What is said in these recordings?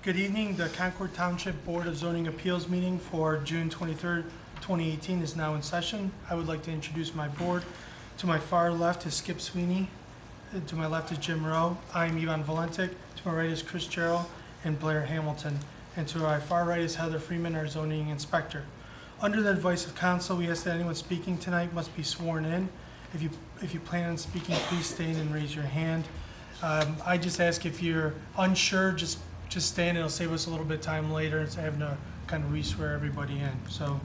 Good evening. The Concord Township Board of Zoning Appeals meeting for June 23rd, 2018 is now in session. I would like to introduce my board. To my far left is Skip Sweeney. To my left is Jim Rowe. I'm Ivan Valentic. To my right is Chris Jarrell and Blair Hamilton. And to our far right is Heather Freeman, our zoning inspector. Under the advice of council, we ask that anyone speaking tonight must be sworn in. If you plan on speaking, please stand and raise your hand. I just ask if you're unsure, just stand. It'll save us a little bit of time later instead of having to kind of re-swear everybody in. So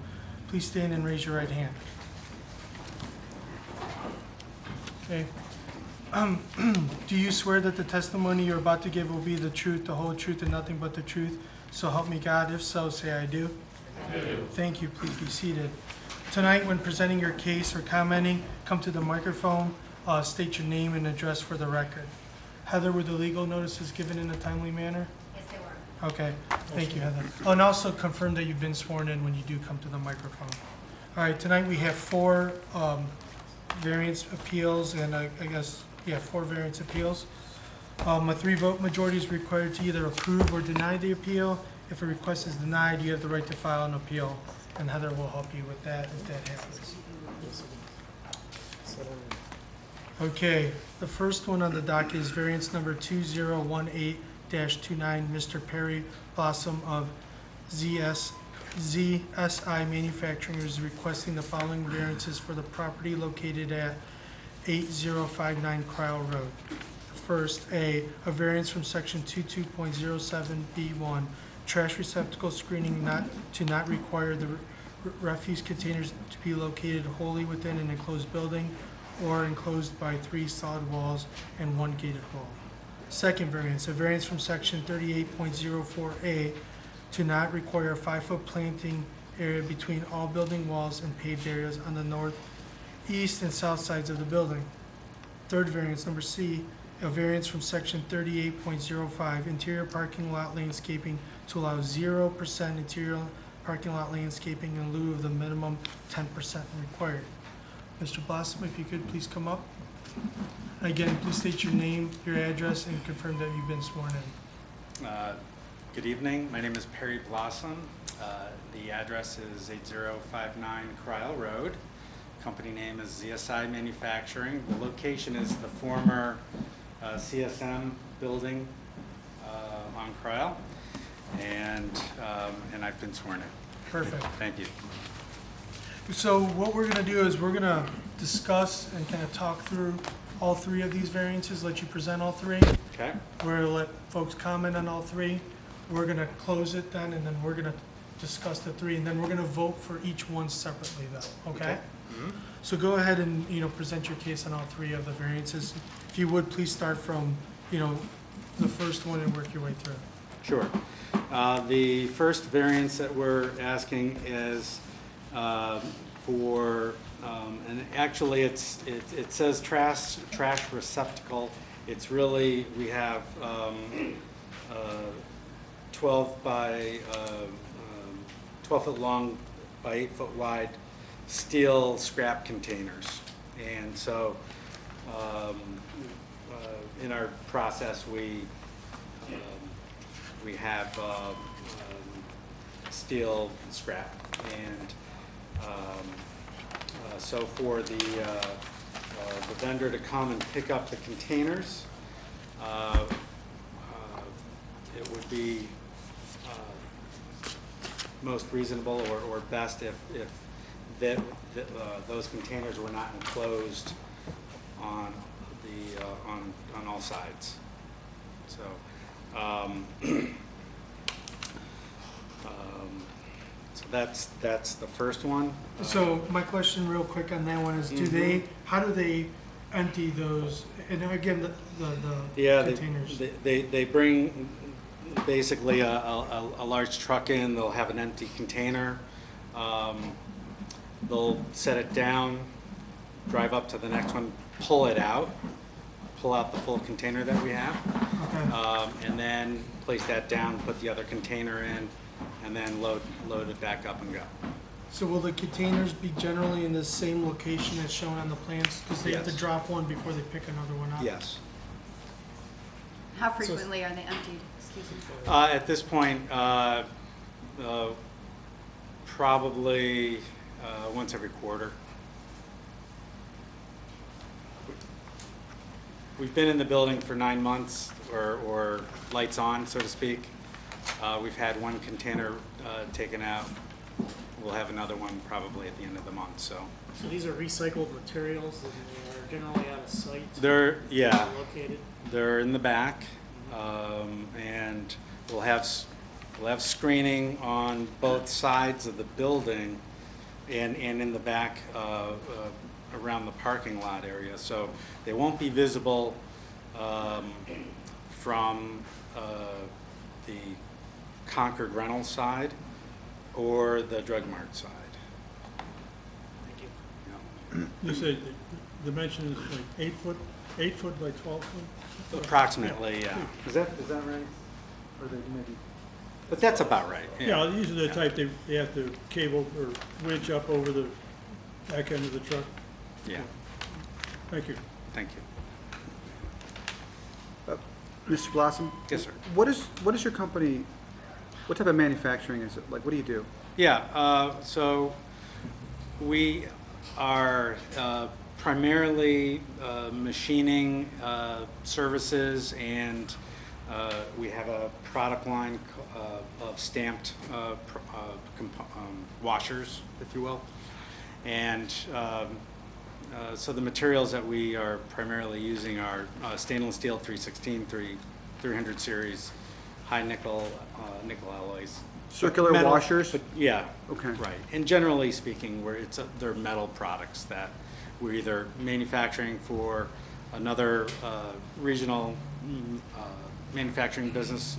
please stand and raise your right hand. Okay. Do you swear that the testimony you're about to give will be the truth, the whole truth, and nothing but the truth? So help me God. If so, say I do. I do. Thank you. Please be seated. Tonight, when presenting your case or commenting, come to the microphone, state your name and address for the record. Heather, were the legal notices given in a timely manner? Yes, they were. Okay, thank you, Heather. Oh, and also confirm that you've been sworn in when you do come to the microphone. All right, tonight we have four variance appeals, and I guess, yeah, 4 variance appeals. A 3-vote majority is required to either approve or deny the appeal. If a request is denied, you have the right to file an appeal, and Heather will help you with that if that happens. Okay, the first one on the docket is variance number 2018-29, Mr. Perry Blossom of ZSI Manufacturing is requesting the following variances for the property located at 8059 Cryle Road. First, a variance from section 22.07B1, trash receptacle screening not require the refuse containers to be located wholly within an enclosed building or enclosed by 3 solid walls and 1 gated wall. Second variance, a variance from section 38.04A to not require a 5-foot planting area between all building walls and paved areas on the north, east, and south sides of the building. Third variance, number C, a variance from section 38.05, interior parking lot landscaping to allow 0% interior parking lot landscaping in lieu of the minimum 10% required. Mr. Blossom, if you could please come up. Again, please state your name, your address, and confirm that you've been sworn in. Good evening. My name is Perry Blossom. The address is 8059 Cryle Road. Company name is ZSI Manufacturing. The location is the former CSM building on Cryle, and I've been sworn in. Perfect. Thank you. So what we're going to do is we're going to discuss and kind of talk through all 3 of these variances, let you present all 3. Okay. We're going to let folks comment on all 3. We're going to close it then, and then we're going to discuss the 3, and then we're going to vote for each one separately though, okay? Mm-hmm. So go ahead and, present your case on all 3 of the variances. If you would, please start from, the first one and work your way through. Sure. The first variance that we're asking is for, and actually it says trash receptacle. It's really, we have 12 foot long by 8 foot wide steel scrap containers. And so in our process we have steel scrap, and so for the vendor to come and pick up the containers, it would be most reasonable or best if those containers were not enclosed on all sides. So. So that's the first one. So my question real quick on that one is, how do they empty those? And again, the containers. They bring basically a large truck in. They'll have an empty container. They'll set it down, drive up to the next one, pull out the full container that we have, okay. And then place that down, put the other container in, and then load it back up and go. So will the containers be generally in the same location as shown on the plans? Because they have to drop one before they pick another one up? Yes. How frequently are they emptied? Excuse me. At this point, probably once every quarter. We've been in the building for 9 months, or lights on, so to speak. We've had one container taken out. We'll have another one probably at the end of the month. So these are recycled materials that are generally out of sight? they're Located? They're in the back, and we'll have screening on both sides of the building, and in the back around the parking lot area. So they won't be visible from the Concord rental side or the Drug Mart side. Thank you. Yeah. You said the dimension is like 8 foot by 12 foot? Approximately, yeah. Is that right? Or maybe? But that's about right. Yeah, these are the type they have to cable or winch up over the back end of the truck. Yeah. Thank you. Thank you. Mr. Blossom? Yes, sir. What is your company, what type of manufacturing is it? Like, what do you do? Yeah, so we are primarily machining services, and we have a product line of stamped washers, if you will. And so the materials that we are primarily using are stainless steel 316-300 series, high nickel alloys. Circular Metal, washers? but yeah. Okay. Right. And generally speaking, they're metal products that we're either manufacturing for another regional manufacturing business,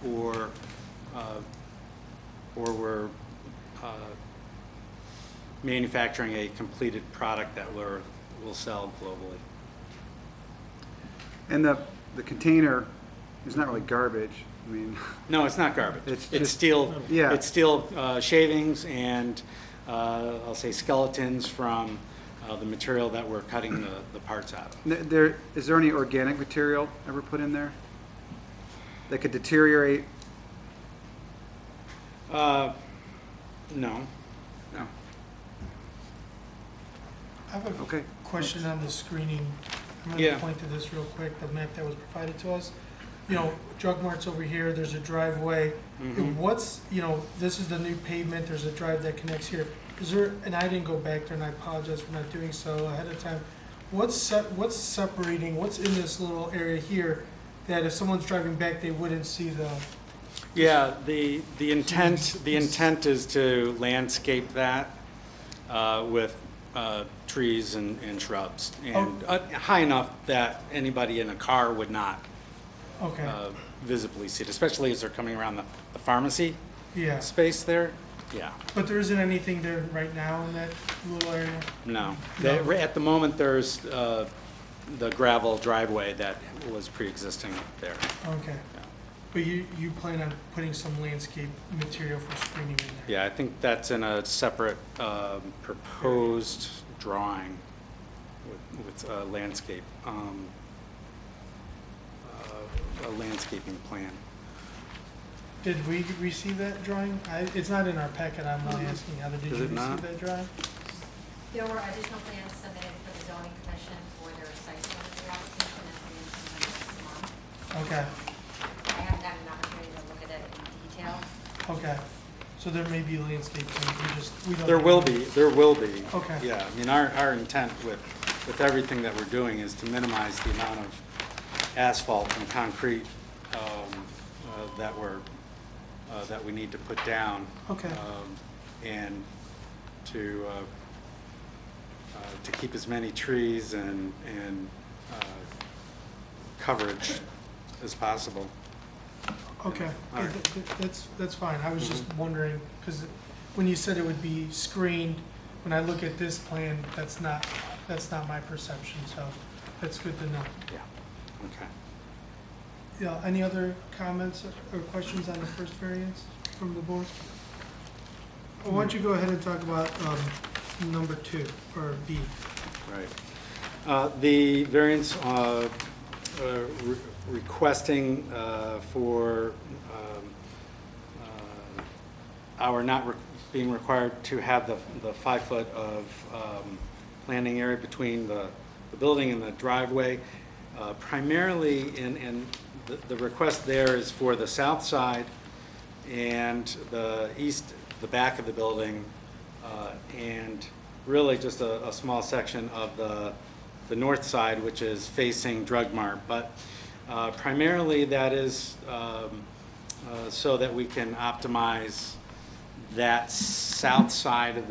or we're manufacturing a completed product that we'll sell globally. And the container is not really garbage. I mean, No, it's not garbage. It's It's just- steel. Yeah. It's steel shavings and I'll say skeletons from the material that we're cutting the parts out of. is there any organic material ever put in there that could deteriorate? No. No. I have a Okay. question on the screening. I'm going Yeah. to point to this real quick, the map that was provided to us. You know, Drug Mart's over here, there's a driveway. Mhm. What's, you know, this is the new pavement, there's a drive that connects here. Is there, and I didn't go back there, and I apologize for not doing so ahead of time. What's separating, what's in this little area here that if someone's driving back, they wouldn't see the, Yeah, the intent is to landscape that with trees and shrubs, and high enough that anybody in a car would not okay, visibly see it, especially as they're coming around the pharmacy yeah. space there. Yeah, But there isn't anything there right now in that little area? no. No. At the moment, there's the gravel driveway that was pre-existing there. Okay. But you plan on putting some landscape material for screening in there? Yeah, I think that's in a separate proposed drawing with a landscape, a landscaping plan. Did we receive that drawing? It's not in our packet, I'm only asking Heather, did Is you it not? receive that drawing? There were additional plans submitted for the zoning commission for their site plan review application at the end of next month. Okay, I haven't had an opportunity to look at it in detail. okay. So there may be landscape things, we don't. There will be, there will be. Okay. Yeah, I mean, our intent with everything that we're doing is to minimize the amount of asphalt and concrete that we need to put down. Okay. And to keep as many trees and coverage as possible. Okay, All right. that's fine, I was just wondering, because when you said it would be screened, when I look at this plan, that's not my perception, so that's good to know. Yeah, okay. Yeah, any other comments or questions on the first variance from the board? Well, why don't you go ahead and talk about number 2, or B? Right. The variance requesting for our not being required to have the 5 foot of landing area between the building and the driveway. Primarily, the request there is for the south side and the back of the building, and really just a small section of the north side, which is facing Drug Mart. But primarily that is so that we can optimize that south side of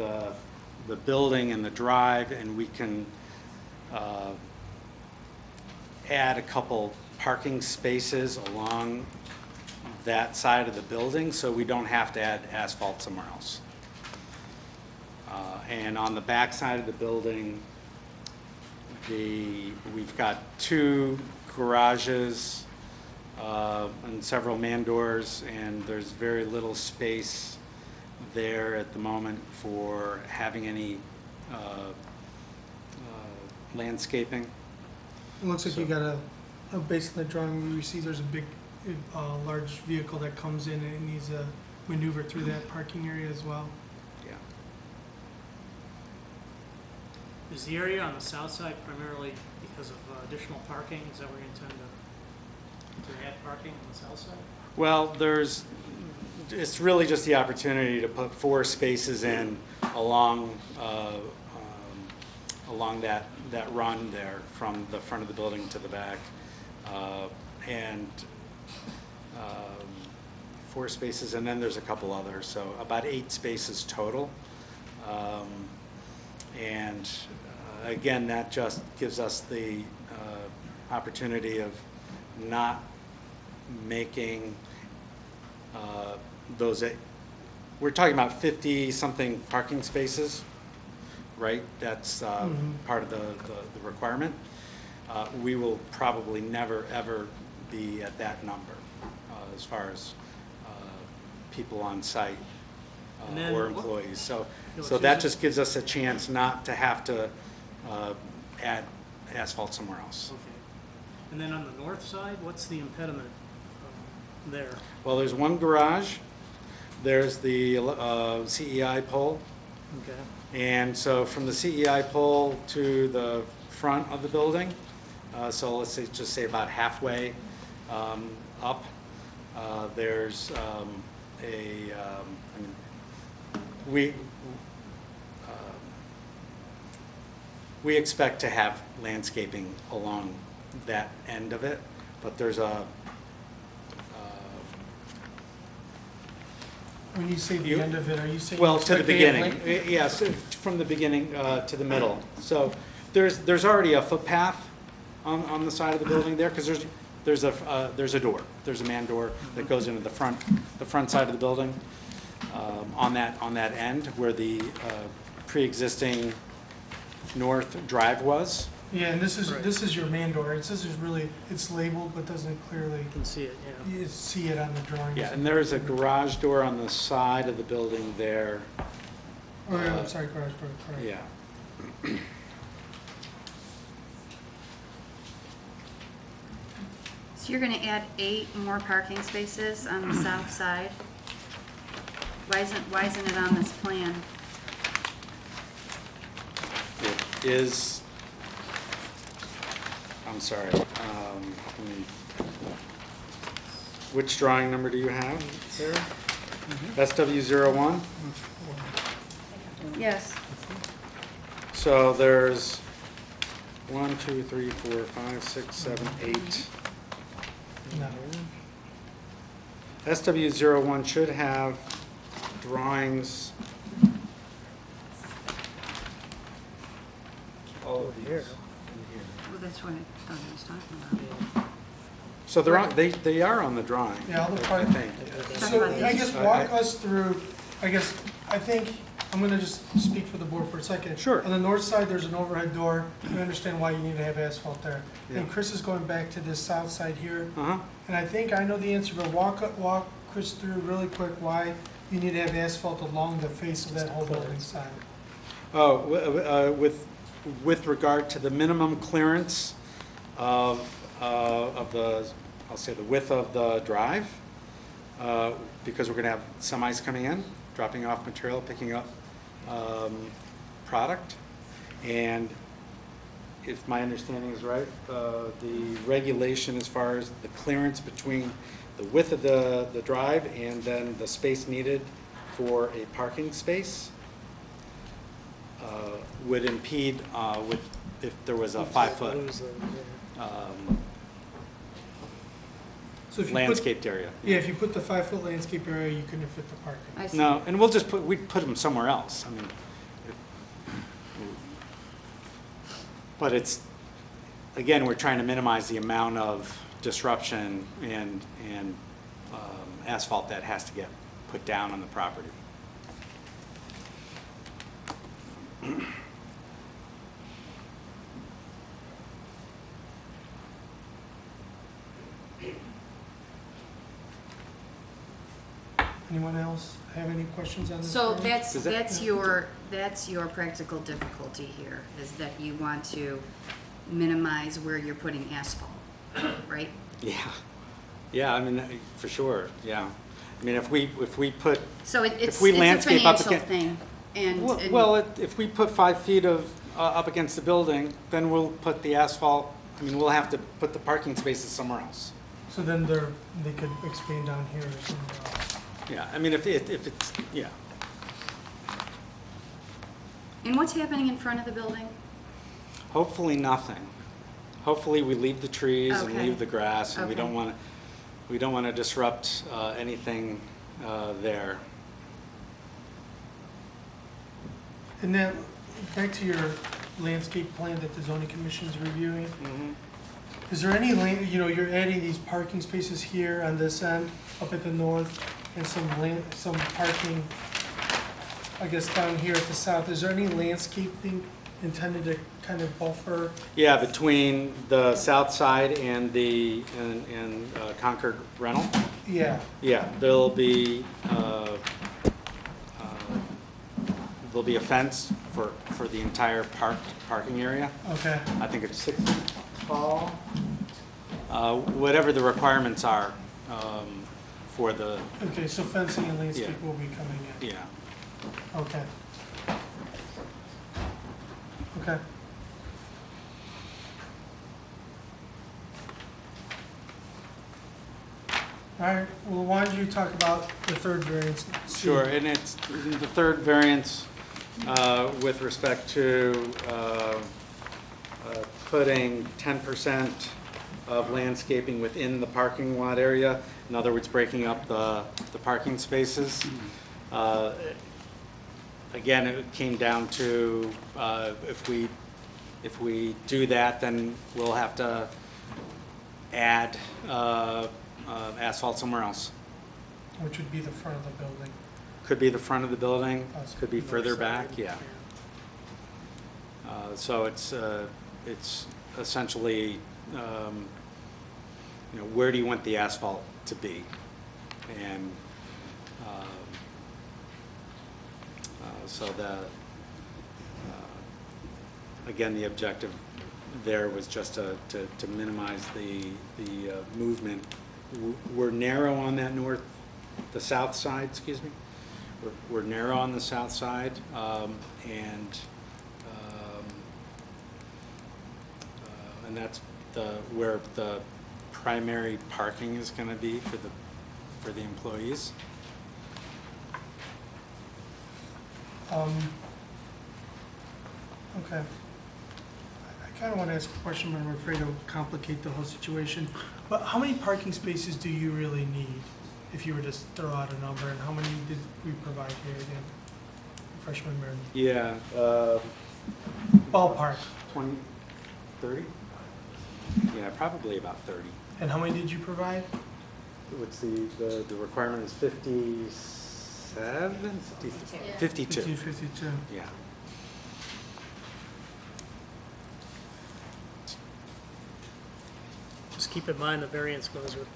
the building and the drive, and we can add a couple parking spaces along that side of the building so we don't have to add asphalt somewhere else. And on the back side of the building, we've got 2 garages and several man doors, and there's very little space there at the moment for having any landscaping. It looks like you got based on the drawing we see, there's a big, large vehicle that comes in and it needs to maneuver through that parking area as well. Yeah. Is the area on the south side primarily because of additional parking? Is that where you intend to add parking on the south side? Well, it's really just the opportunity to put 4 spaces in along that run there from the front of the building to the back, and 4 spaces, and then there's a couple others, so about 8 spaces total. And again, that just gives us the opportunity of not making we're talking about 50-something parking spaces, right? That's part of the requirement. We will probably never, ever be at that number as far as people on site or employees. So that just gives us a chance not to have to add asphalt somewhere else. Okay. And then on the north side, what's the impediment there? Well, there's 1 garage. There's the CEI pole. Okay. And so from the CEI pole to the front of the building, so let's say, just say about halfway up, there's we expect to have landscaping along that end of it, but there's When you say the end of it, are you saying? well, to the expect to have beginning, length? yes, from the beginning to the middle. So there's already a footpath on the side of the building there, because there's a door, there's a man door that goes into the front side of the building on that end where the pre-existing north drive was. Yeah, and this Right. is your main door. It says it's labeled, but doesn't clearly, You can see it, yeah. you see it on the drawing. Yeah, and there's a garage door on the side of the building there. Oh, yeah, I'm sorry, garage door, correct. Yeah. So you're gonna add 8 more parking spaces on the south side? Why isn't it on this plan? It is, I'm sorry, which drawing number do you have there? SW01? Yes. So there's 1, 2, 3, 4, 5, 6, 7, 8. No. SW01 should have drawings. All of these. Well, that's what I thought I was talking about. So they are on the drawing. Yeah, I'll I probably, think. so I guess walk us through, I think, I'm gonna just speak for the board for a second. Sure. On the north side, there's an overhead door. We understand why you need to have asphalt there. Yeah. And Chris is going back to this south side here. Uh-huh. And I think I know the answer, but walk Chris through really quick why you need to have asphalt along the face of that whole building side. Oh, with regard to the minimum clearance of of the, I'll say the width of the drive, because we're going to have semis coming in, dropping off material, picking up product. And if my understanding is right, the regulation as far as the clearance between the width of the drive and then the space needed for a parking space would impede if there was a 5-foot So if you put- landscaped area. Yeah, if you put the 5-foot landscape area, you couldn't fit the parking. I see. No, and we'd put them somewhere else. I mean, but it's, again, we're trying to minimize the amount of disruption and asphalt that has to get put down on the property. Anyone else have any questions on this? So variance? that's your practical difficulty here, is that you want to minimize where you're putting asphalt, right? Yeah, yeah, I mean, for sure, yeah. I mean, if we put, So it's we a landscape up financial again- thing, and. well, if we put 5 feet of, up against the building, then we'll put the asphalt, I mean, we'll have to put the parking spaces somewhere else. So then they could expand down here or somewhere else. Yeah, I mean, if it's, yeah. And what's happening in front of the building? Hopefully nothing. Hopefully we leave the trees and Okay. leave the grass, and we Okay. don't want to disrupt anything there. And then, back to your landscape plan that the zoning commission is reviewing, is there any, you're adding these parking spaces here on this end, up at the north, and some parking, I guess, down here at the south. Is there any landscaping intended to kind of buffer? Yeah, between the south side and the Concord rental. Yeah, Yeah, there'll be a fence for the entire parking area. okay. I think it's 6 feet tall. Whatever the requirements are for the, Okay, so fencing and landscape Yeah. will be coming in. yeah. Okay. Okay. All right, well, why don't you talk about the third variance? Sure, and it's the third variance with respect to putting 10% of landscaping within the parking lot area. In other words, breaking up the parking spaces. Again, it came down to if we do that, then we'll have to add asphalt somewhere else. Which would be the front of the building. Could be the front of the building, could be North further side, back, yeah. So it's essentially, where do you want the asphalt to be? And so again, the objective there was just to minimize the movement. We're narrow on that the south side, excuse me. We're narrow on the south side, and that's where the primary parking is going to be for the employees. Okay. I kind of want to ask a question, but I'm afraid it'll complicate the whole situation. But how many parking spaces do you really need, if you were to throw out a number, and how many did we provide here again? Freshman memory. Yeah. Ballpark. 20, 30? Yeah, probably about 30. And how many did you provide? What's the requirement is 57? 52. 52. Yeah. Just keep in mind the variance goes with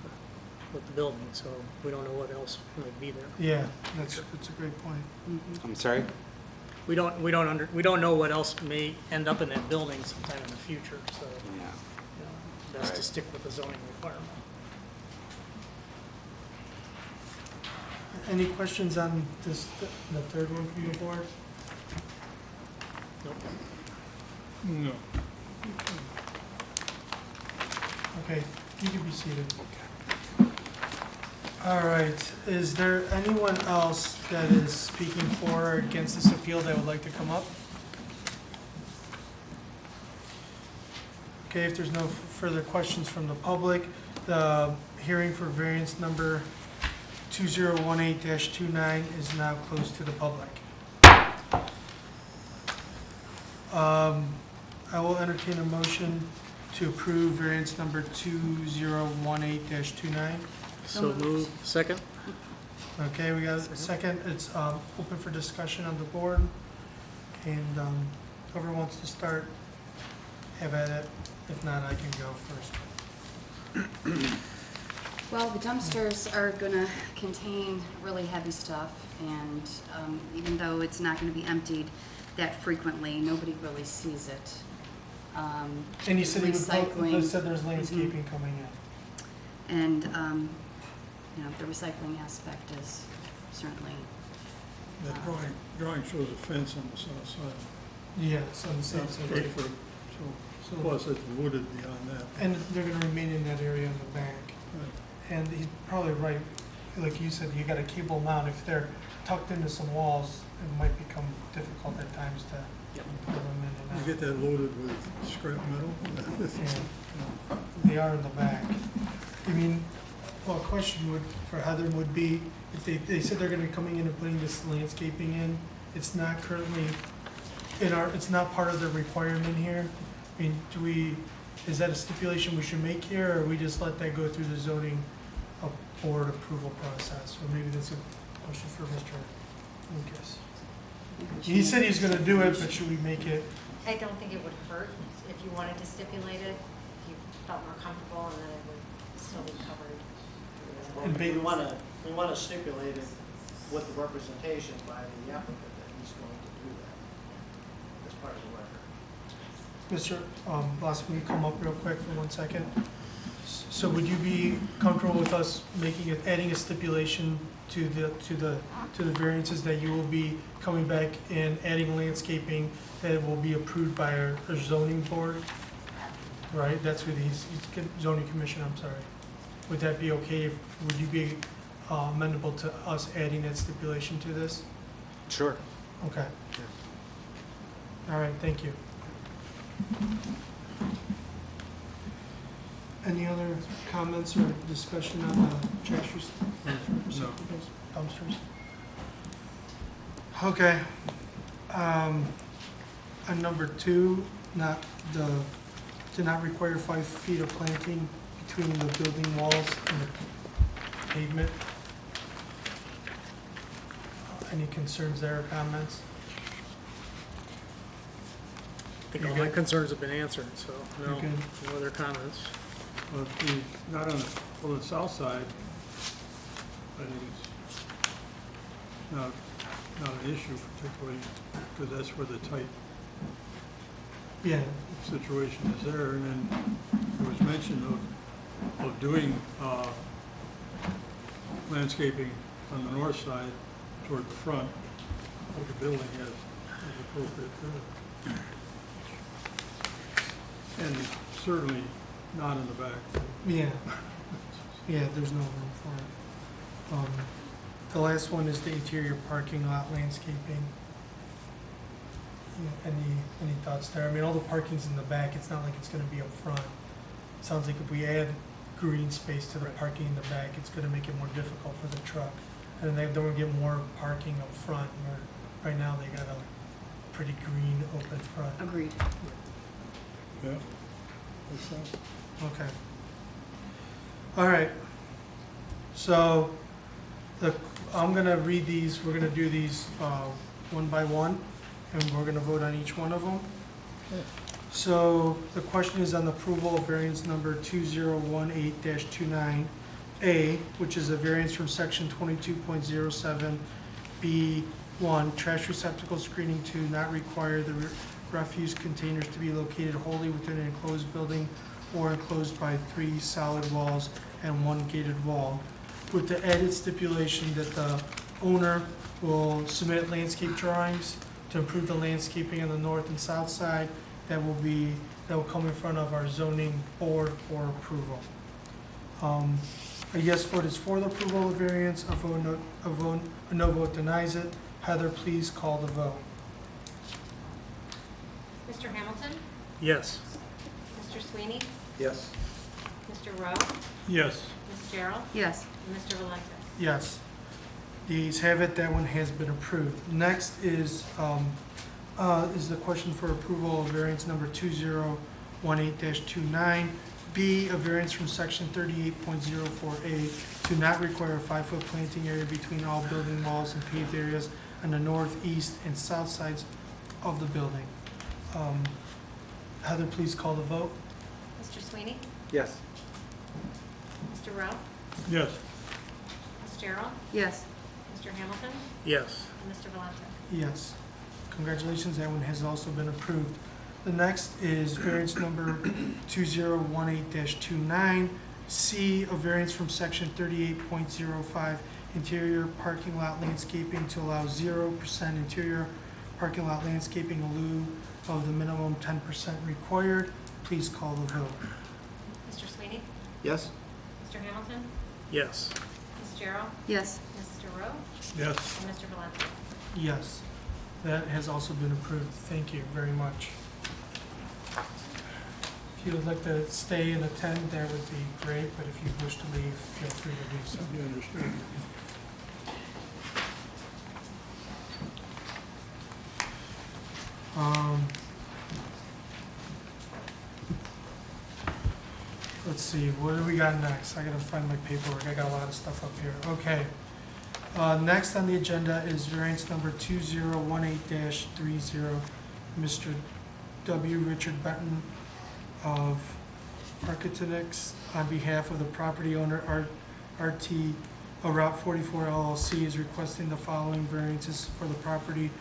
the building, so we don't know what else might be there. Yeah, that's a great point. I'm sorry? We don't know what else may end up in that building sometime in the future, so, Yeah. best to stick with the zoning requirement. Any questions on this, the third one from the board? Nope. No. Okay, you can be seated. All right, is there anyone else that is speaking for or against this appeal that would like to come up? Okay, if there's no further questions from the public, the hearing for variance number 2018-29 is now closed to the public. I will entertain a motion to approve variance number 2018-29. So moved. Second? Okay, we got a second. It's open for discussion on the board. And whoever wants to start, have at it. If not, I can go first. Well, the dumpsters are gonna contain really heavy stuff, and even though it's not gonna be emptied that frequently, nobody really sees it. And you said you Recycling. said there's landscaping coming in. And, you know, the recycling aspect is certainly, That drawing shows a fence on the south side. Yes, on the south side. Okay, so plus it's wooded beyond that. And they're gonna remain in that area in the back. Right. And he's probably right, like you said, you got a cable mount. If they're tucked into some walls, it might become difficult at times to pull them in and You out. get that loaded with scrap metal? Yeah. They are in the back. I mean, well, a question for Heather would be, if they said they're gonna be coming in and putting this landscaping in, it's not currently it's not part of the requirement here. I mean, is that a stipulation we should make here, or we just let that go through the zoning board approval process? Or maybe that's a question for Mr. Lucas. He said he's gonna do it, but should we make it? I don't think it would hurt if you wanted to stipulate it, if you felt more comfortable, and then it would still be covered. And We want to stipulate it with the representation by the applicant that he's going to do that as part of the record. Mr. Bloss, will you come up real quick for 1 second? So would you be comfortable with us adding a stipulation to the variances that you will be coming back and adding landscaping that will be approved by our zoning board? Right, that's what he's zoning commission, I'm sorry. Would that be okay? Would you be amenable to us adding that stipulation to this? Sure. Okay. All right, thank you. Any other comments or discussion on the trash receptacles, dumpsters? Okay. On number 2, to not require 5 feet of planting between the building walls and the pavement. Any concerns there or comments? I think all my concerns have been answered, so no, Okay. no other comments. Well, not on the south side, I think it's not an issue particularly, because that's where the tight Yeah, situation is there. And then there was mention of doing landscaping on the north side toward the front of the building as appropriate there. And certainly not in the back. yeah, there's no room for it. The last one is the interior parking lot landscaping. Yeah, any thoughts there? I mean, all the parking's in the back, it's not like it's gonna be up front. Sounds like if we add green space to the parking in the back, it's gonna make it more difficult for the truck. And then they don't get more parking up front, where right now they got a pretty green open front. agreed. Yeah. That's so. Okay. All right. So, I'm gonna read these, we're gonna do these one by one, and we're gonna vote on each one of them. So, the question is on the approval of variance number 2018-29A, which is a variance from section 22.07B1, trash receptacle screening to not require the refuse containers to be located wholly within an enclosed building or enclosed by 3 solid walls and 1 gated wall, with the added stipulation that the owner will submit landscape drawings to improve the landscaping on the north and south side that will come in front of our zoning board for approval. A yes vote is for the approval of variance, a no vote denies it. Heather, please call the vote. Mr. Hamilton? Yes. Mr. Sweeney? Yes. Mr. Rowe? Yes. Ms. Gerald? Yes. And Mr. Valente? Yes. The ayes have it, that one has been approved. Next is the question for approval of variance number 2018-29. B, a variance from section 38.04A to not require a 5-foot planting area between all building walls and paved areas on the north, east, and south sides of the building. Heather, please call the vote. Mr. Sweeney? Yes. Mr. Rowe? Yes. Ms. Gerald? Yes. Mr. Hamilton? Yes. And Mr. Valente? Yes. Congratulations, that one has also been approved. The next is variance number 2018-29. C, a variance from section 38.05 interior parking lot landscaping to allow 0% interior parking lot landscaping in lieu of the minimum 10% required. Please call the vote. Mr. Sweeney? Yes. Mr. Hamilton? Yes. Ms. Gerald? Yes. Mr. Rowe? Yes. And Mr. Valente? Yes, that has also been approved. Thank you very much. If you would like to stay and attend, that would be great, but if you wish to leave, feel free to do so. You understood. Let's see, what do we got next? I gotta find my paperwork, I got a lot of stuff up here. Okay. Next on the agenda is variance number 2018-30. Mr. W. Richard Benton of BZAMtg6 on behalf of the property owner RT Route 44 LLC is requesting the following variances for the property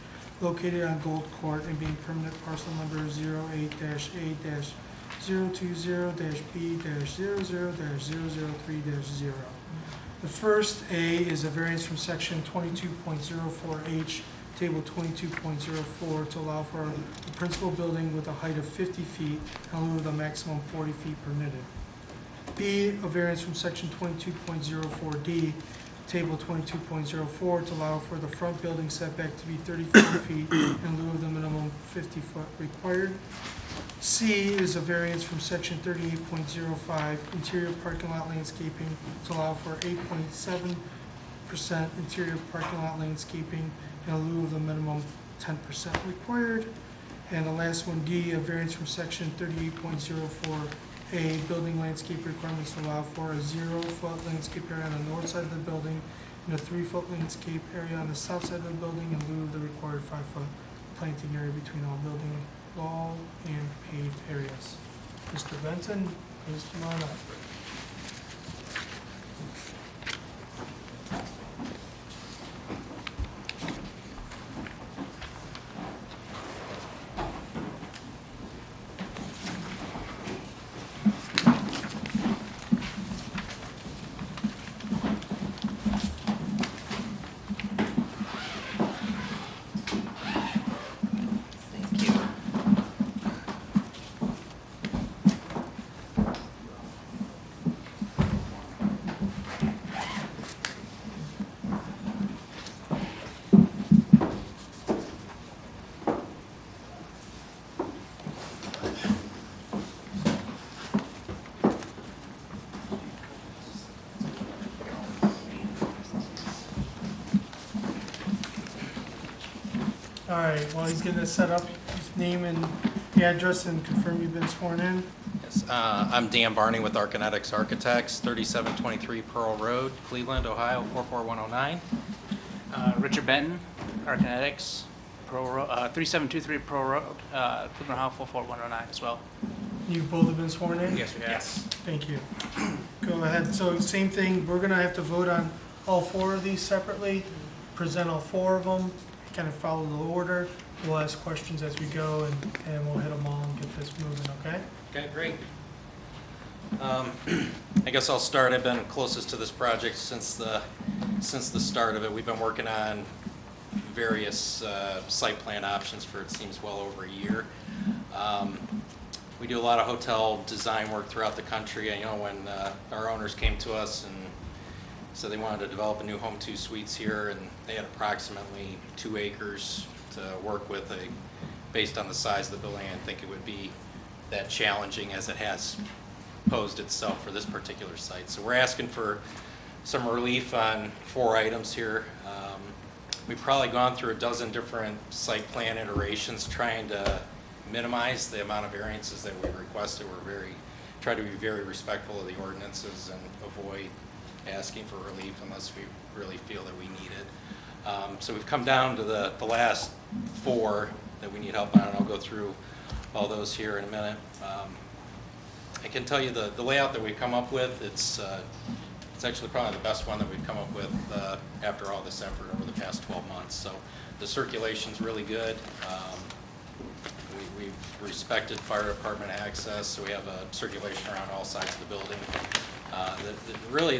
located on Gold Court and being permanent parcel number 08-A-020-B-00-003-0. The first A is a variance from section 22.04H, table 22.04, to allow for a principal building with a height of 50 feet in lieu of the maximum 40 feet permitted. B, a variance from section 22.04D, table 22.04, to allow for the front building setback to be 34 feet in lieu of the minimum 50 foot required. C is a variance from section 38.05, interior parking lot landscaping, to allow for 8.7% interior parking lot landscaping in lieu of the minimum 10% required. And the last one, D, a variance from section 38.04A, building landscape requirements to allow for a 0-foot landscape area on the north side of the building and a 3-foot landscape area on the south side of the building in lieu of the required 5-foot planting area between all building wall and paved areas. Mr. Benton, please come on up. All right, while he's getting this set up, his name and the address, and confirm you've been sworn in. Yes, I'm Dan Barney with BZAMtg6 Architects, 3723 Pearl Road, Cleveland, Ohio, 44109. Richard Benton, Arkinetics, 3723 Pearl Road, Cleveland, Ohio, 44109 as well. You both have been sworn in? Yes, we have. Yes. Thank you. Go ahead. So same thing, we're gonna have to vote on all 4 of these separately, present all 4 of them, kind of follow the order. We'll ask questions as we go, and we'll hit them all and get this moving, okay? Okay, great. I guess I'll start. I've been closest to this project since the start of it. We've been working on various site plan options for, it seems, well over a year. We do a lot of hotel design work throughout the country. You know, when our owners came to us and said they wanted to develop a new Home 2 Suites here, and they had approximately 2 acres to work with, based on the size of the building, I didn't think it would be that challenging as it has posed itself for this particular site. So we're asking for some relief on 4 items here. We've probably gone through a dozen different site plan iterations trying to minimize the amount of variances that we've requested. We're try to be very respectful of the ordinances and avoid asking for relief unless we really feel that we need it. So we've come down to the last 4 that we need help on, and I'll go through all those here in a minute. I can tell you the layout that we've come up with, it's actually probably the best one that we've come up with after all this effort over the past 12 months. So the circulation's really good. We've respected fire department access, so we have a circulation around all sides of the building. Really,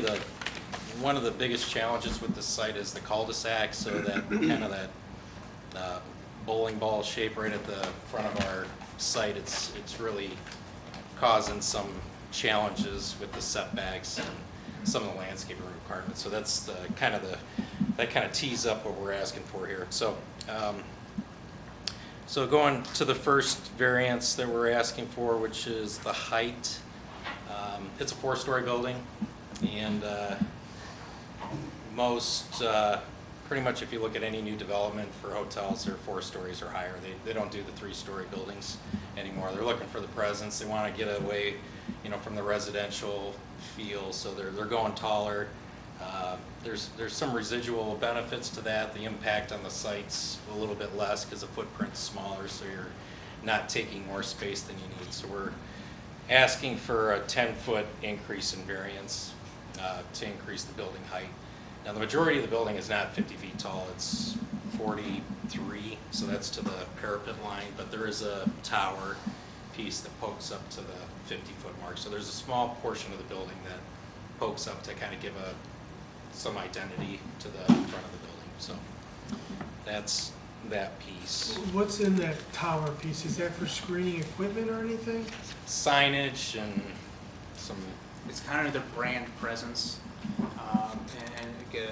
one of the biggest challenges with this site is the cul-de-sac, so that kind of that bowling ball shape right at the front of our site, it's really causing some challenges with the setbacks and some of the landscaping requirements. So that's that kind of tees up what we're asking for here. So going to the first variance that we're asking for, which is the height. It's a 4-story building, and pretty much if you look at any new development for hotels, they're 4 stories or higher. They don't do the 3-story buildings anymore. They're looking for the presence. They want to get away, you know, from the residential feel, so they're going taller. There's some residual benefits to that. The impact on the site's a little bit less because the footprint's smaller, so you're not taking more space than you need. So we're asking for a 10-foot increase in variance to increase the building height. Now, the majority of the building is not 50 feet tall. It's 43, so that's to the parapet line, but there is a tower piece that pokes up to the 50-foot mark. So there's a small portion of the building that pokes up to kind of give some identity to the front of the building. So that's that piece. What's in that tower piece? Is that for screening equipment or anything? Signage and some. It's kind of their brand presence, and you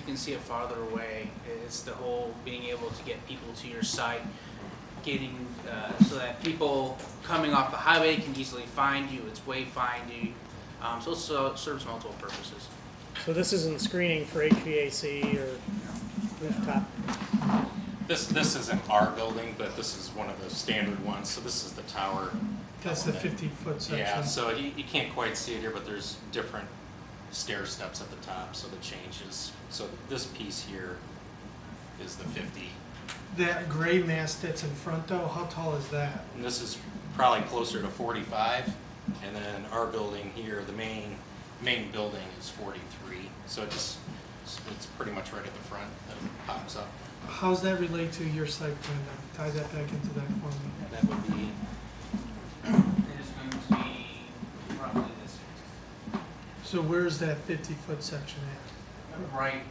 can see it farther away. It's the whole being able to get people to your site, getting so that people coming off the highway can easily find you. It's wayfinding, so it serves multiple purposes. So this isn't screening for HVAC or rooftop? This isn't our building, but this is one of the standard ones. So this is the tower. That's the 50-foot section. Yeah, so you can't quite see it here, but there's different stair steps at the top, so the changes. So this piece here is the 50. That gray mass that's in front, though, how tall is that? And this is probably closer to 45. And then our building here, the main building is 43. So it's pretty much right at the front that it pops up. How's that relate to your site plan then? Tie that back into that for me. That would be, It is going to be roughly this. So where's that 50-foot section at? Right.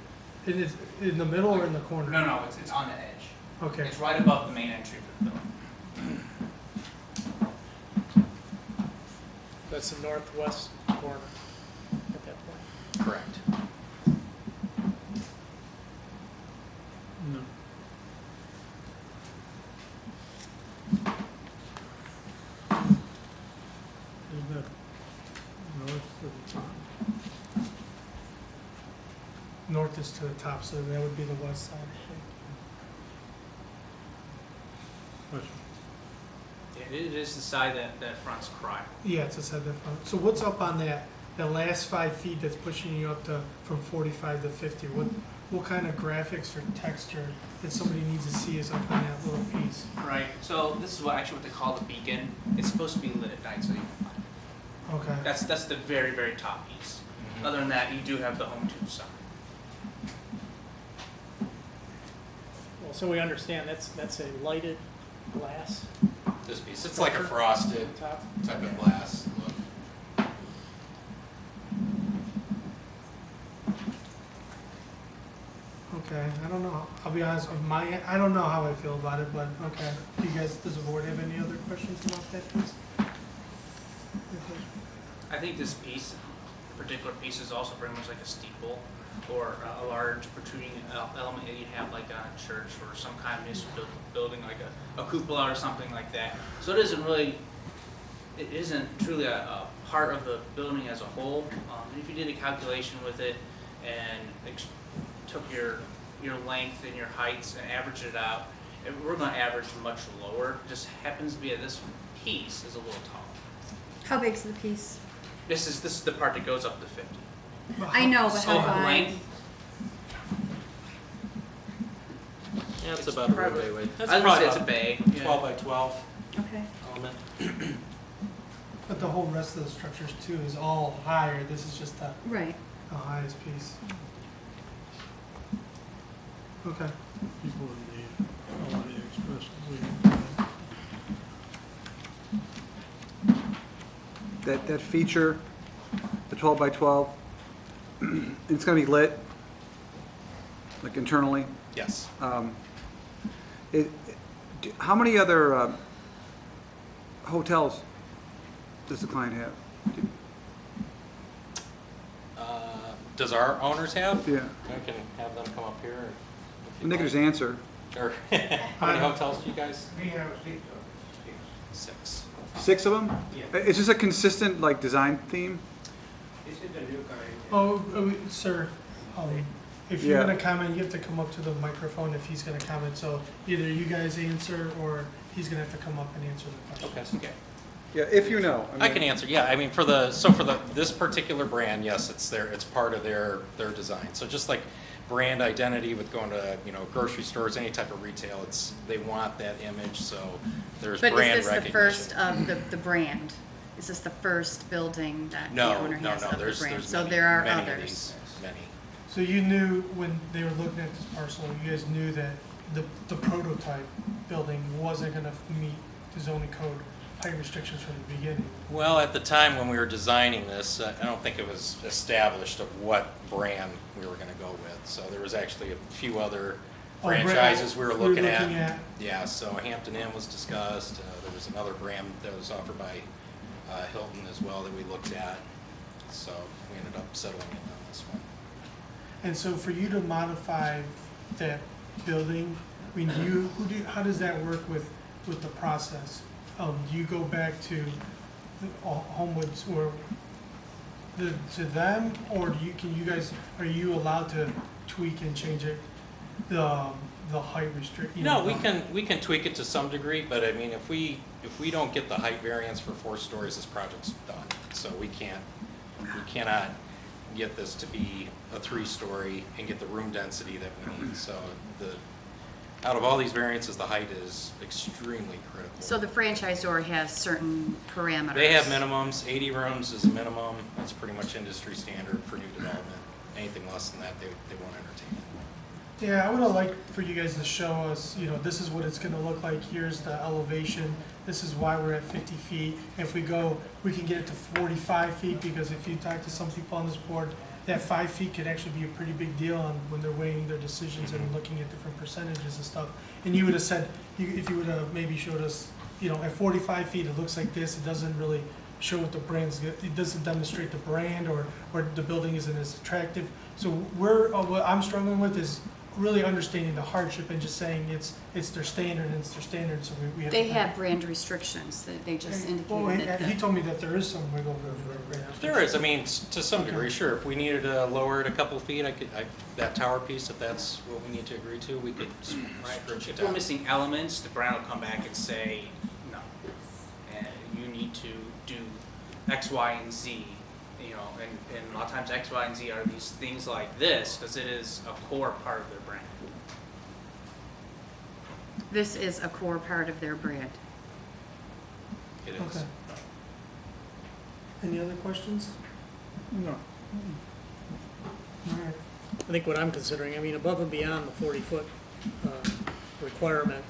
It is in the middle or in the corner? No, it's on the edge. Okay. It's right above the main entry for the building. That's the northwest corner at that point. correct. No. Isn't that north of the top? North is to the top, so that would be the west side. Question. Yeah, it is the side that fronts Cryle. Yeah, it's a side that front. So what's up on that last 5 feet that's pushing you up to from 45 to 50? What kind of graphics or texture that somebody needs to see is up on that little piece? Right. So this is what they call the beacon. It's supposed to be lit at night, so you can find it. Okay. That's the very, very top piece. Other than that, you do have the Home 2 sign. Well, so we understand that's a lighted glass This piece, it's like a frosted top. type of glass look. Okay, I don't know, I'll be honest, I don't know how I feel about it, but, okay. Do you guys, does the board have any other questions about that piece? I think this piece, particular piece, is also very much like a steeple or a large protruding element that you'd have like on a church or some kind of municipal building, like a cupola or something like that. So it isn't truly a part of the building as a whole. If you did a calculation with it and took your length and your heights and averaged it out, we're going to average much lower. It just happens to be that this piece is a little tall. How big's the piece? This is the part that goes up to 50. I know, but how So wide? length, Yeah, it's about a probably- roadway width. I That's was gonna probably say it's a about bay. 12 by 12 Okay. element. But the whole rest of the structures too is all higher, this is just the Right. highest piece. Okay. People in the Holiday Express believe That feature, the 12 by 12, it's gonna be lit, like internally. Yes. How many other hotels does the client have? Does our owners have? Yeah. I can have them come up here. If Nick, you'd just like. answer. Or how many hotels do you guys? We have a seat. 6. 6 of them? Yeah. Is this a consistent, like, design theme? This is the new kind. Oh, sir, if you're Yeah. gonna comment, you have to come up to the microphone if he's gonna comment, so either you guys answer or he's gonna have to come up and answer the question. Okay. Yeah, if you know. I can answer, yeah, I mean, for this particular brand, yes, it's part of their design. So just like brand identity with going to, grocery stores, any type of retail, they want that image, so there's But brand is this the recognition. first of the brand? Is this the first building that the No, owner no, has no, of the there's brand? So many, there are many of others. these, many. So you knew when they were looking at this parcel, you guys knew that the prototype building wasn't gonna meet the zoning code height restrictions from the beginning. Well, at the time when we were designing this, I don't think it was established of what brand we were gonna go with. So there was actually a few other Oh, brand- franchises we were we were looking looking at. at. Yeah, so Hampton Inn was discussed. There was another brand that was offered by Hilton as well that we looked at. So we ended up settling in on this one. And so for you to modify that building, I mean, how does that work with the process? Do you go back to the Homewoods or to them, or are you allowed to tweak and change it, the height No, we can tweak it to some degree, but I mean, if we don't get the height variance for 4 stories, this project's done. So we cannot get this to be a 3-story and get the room density that we need. So out of all these variances, the height is extremely critical. So the franchisor has certain parameters. They have minimums. 80 rooms is a minimum. That's pretty much industry standard for new development. Anything less than that, they won't entertain it. Yeah, I would have liked for you guys to show us, this is what it's gonna look like, here's the elevation, this is why we're at 50 feet. If we go, we can get it to 45 feet, because if you talk to some people on this board, that 5 feet could actually be a pretty big deal when they're weighing their decisions and looking at different percentages and stuff. And you would have said, if you would have maybe showed us, at 45 feet, it looks like this, it doesn't really show what the brand's, it doesn't demonstrate the brand, or the building isn't as attractive. So what I'm struggling with is really understanding the hardship and just saying it's their standard and it's their standard, so we have to. They have brand restrictions that they just indicated that He told me that there is some wiggle room. There is, I mean, to some degree, sure. If we needed to lower it a couple feet, that tower piece, if that's what we need to agree to, we could stretch it If we're down. missing elements, the brand will come back and say, no. And you need to do X, Y, and Z, and a lot of times X, Y, and Z are these things like this, because it is a core part of their brand. this is a core part of their brand. It is. Okay. Any other questions? No. All right. I think what I'm considering, above and beyond the 40-foot requirement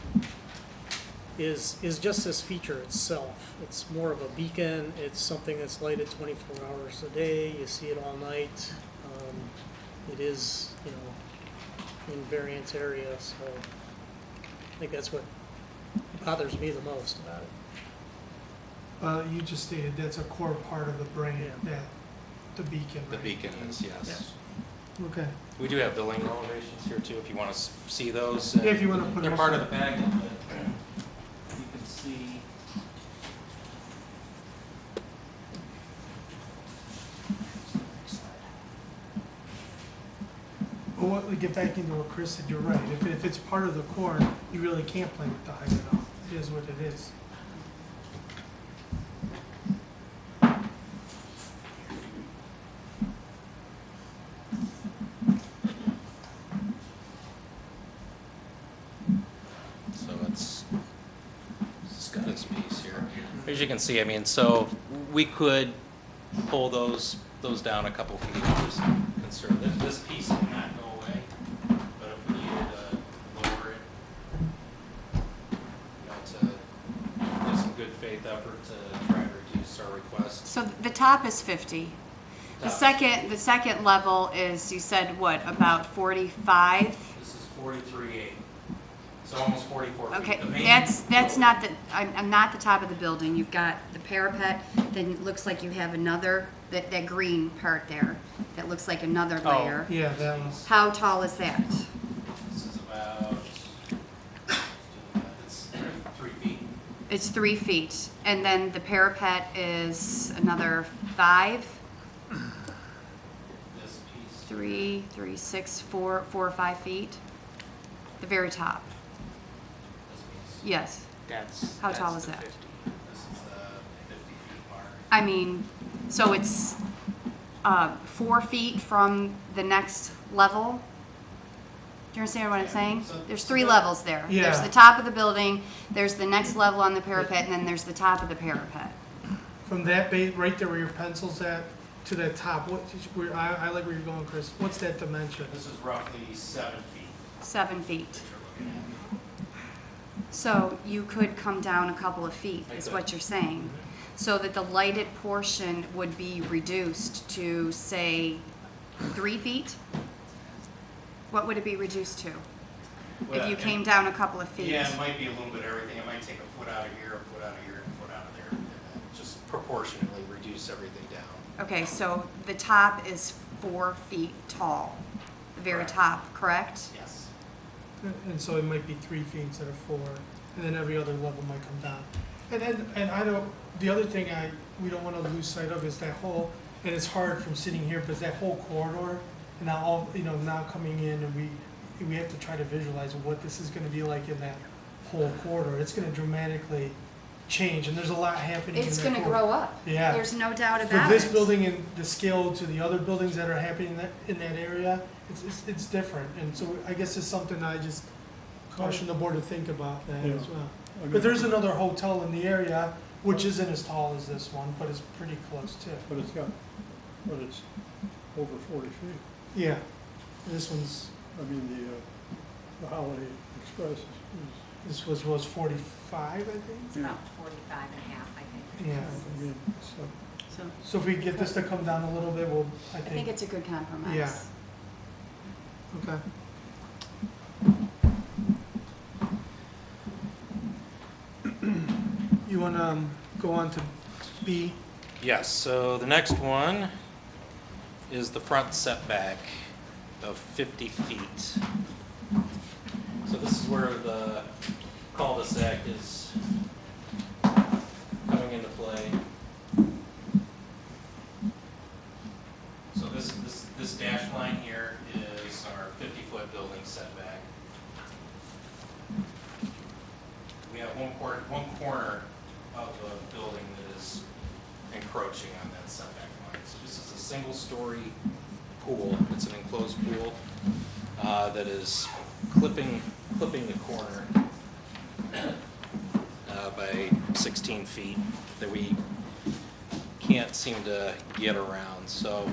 is just this feature itself. It's more of a beacon. It's something that's lighted 24 hours a day. You see it all night. It is, in variance area, so I think that's what bothers me the most about it. You just stated that's a core part of the brand, Yeah. that, the beacon, The right? beacon is, yes. Okay. We do have building elevations here too, if you want to see those. Yeah, if you want to put They're them part up. of the packet, but you can see. Well, we get back into what Chris said, you're right. If it's part of the core, you really can't play with the height at all. It is what it is. So it's this piece here. As you can see, I mean, so we could pull those down a couple feet and just conserve this. This piece cannot go away, but if we needed to lower it, give some good faith effort to try and reduce our request. So the top is 50. The second level is, you said, what, about 45? This is 43.8, so almost 44 feet. Okay, The main- that's not the, I'm not the top of the building. You've got the parapet, then it looks like you have another, that green part there, that looks like another Oh. layer. Yeah, that was. How tall is that? This is about, it's 3 feet. It's 3 feet. And then the parapet is another 5? This piece. 3, 6, 4 or 5 feet? The very top? This piece. Yes. That's tall that's is the that? 50. This is the 50 feet mark. I mean, so it's 4 feet from the next level? Do you understand what I'm saying? There's 3 levels there. There's Yeah. the top of the building, there's the next level on the parapet, and then there's the top of the parapet. From that base, right there where your pencil's at, to that top, I like where you're going, Chris. What's that dimension? This is roughly 7 feet 7 feet. that you're looking at. So you could come down a couple of feet, I is could. what you're saying. So that the lighted portion would be reduced to, say, 3 feet? What would it be reduced to? If Well, you came down a couple of feet? Yeah, it might be a little bit of everything. It might take a foot out of here, a foot out of here, and a foot out of there, and then just proportionally reduce everything down. Okay, so the top is 4 feet tall, the very Correct. top, correct? Yes. And so it might be 3 feet instead of 4, and then every other level might come down. And I don't, the other thing we don't want to lose sight of is that whole, and it's hard from sitting here, but that whole corridor, and now all, now coming in, and we have to try to visualize what this is gonna be like in that whole corridor. It's gonna dramatically change, and there's a lot happening in that It's corridor. gonna grow up. Yeah. There's no doubt For about it. this building and the scale to the other buildings that are happening in that area, it's different. And so I guess it's something I just caution the board to think about that Yeah. as well. I mean, But there's another hotel in the area, which isn't as tall as this one, but it's pretty close too. But it's over 40 feet. Yeah, this one's, I mean, the Holiday Express is, this was 45, I think? It's about 45 and a half, I think. Yeah. I mean, so, So So if we get this to come down a little bit, I I think think, it's a good compromise. Yeah. okay. You wanna go on to B? Yes, so the next one is the front setback of 50 feet. So this is where the cul-de-sac is coming into play. So this dashed line here is our 50-foot building setback. We have one corner of the building that is encroaching on that setback line. So this is a single-story pool. It's an enclosed pool that is clipping the corner by 16 feet that we can't seem to get around. So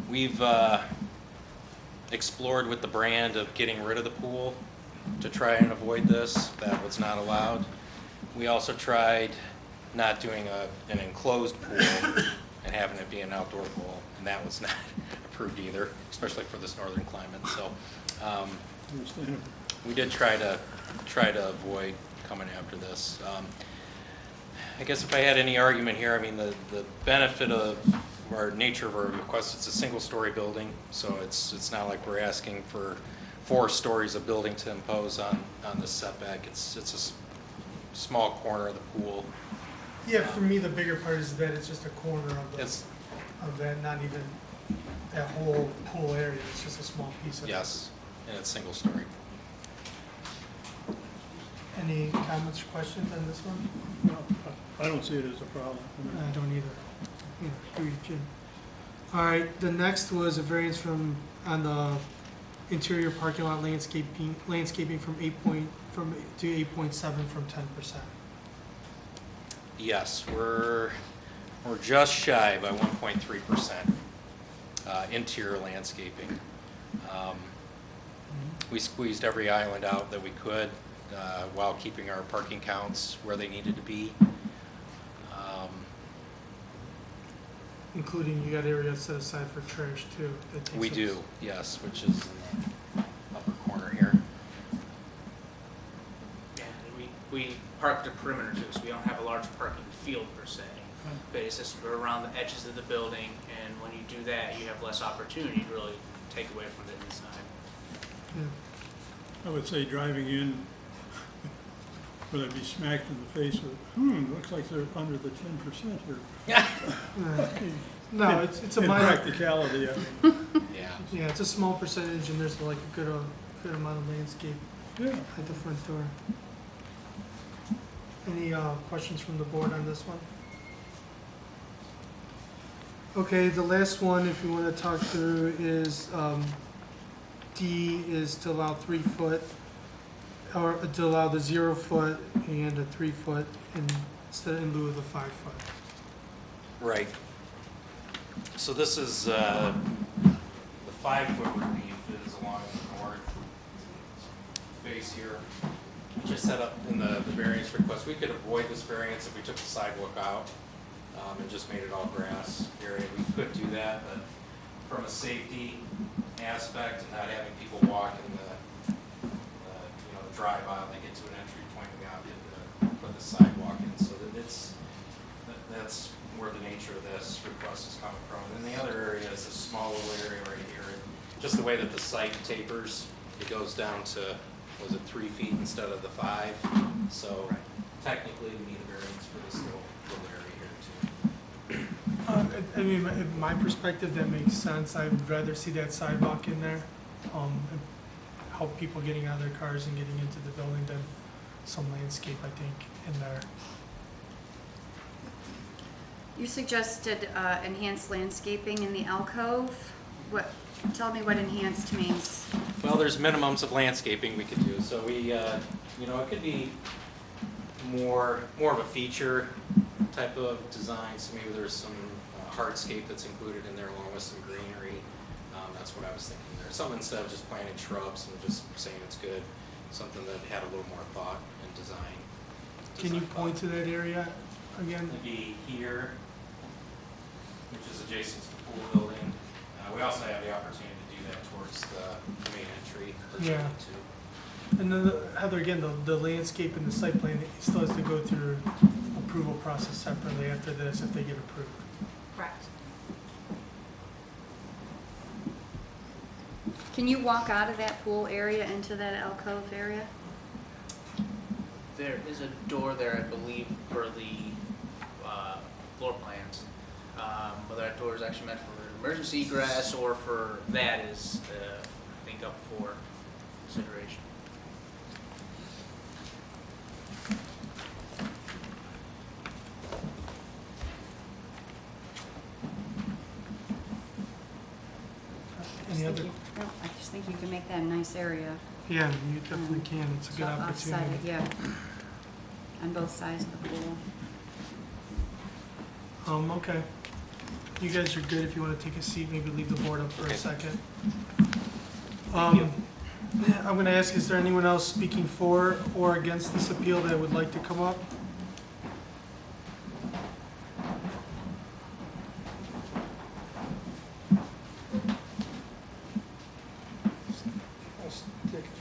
we've explored with the brand of getting rid of the pool to try and avoid this. That was not allowed. We also tried not doing an enclosed pool and having it be an outdoor pool, and that was not approved either, especially for this northern climate. So Understandable. we did try to avoid coming after this. I guess if I had any argument here, I mean, the benefit of our nature of our request, it's a single-story building, so it's not like we're asking for 4 stories of building to impose on the setback. It's a small corner of the pool. Yeah, for me, the bigger part is that it's just a corner of It's, of that, not even that whole pool area. It's just a small piece of it. yes, and it's single-story. Any comments or questions on this one? No, I don't see it as a problem. I don't either. Yeah, agree with Jim. All right, the next was a variance on the interior parking lot landscaping from to 8.7 from 10%. Yes, we're just shy by 1.3% interior landscaping. We squeezed every island out that we could while keeping our parking counts where they needed to be. Including you got area set aside for trash too. that takes We up- do, yes, which is in the upper corner here. Yeah, we park the perimeter too, so we don't have a large parking field per se. But it's just around the edges of the building, and when you do that, you have less opportunity to really take away from the inside. Yeah. I would say driving in, would I be smacked in the face with, looks like they're under the 10% here. No, it's a In minor, practicality, I mean, Yeah. yeah, it's a small percentage and there's like a good amount of landscape yeah. at the front door. Any questions from the board on this one? Okay, the last one, if you want to talk through, is D is to allow 3 foot, or to allow the 0 foot and a 3 foot instead in lieu of the 5 foot. Right. So this is, the 5-foot relief is along the north face here. We just set up in the variance request, we could avoid this variance if we took the sidewalk out and just made it all grass area. We could do that, but from a safety aspect and not having people walk in the drive aisle, they get to an entry point, we have to put the sidewalk in. So that that's where the nature of this request is coming from. And the other area is a small little area right here. Just the way that the site tapers, it goes down to, was it 3 feet instead of the 5? So technically we need a variance for this little area here too. I mean, in my perspective, that makes sense. I'd rather see that sidewalk in there, and help people getting out of their cars and getting into the building than some landscape, I think, in there. You suggested enhanced landscaping in the alcove. Tell me what enhanced means. Well, there's minimums of landscaping we could do. So we, it could be more of a feature type of design. So maybe there's some hardscape that's included in there along with some greenery. That's what I was thinking there. Something instead of just planting shrubs and just saying it's good, something that had a little more thought and design. Can you point to that area again? It'd be here, which is adjacent to the pool building. We also have the opportunity to do that towards the main entry. Yeah. And then, Heather, again, the landscape and the site plan, it still has to go through approval process separately after this if they get approved. Correct. Can you walk out of that pool area into that alcove area? There is a door there, I believe, for the floor plans. Whether that door is actually meant for emergency egress or for that is, I think, up for consideration. Any other? No, I just think you can make that a nice area. Yeah, you definitely can. It's a good Off-sided, opportunity. yeah. On both sides of the pool. Okay. You guys are good. If you want to take a seat, maybe leave the board up for a Okay. second. Thank you. I'm going to ask, is there anyone else speaking for or against this appeal that would like to come up?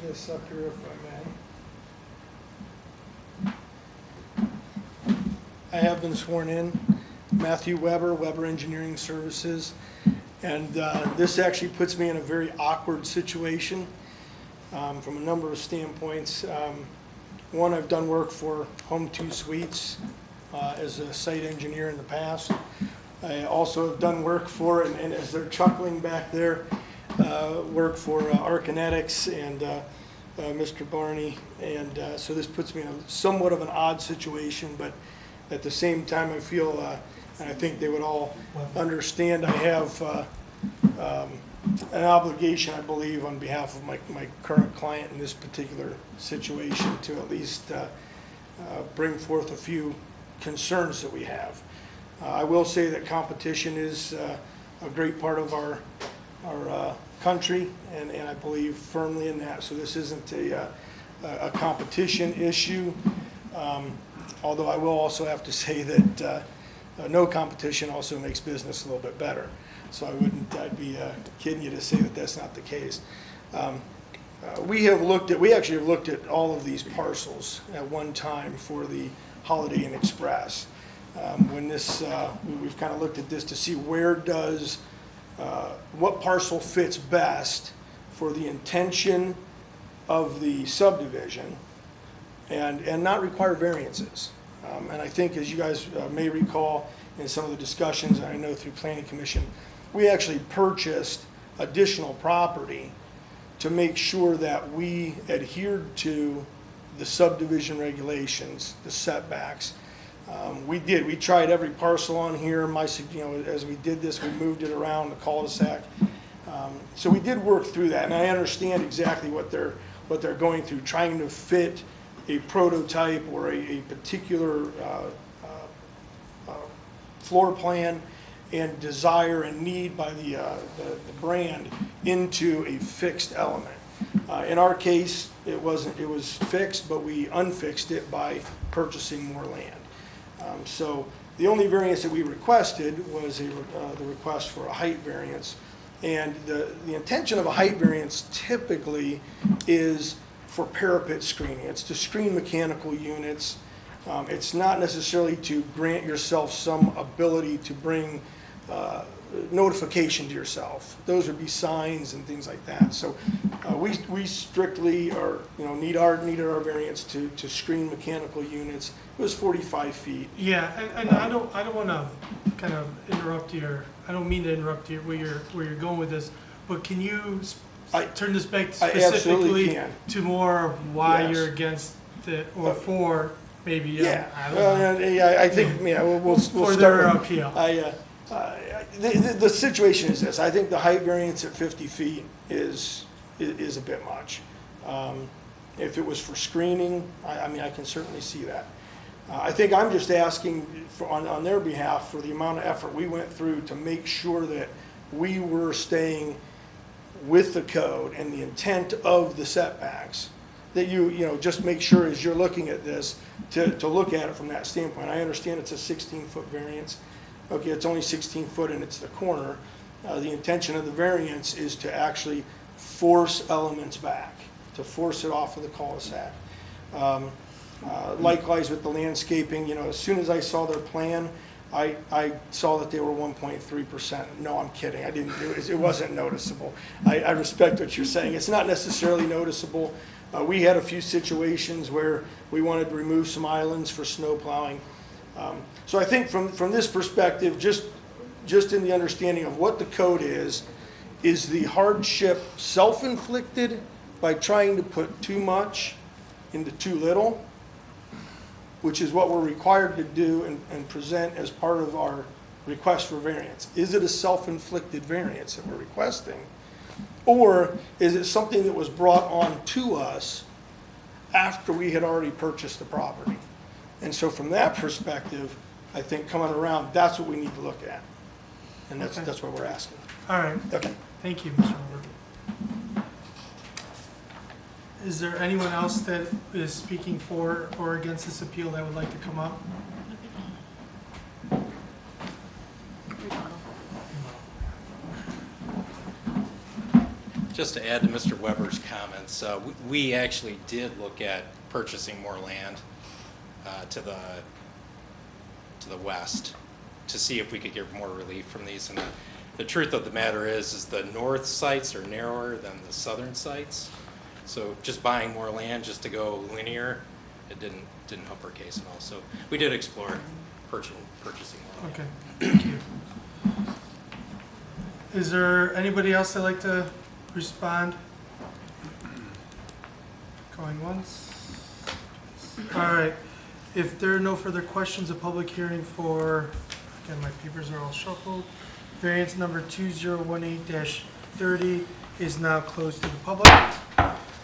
this up here if I may. I have been sworn in, Matthew Weber, Weber Engineering Services, and this actually puts me in a very awkward situation from a number of standpoints. One, I've done work for Home 2 Suites as a site engineer in the past. I also have done work for, and as they're chuckling back there, work for Arkinetics and Mr. Barney. And so this puts me in a somewhat of an odd situation, but at the same time I feel, and I think they would all understand, I have an obligation, I believe, on behalf of my current client in this particular situation to at least bring forth a few concerns that we have. I will say that competition is a great part of our country, and I believe firmly in that. So this isn't a competition issue, although I will also have to say that no competition also makes business a little bit better. So I'd be kidding you to say that that's not the case. We actually have looked at all of these parcels at one time for the Holiday Inn Express. When this, we've kind of looked at this to see where does, what parcel fits best for the intention of the subdivision and not require variances. And I think, as you guys may recall in some of the discussions, I know through Planning Commission, we actually purchased additional property to make sure that we adhered to the subdivision regulations, the setbacks. We tried every parcel on here. As we did this, we moved it around the cul-de-sac. So we did work through that, and I understand exactly what they're going through, trying to fit a prototype or a particular floor plan and desire and need by the brand into a fixed element. In our case, it was fixed, but we unfixed it by purchasing more land. So the only variance that we requested was the request for a height variance. And the intention of a height variance typically is for parapet screening. It's to screen mechanical units. It's not necessarily to grant yourself some ability to bring notification to yourself. Those would be signs and things like that. So we strictly are, needed our variance to screen mechanical units. It was 45 feet. Yeah, and I don't want to kind of interrupt I don't mean to interrupt where you're going with this, but can you turn this back specifically to more of why you're against it or for maybe? Yeah. I don't know. I think we'll for start their with, appeal. the situation is this. I think the height variance at 50 feet is a bit much. If it was for screening, I can certainly see that. I think I'm just asking on their behalf for the amount of effort we went through to make sure that we were staying with the code and the intent of the setbacks, that you just make sure as you're looking at this to look at it from that standpoint. I understand it's a 16-foot variance. Okay, it's only 16 foot and it's the corner. The intention of the variance is to actually force elements back, to force it off of the cul-de-sac. Likewise with the landscaping, as soon as I saw their plan, I saw that they were 1.3%. No, I'm kidding. I didn't do it. It wasn't noticeable. I respect what you're saying. It's not necessarily noticeable. We had a few situations where we wanted to remove some islands for snow plowing. So I think from this perspective, just in the understanding of what the code is the hardship self-inflicted by trying to put too much into too little, which is what we're required to do and present as part of our request for variance? Is it a self-inflicted variance that we're requesting? Or is it something that was brought on to us after we had already purchased the property? And so from that perspective, I think coming around, that's what we need to look at. And that's what we're asking. All right. Okay. Thank you, Mr. Robert. Is there anyone else that is speaking for or against this appeal that would like to come up? Just to add to Mr. Weber's comments, we actually did look at purchasing more land to the west to see if we could get more relief from these. And the truth of the matter is the north sites are narrower than the southern sites. So just buying more land just to go linear, it didn't help our case at all. So we did explore purchasing more land. Okay, thank you. Is there anybody else that'd like to respond? Going once? All right, if there are no further questions, a public hearing for, again, my papers are all shuffled. Variance number 2018-30 is now closed to the public.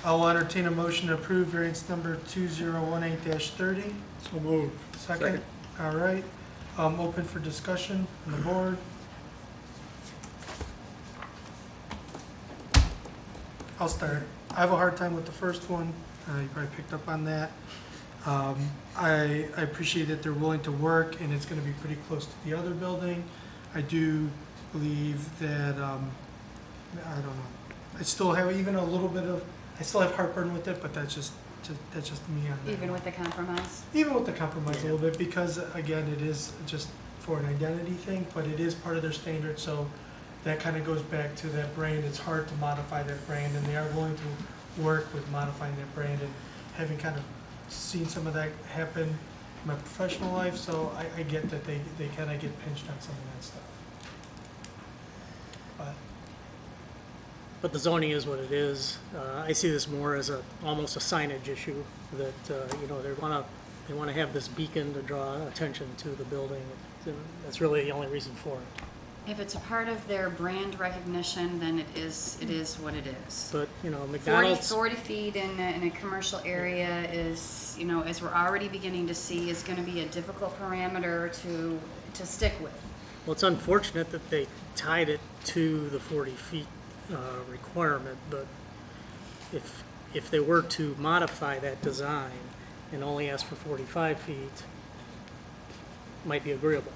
I will entertain a motion to approve variance number 2018-30. So moved. Second? All right, open for discussion on the board. I'll start. I have a hard time with the first one. You probably picked up on that. I appreciate that they're willing to work, and it's going to be pretty close to the other building. I do believe that, I don't know. I still have even a little bit of, I still have heartburn with it, but that's just me on that. Even with the compromise? Even with the compromise a little bit, because again, it is just for an identity thing, but it is part of their standard, so that kind of goes back to that brand. It's hard to modify that brand, and they are willing to work with modifying that brand, and having kind of seen some of that happen in my professional life, so I get that they kind of get pinched on some of that stuff. But the zoning is what it is. I see this more as almost a signage issue that, they want to have this beacon to draw attention to the building. That's really the only reason for it. If it's a part of their brand recognition, then it is what it is. But, McDonald's. 40 feet in a commercial area is, as we're already beginning to see, is going to be a difficult parameter to stick with. Well, it's unfortunate that they tied it to the 40 feet requirement, but if they were to modify that design and only ask for 45 feet, it might be agreeable.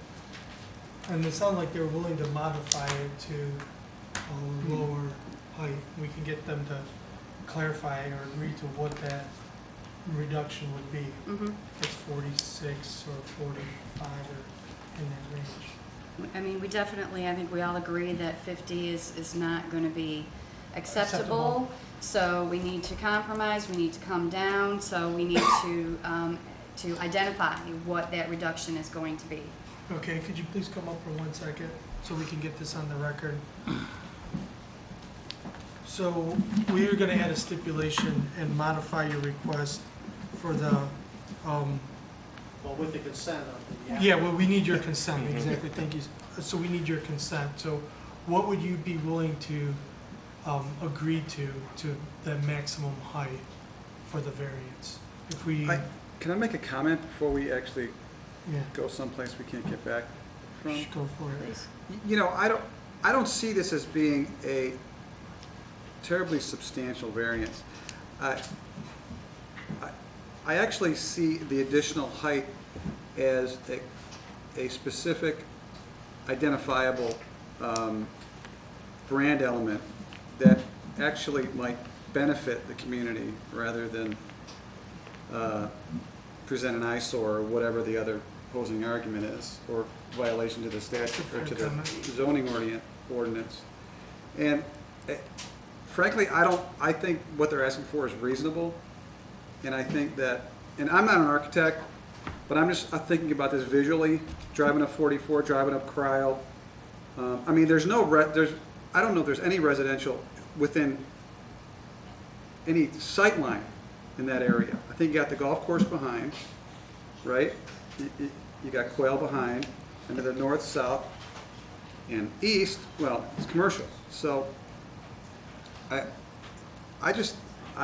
And it sounded like they were willing to modify it to a lower height. We can get them to clarify or agree to what that reduction would be. Mm-hmm. If it's 46 or 45 or in that range. I mean, I think we all agree that 50 is not going to be acceptable. So we need to compromise, we need to come down, so we need to identify what that reduction is going to be. Okay, could you please come up for 1 second so we can get this on the record? So we are going to add a stipulation and modify your request for the, Well, with the consent of the yeah, well, we need your consent, exactly, thank you. So we need your consent. So what would you be willing to agree to the maximum height for the variance? If we, Can I make a comment before we actually yeah, go someplace we can't get back from? go for it. Please. I don't see this as being a terribly substantial variance. I actually see the additional height as a specific identifiable brand element that actually might benefit the community rather than present an eyesore or whatever the other opposing argument is, or violation to the statute or to the zoning ordinance. And frankly, I think what they're asking for is reasonable. And I think that, and I'm not an architect, but I'm just thinking about this visually, driving up 44, driving up Cryle. I mean, I don't know if there's any residential within any sight line in that area. I think you got the golf course behind, right? You got Quail behind, and to the north, south, and east, well, it's commercial. So I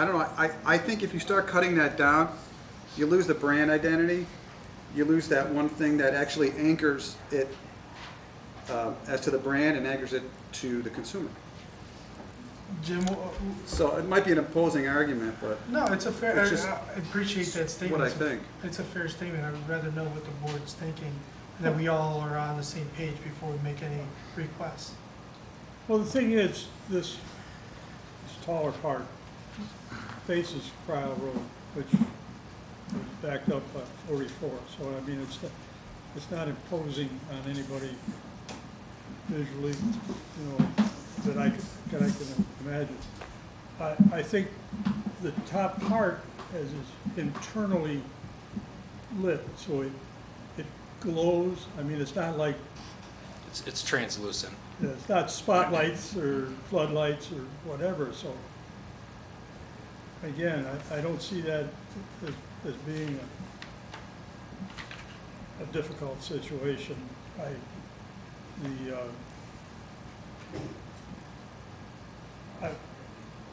don't know, I think if you start cutting that down, you lose the brand identity, you lose that one thing that actually anchors it as to the brand and anchors it to the consumer. Jim, So it might be an opposing argument, but no, it's a fair, It's just I appreciate that statement. what I think. It's a fair statement. I would rather know what the board's thinking, that we all are on the same page before we make any requests. Well, the thing is, taller part faces Cryle Road, which is backed up by 44. So, I mean, it's not imposing on anybody visually, you know, that I can imagine. I think the top part is internally lit, so it glows. I mean, it's not like, It's translucent. it's not spotlights or floodlights or whatever, so again, I don't see that as being a difficult situation.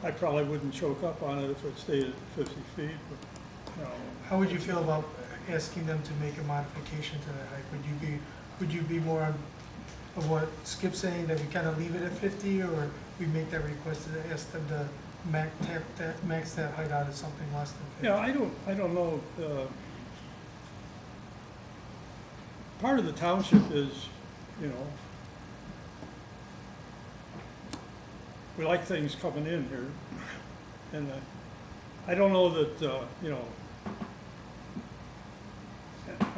I probably wouldn't choke up on it if it stayed at 50 feet, but, you know, How would you feel about asking them to make a modification to that height? Would you be more of what Skip's saying, that we kind of leave it at 50, or we make that request to ask them to max that height out at something less than 50? yeah, I don't know. Part of the township is, you know, we like things coming in here, and I don't know that, you know,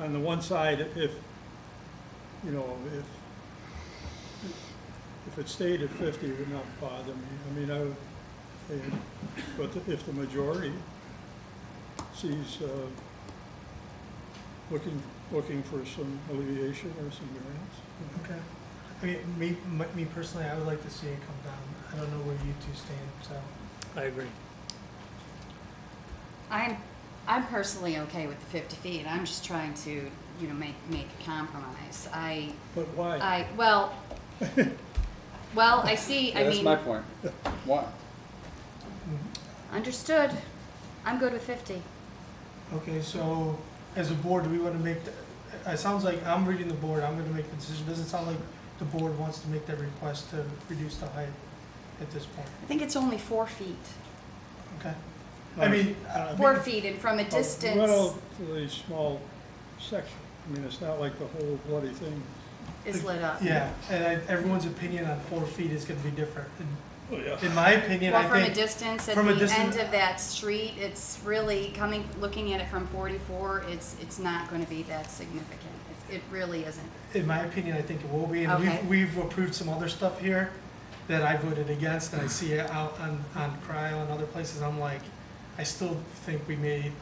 on the one side, if, you know, if it stayed at 50, it would not bother me. I mean, but if the majority sees looking for some alleviation or some variance, you know. Okay. I mean, me personally, I would like to see it come down. I don't know where you two stand, so. I agree. I'm personally okay with the 50 feet. I'm just trying to, you know, make a compromise. But why? Well, I see, I That's mean, my point. Why? understood. I'm good with 50. Okay, so as a board, do we want to make, it sounds like I'm reading the board, I'm going to make the decision. Doesn't sound like the board wants to make that request to reduce the height at this point. I think it's only 4 feet. Okay. I mean, 4 feet, and from a A distance, relatively small section. I mean, it's not like the whole bloody thing. is lit up. yeah, and everyone's opinion on 4 feet is going to be different. Oh, yeah. In my opinion, Well, I from a think, distance, at from a the distance- end of that street, it's really looking at it from 44, it's not going to be that significant. It really isn't. in my opinion, I think it will be. And Okay. we've approved some other stuff here that I voted against, and I see it out on Cryle and other places. I'm like, I still think we made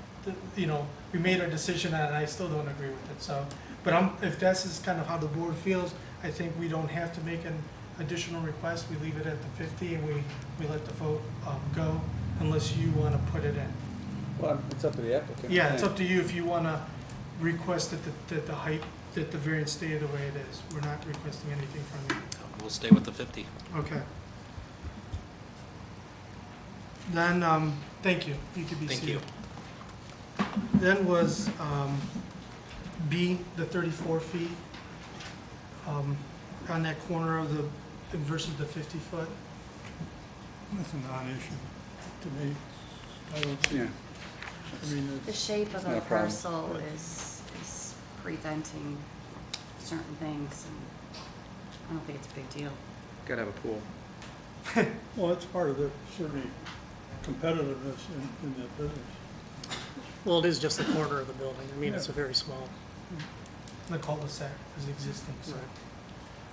our decision, and I still don't agree with it. So, but if this is kind of how the board feels, I think we don't have to make an additional request. We leave it at the 50, and we let the vote go, unless you want to put it in. Well, it's up to the applicant. Yeah, it's up to you if you want to request that the height, that the variance stay the way it is. We're not requesting anything from you. We'll stay with the 50. Okay. Then, thank you. You could be Thank seated. you. Then was B, the 34 feet on that corner of the, versus the 50 foot. That's a non-issue to me. I don't, Yeah. I mean, The it's, shape of not the a problem. parcel is preventing certain things, and I don't think it's a big deal. Gotta have a pool. well, it's part of the, certainly, competitiveness in that business. Well, it is just the corner of the building. I mean, it's a very small. The cul-de-sac is existing, so. Right.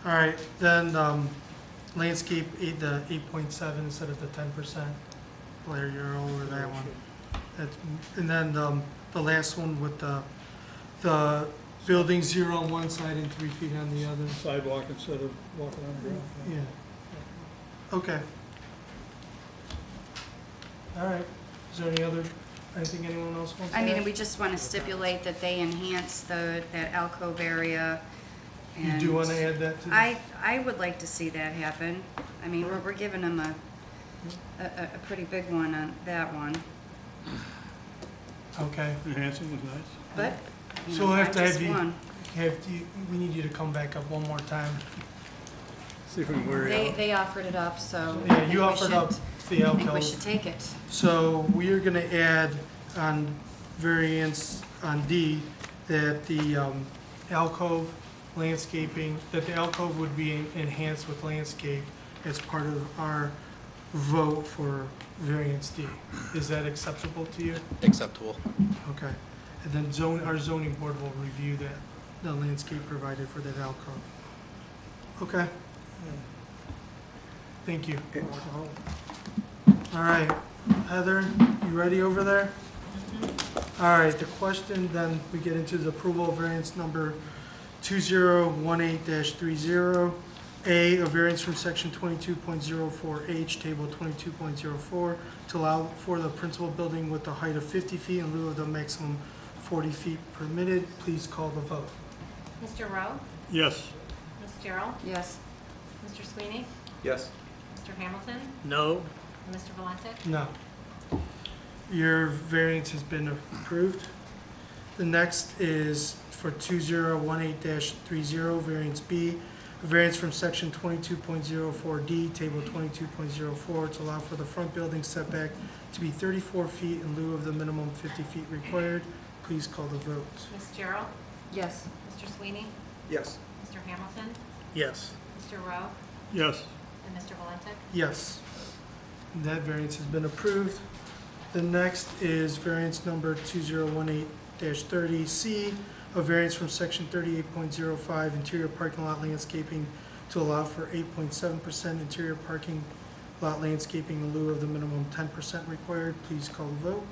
All right, then, landscape, the 8.7 instead of the 10%. Blair, you're over that one. And then, the last one with the building 0 on one side and 3 feet on the other. Sidewalk instead of walking on the ground. Yeah. Okay. All right. Is there anything anyone else wants to I add? mean, we just want to stipulate that they enhance that alcove area. You do want to add that to the? I would like to see that happen. I mean, we're giving them a pretty big one on that one, Okay. Enhancing was nice. but, you So know, we'll have not to have just you, one. we need you to come back up one more time. See if we can wear it out. They offered it up, so. I Yeah, think you we offered should- up the I think we alcove. should take it. So we are gonna add on variance on D that the alcove landscaping, that the alcove would be enhanced with landscape as part of our vote for variance D. Is that acceptable to you? Acceptable. Okay. And then our zoning board will review the landscape provided for that alcove. Okay. Thank you. All right, Heather, you ready over there? All right, the question, then we get into the approval of variance number 2018-30. A variance from section 22.04H, table 22.04, to allow for the principal building with a height of 50 feet in lieu of the maximum 40 feet permitted. Please call the vote. Mr. Rowe? Yes. Ms. Gerald? Yes. Mr. Sweeney? Yes. Mr. Hamilton? No. And Mr. Valente? No. Your variance has been approved. The next is for 2018-30, variance B, a variance from section 22.04D, table 22.04, to allow for the front building setback to be 34 feet in lieu of the minimum 50 feet required. Please call the vote. Ms. Gerald? Yes. Mr. Sweeney? Yes. Mr. Hamilton? Yes. Mr. Rowe? Yes. And Mr. Valente? Yes. That variance has been approved. The next is variance number 2018-30C, a variance from section 38.05 interior parking lot landscaping to allow for 8.7% interior parking lot landscaping in lieu of the minimum 10% required. Please call the vote.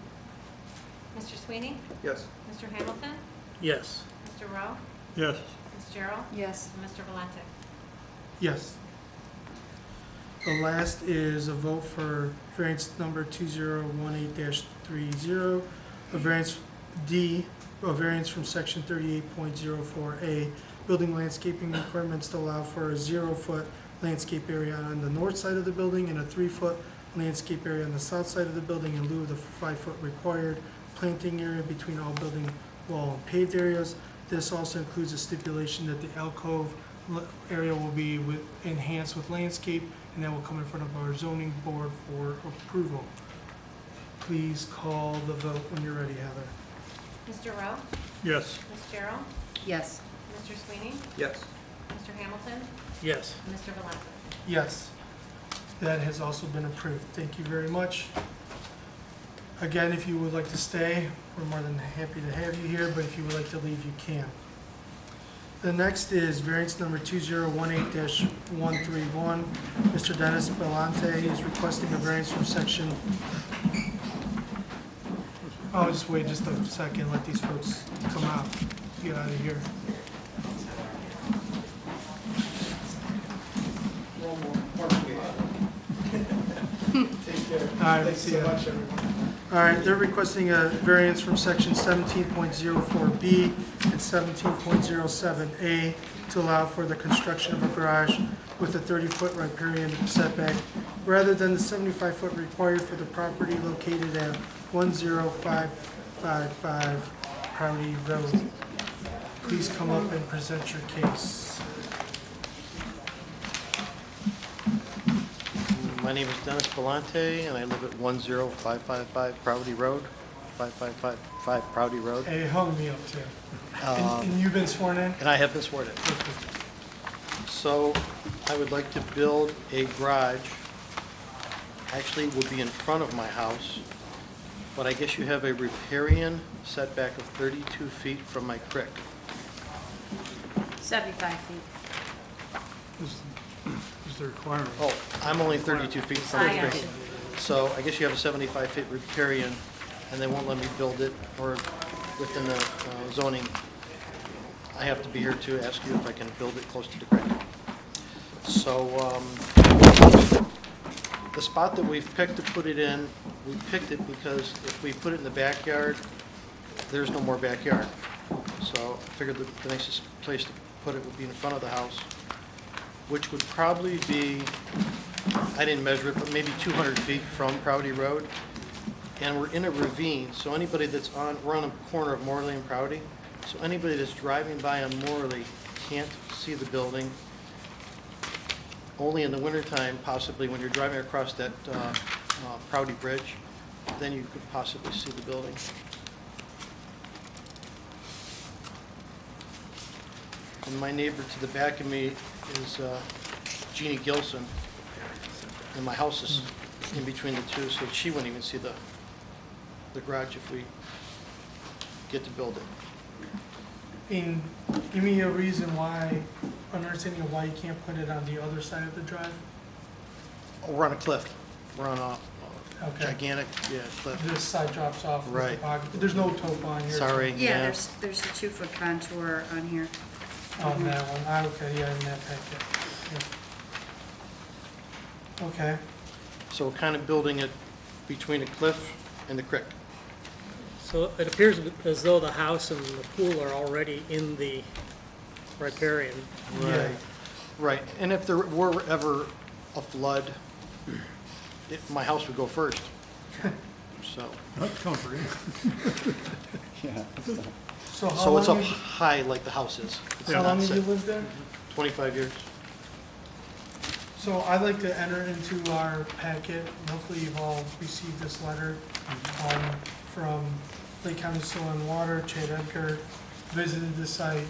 Mr. Sweeney? Yes. Mr. Hamilton? Yes. Mr. Rowe? Yes. Ms. Gerald? Yes. And Mr. Valente? Yes. The last is a vote for variance number 2018-30, a variance D, a variance from section 38.04A, building landscaping requirements to allow for a 0-foot landscape area on the north side of the building and a 3-foot landscape area on the south side of the building in lieu of the 5-foot required planting area between all building wall and paved areas. This also includes a stipulation that the alcove area will be enhanced with landscape, and that will come in front of our zoning board for approval. Please call the vote when you're ready, Heather. Mr. Rowe? Yes. Ms. Gerald? Yes. Mr. Sweeney? Yes. Mr. Hamilton? Yes. And Mr. Valente? Yes, that has also been approved. Thank you very much. Again, if you would like to stay, we're more than happy to have you here, but if you would like to leave, you can. The next is variance number 2018-131. Mr. Dennis Belante is requesting a variance from section... Oh, just wait just a second, let these folks come out, get out of here. All right, see you. All right, they're requesting a variance from section 17.04B and 17.07A to allow for the construction of a garage with a 30-foot riparian setback rather than the 75-foot required for the property located at 10555 Crowley Road. Please come up and present your case. My name is Dennis Belante, and I live at 10555 Proudy Road, 5555 Proudy Road. Hey, hung me up too. And you've been sworn in? And I have been sworn in. So I would like to build a garage. Actually, it will be in front of my house, but I guess you have a riparian setback of 32 feet from my creek. 75 feet. Is the requirement. Oh, I'm only 32 feet from I the got creek. you. So I guess you have a 75-foot riparian, and they won't let me build it, or within the zoning. I have to be here to ask you if I can build it close to the creek. So the spot that we've picked to put it in, we picked it because if we put it in the backyard, there's no more backyard. So I figured the nicest place to put it would be in front of the house, which would probably be, I didn't measure it, but maybe 200 feet from Proudy Road. And we're in a ravine, so anybody that's we're on the corner of Morley and Proudy, so anybody that's driving by on Morley can't see the building. Only in the wintertime, possibly when you're driving across that Proudy Bridge, then you could possibly see the building. And my neighbor to the back of me is Jeannie Gilson, and my house is in between the two, so she wouldn't even see the garage if we get to build it. And give me a reason why, understanding of why you can't put it on the other side of the drive? Oh, we're on a cliff. We're on a Okay. gigantic, cliff. This side drops off. with the Right. pocket. There's no topo on here. Sorry. Yeah, there's a 2-foot contour on here. On that one, okay, yeah, in that packet. Yeah. Okay, So we're kind of building it between a cliff and the creek. So it appears as though the house and the pool are already in the riparian. yeah, Right, and if there were ever a flood, my house would go first. So, Not comforting. Yeah. so how so it's up long, high like the house is. It's how not long have you set. lived there? 25 years. So I'd like to enter into our packet, hopefully you've all received this letter, from Lake County Soil and Water. Chad Edgar visited the site.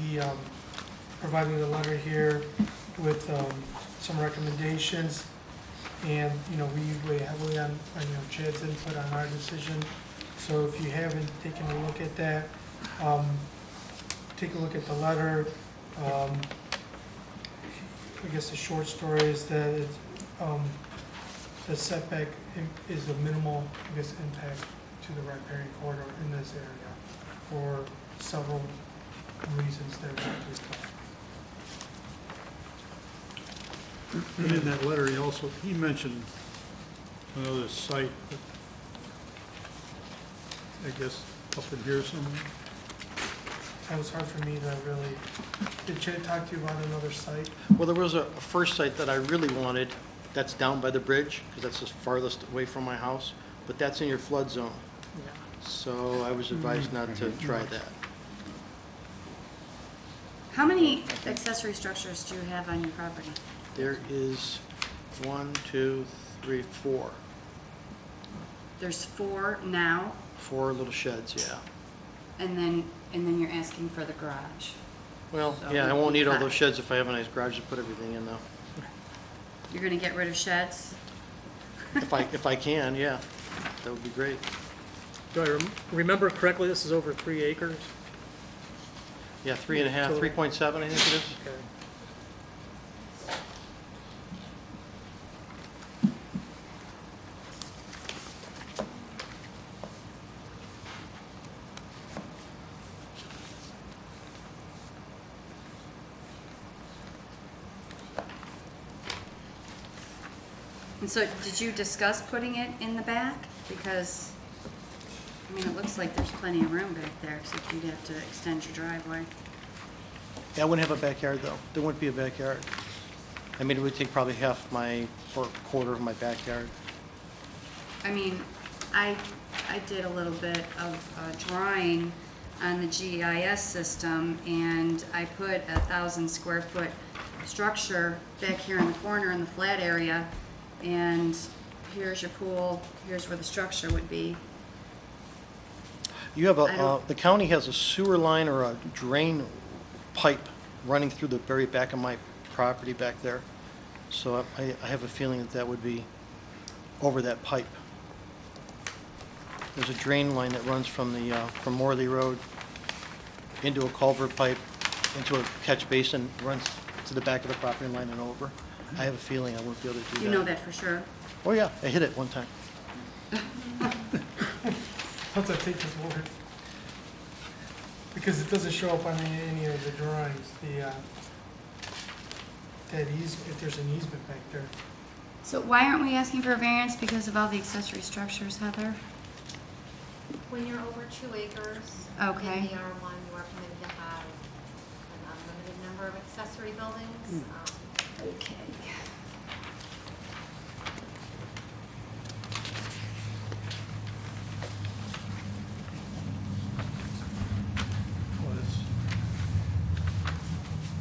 He, provided a letter here with, some recommendations. And, we weigh heavily on, Chad's input on our decision. So if you haven't taken a look at that, take a look at the letter. I guess the short story is that it's, the setback is a minimal, I guess, impact to the riparian corridor in this area for several reasons that we have to explain. And in that letter, he mentioned another site, but I guess up in here somewhere. It was hard for me to really, did Chad talk to you about another site? Well, there was a first site that I really wanted, that's down by the bridge, because that's the farthest away from my house, but that's in your flood zone. So I was advised not to try that. How many accessory structures do you have on your property? There is 1, 2, 3, 4. There's 4 now, 4 little sheds, yeah. and then you're asking for the garage. Well, So yeah, I won't need all 5. those sheds if I have a nice garage to put everything in though. You're gonna get rid of sheds? If I can, yeah, that would be great. Do I remember correctly, this is over 3 acres? Yeah, 3.5, 3.7, I think it is. Okay. And so, did you discuss putting it in the back? Because, I mean, it looks like there's plenty of room back there, except you'd have to extend your driveway. Yeah, I wouldn't have a backyard though. There wouldn't be a backyard. I mean, it would take probably half my, or a quarter of my backyard. I mean, I did a little bit of drawing on the GIS system, and I put 1,000 square foot structure back here in the corner in the flat area, and here's your pool, here's where the structure would be. You have I don't- the county has a sewer line or a drain pipe running through the very back of my property back there. So I have a feeling that that would be over that pipe. There's a drain line that runs from from Morley Road into a culvert pipe, into a catch basin, runs to the back of the property line and over. I have a feeling I won't be able to do that. You know that for sure? Oh, yeah, I hit it one time. Let's take his word. Because it doesn't show up on any of the drawings, if there's an easement back there. So why aren't we asking for a variance because of all the accessory structures, Heather? When you're over 2 acres. Okay. In the R1, you are permitted to have an unlimited number of accessory buildings. Okay.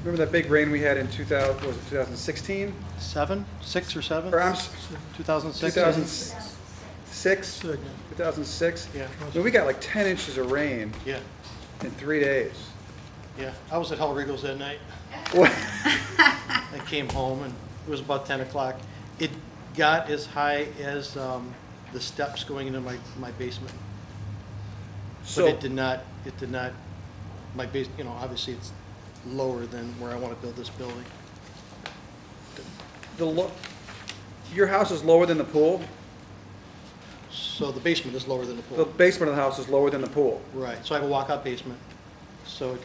Remember that big rain we had in 2016? 6 or 7? Or 2006? 2006? 2006? Yeah, I mean, we got like 10 inches of rain yeah, in 3 days. yeah. I was at Hell Riggles that night. What? I came home and it was about 10 o'clock. got as high as the steps going into my basement. But So, it did not, my base, you know, obviously it's lower than where I want to build this building. your house is lower than the pool? So the basement is lower than the The pool. basement of the house is lower than the pool? Right, so I have a walkout basement, so it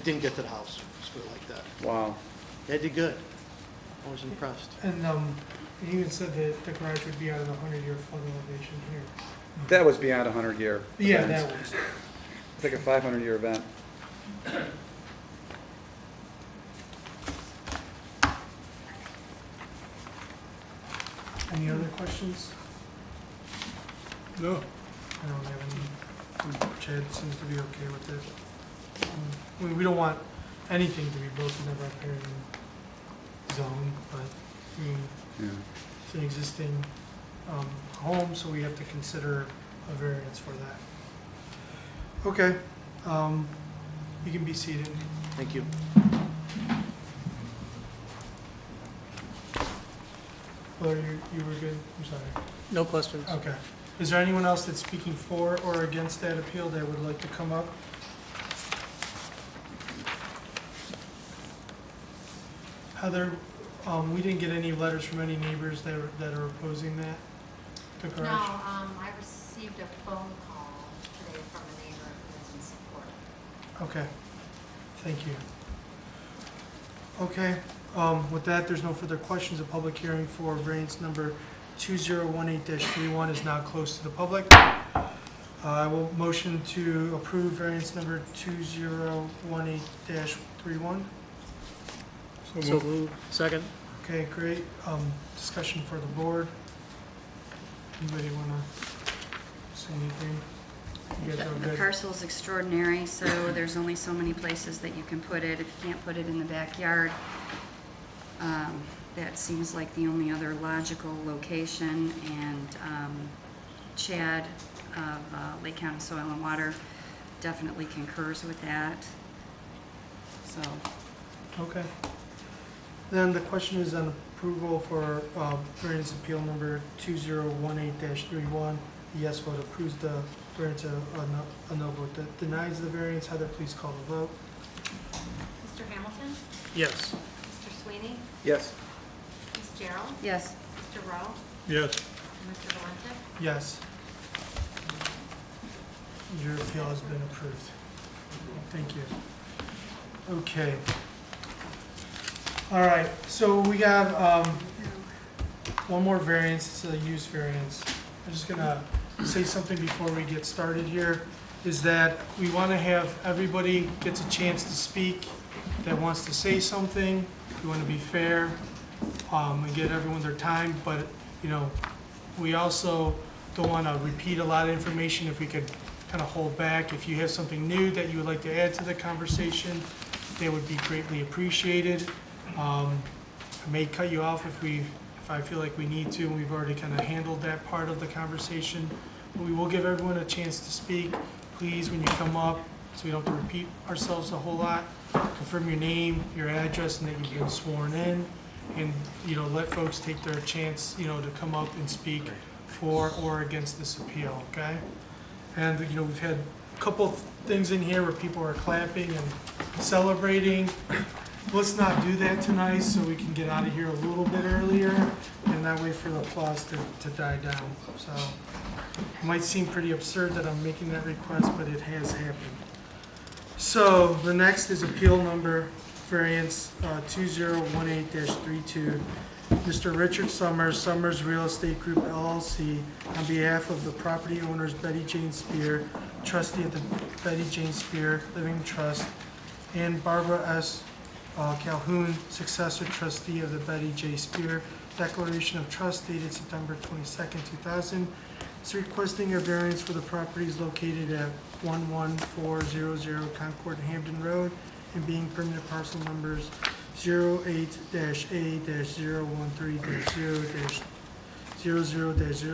didn't get to the house, let's put it like that. Wow. It did good. I was impressed. And he even said that the garage would be out of the 100-year flood elevation here. That was beyond a 100-year. Yeah, event. that was. It's like a 500-year event. Any other questions? No. I don't have any. Chad seems to be okay with it. We don't want anything to be built in the riparian zone, but I mean, Yeah. it's an existing home, so we have to consider a variance for that. Okay, you can be seated. Thank you. Well, you were good, I'm sorry. No questions. Okay. Is there anyone else that's speaking for or against that appeal that would like to come up? Heather, we didn't get any letters from any neighbors that are opposing that, the No, garage? I received a phone call today from a neighbor who is in support. Okay, thank you. Okay, with that, there's no further questions. A public hearing for variance number 2018-31 is now closed to the public. I will motion to approve variance number 2018-31. So moved. Second? Okay, great. Discussion for the board. Anybody want to say anything? You guys are The good? parcel is extraordinary, so there's only so many places that you can put it. If you can't put it in the backyard, that seems like the only other logical location. And Chad of Lake County Soil and Water definitely concurs with that. So, Okay. Then the question is on approval for variance appeal number 2018-31. The yes vote approves the variance, a no vote that denies the variance. Heather, please call the vote. Mr. Hamilton? Yes. Mr. Sweeney? Yes. Ms. Gerald? yes, Mr. Rowe? Yes. And Mr. Valente? Yes. Your appeal has been approved. Thank you. Okay. All right, so we got one more variance, it's a use variance. I'm just gonna say something before we get started here, is that we wanna have everybody gets a chance to speak that wants to say something. We wanna be fair, and get everyone their time, but, you know, we also don't wanna repeat a lot of information. If we could kind of hold back. If you have something new that you would like to add to the conversation, that would be greatly appreciated. I may cut you off if I feel like we need to, and we've already kind of handled that part of the conversation. But we will give everyone a chance to speak. Please, when you come up, so we don't have to repeat ourselves a whole lot, confirm your name, your address, and that you've been sworn in. And, you know, let folks take their chance, you know, to come up and speak for or against this appeal, okay? And, you know, we've had a couple of things in here where people are clapping and celebrating. Let's not do that tonight so we can get out of here a little bit earlier and that way for the applause to die down. So it might seem pretty absurd that I'm making that request, but it has happened. So the next is appeal number variance 2018-32. Mr. Richard Summers, Summers Real Estate Group LLC, on behalf of the property owners Betty Jane Spear, trustee of the Betty Jane Spear Living Trust, and Barbara S. Calhoun, successor trustee of the Betty J. Spear Declaration of Trust dated September 22nd, 2000, is requesting a variance for the properties located at 11400 Concord Hampton Road and being permanent parcel numbers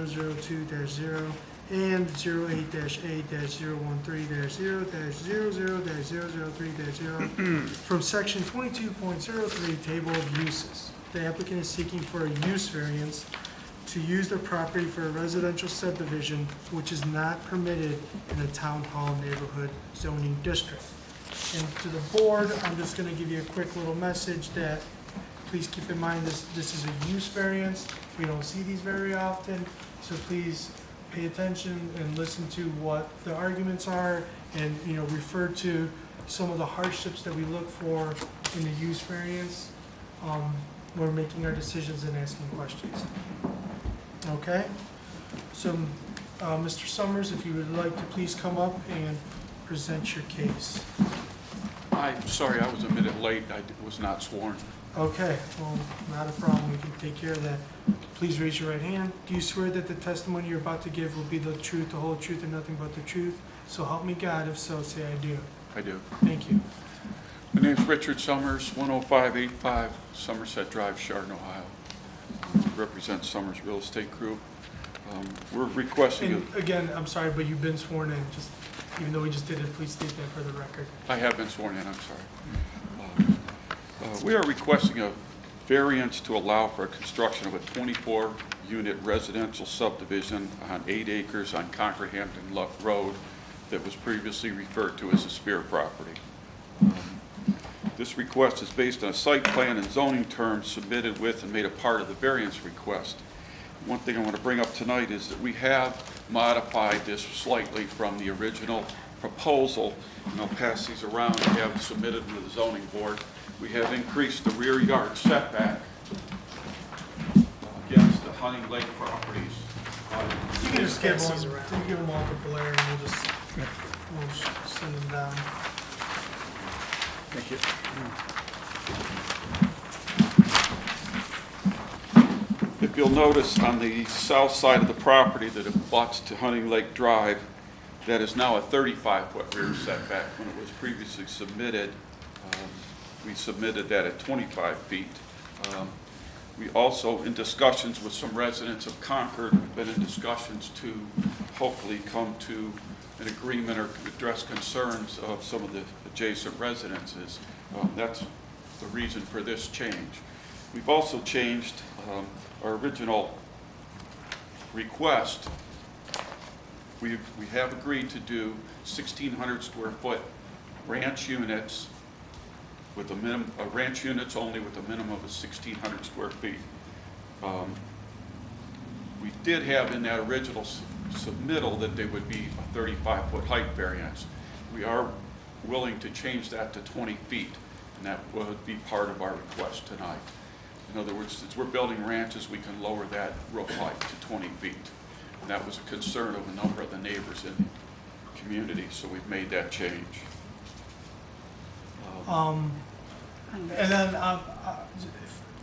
08-A-130-0-00-002-0 and 08-A-013-000-00-003-0 from section 22.03 table of uses. the applicant is seeking for a use variance to use their property for a residential subdivision which is not permitted in a town hall neighborhood zoning district. And to the board, I'm just gonna give you a quick little message that please keep in mind this is a use variance. We don't see these very often, so please pay attention and listen to what the arguments are and, you know, refer to some of the hardships that we look for in the use variance when we're making our decisions and asking questions. Okay? So, Mr. Summers, if you would like to please come up and present your case. I'm sorry, I was a minute late. I was not sworn. Okay, well, not a problem. We can take care of that. Please raise your right hand. Do you swear that the testimony you're about to give will be the truth, the whole truth, and nothing but the truth? So help me God. If so, say I do. I do. Thank you. My name's Richard Summers, 10585 Somerset Drive, Chardon, Ohio. Represent Summers Real Estate Group. We're requesting, And again, I'm sorry, but you've been sworn in. Just even though we just did it, please state that for the record. I have been sworn in, I'm sorry. We are requesting a variance to allow for a construction of a 24-unit residential subdivision on 8 acres on Concord-Hampton Road that was previously referred to as a Spear property. This request is based on a site plan and zoning terms submitted with and made a part of the variance request. One thing I want to bring up tonight is that we have modified this slightly from the original proposal, and I'll pass these around. We have submitted to the zoning board. We have increased the rear yard setback against the Hunting Lake properties. You can just give one. You can give them all to Blair, and we'll send them down. Thank you. If you'll notice on the south side of the property that abuts to Hunting Lake Drive, that is now a 35-foot rear setback. When it was previously submitted, we submitted that at 25 feet. We also, in discussions with some residents of Concord, have been in discussions to hopefully come to an agreement or address concerns of some of the adjacent residences. That's the reason for this change. We've also changed our original request. We have agreed to do 1,600 square foot ranch units with a minimum, ranch units only with a minimum of 1,600 square feet. We did have in that original submittal that they would be a 35-foot height variance. We are willing to change that to 20 feet, and that would be part of our request tonight. In other words, since we're building ranches, we can lower that roof height to 20 feet. And that was a concern of a number of the neighbors in the community, so we've made that change. And then,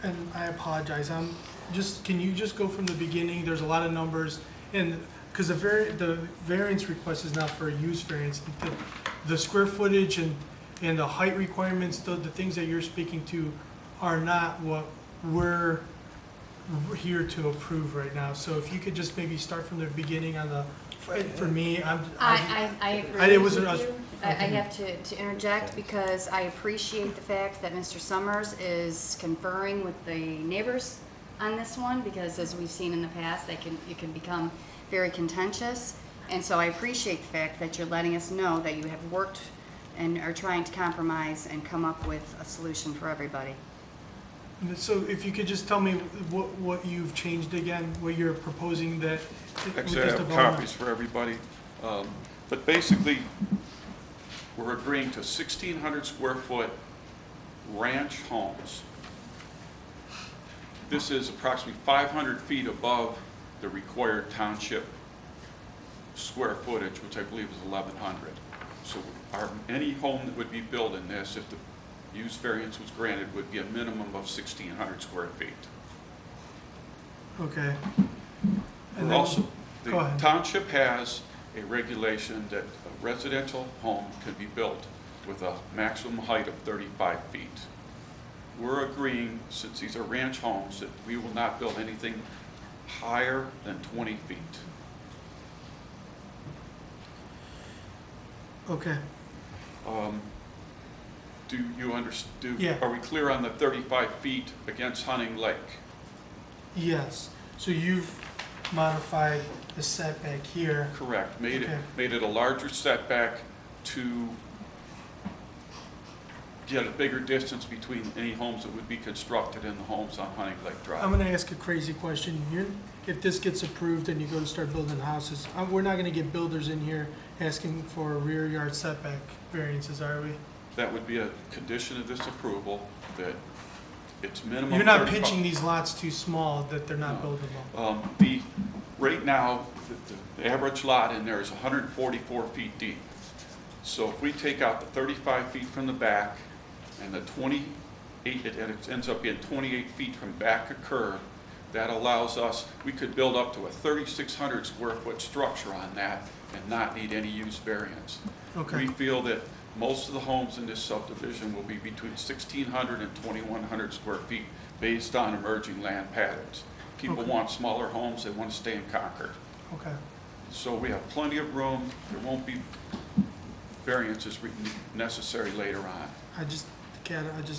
and I apologize. Can you just go from the beginning? There's a lot of numbers, and because the variance request is not for a use variance. The square footage and the height requirements, the things that you're speaking to, are not what we're here to approve right now. So if you could just maybe start from the beginning on the. For me, I agree with you. I Okay. have to interject because I appreciate the fact that Mr. Summers is conferring with the neighbors on this one, because as we've seen in the past, it can become very contentious. And so I appreciate the fact that you're letting us know that you have worked and are trying to compromise and come up with a solution for everybody. So if you could just tell me what you've changed again, what you're proposing that. with Actually, I this have development. copies for everybody. But basically, we're agreeing to 1,600 square foot ranch homes. This is approximately 500 feet above the required township square footage, which I believe is 1,100. So any home that would be built in this, if the use variance was granted, would be a minimum of 1,600 square feet. Okay. And We're then- also, the go ahead. township has a regulation that a residential home can be built with a maximum height of 35 feet. We're agreeing, since these are ranch homes, that we will not build anything higher than 20 feet. Okay. Do you understand? Yeah. Are we clear on the 35 feet against Hunting Lake? Yes, so you've modified the setback here. Correct. Okay. Made it a larger setback to get a bigger distance between any homes that would be constructed and the homes on Hunting Lake Drive. I'm gonna ask a crazy question. If this gets approved and you go to start building houses, we're not gonna get builders in here asking for rear yard setback variances, are we? That would be a condition of this approval, that it's minimum. You're not 35 pitching these lots too small that they're not No. buildable. Right now, the average lot in there is 144 feet deep. So if we take out the 35 feet from the back and the 28, it ends up being 28 feet from back to curb, that allows us, we could build up to a 3,600 square foot structure on that and not need any use variance. Okay. We feel that most of the homes in this subdivision will be between 1,600 and 2,100 square feet based on emerging land patterns. People Okay. want smaller homes, they want to stay in Concord. Okay. So we have plenty of room, there won't be variances necessary later on. I just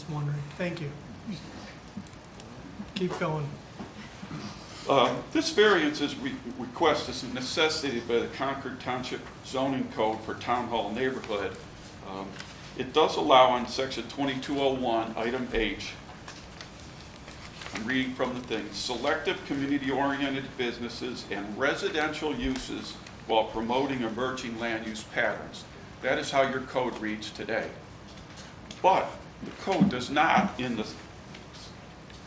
wondering. Thank you. Keep going. This variance request is necessitated by the Concord Township zoning code for town hall neighborhood. It does allow on section 2201, item H, I'm reading from the thing, selective community-oriented businesses and residential uses while promoting emerging land use patterns. That is how your code reads today. But the code does not, in the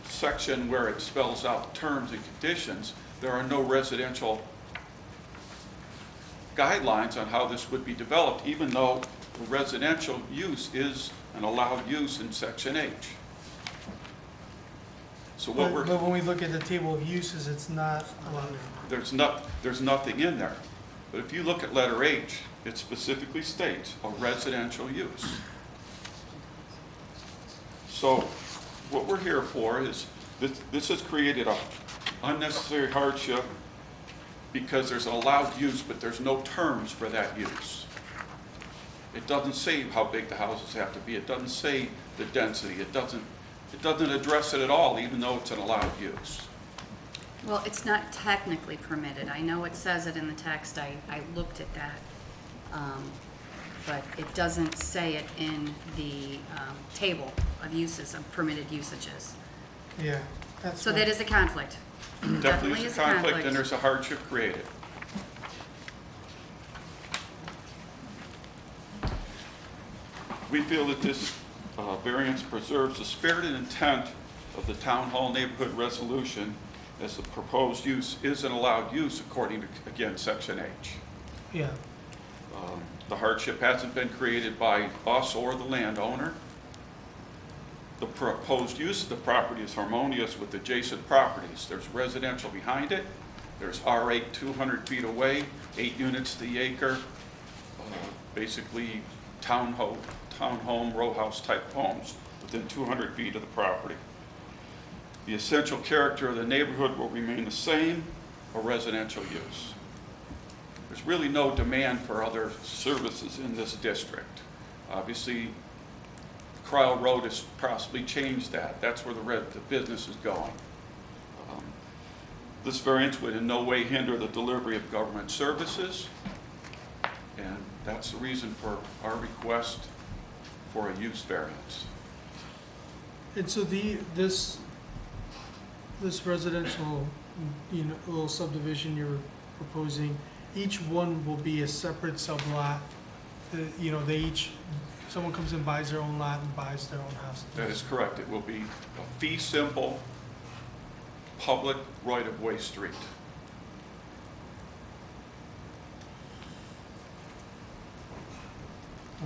section where it spells out terms and conditions, there are no residential guidelines on how this would be developed, even though the residential use is an allowed use in section H. So what But when we look at the table of uses, it's not allowed. there's nothing in there. But if you look at letter H, it specifically states a residential use. So what we're here for is, this has created a unnecessary hardship because there's an allowed use, but there's no terms for that use. It doesn't say how big the houses have to be. It doesn't say the density. It doesn't address it at all, even though it's an allowed use. Well, it's not technically permitted. I know it says it in the text. I looked at that. But it doesn't say it in the table of uses, of permitted usages. Yeah. That's So fine. that is a conflict. Definitely is a conflict, and there's a hardship created. We feel that this variance preserves the spirit and intent of the Town Hall Neighborhood Resolution, as the proposed use is an allowed use according to, again, Section H. Yeah. The hardship hasn't been created by us or the landowner. The proposed use of the property is harmonious with adjacent properties. There's residential behind it. There's R8 200 feet away, 8 units to the acre, basically townhome, row house type homes within 200 feet of the property. The essential character of the neighborhood will remain the same, a residential use. There's really no demand for other services in this district. Obviously, Cryle Road has possibly changed that. That's where the business is going. This variance would in no way hinder the delivery of government services, and that's the reason for our request for a use variance. And so this residential, little subdivision you're proposing, each one will be a separate sublot. Someone comes in, buys their own lot and buys their own house. That is correct. It will be a fee simple, public right-of-way street.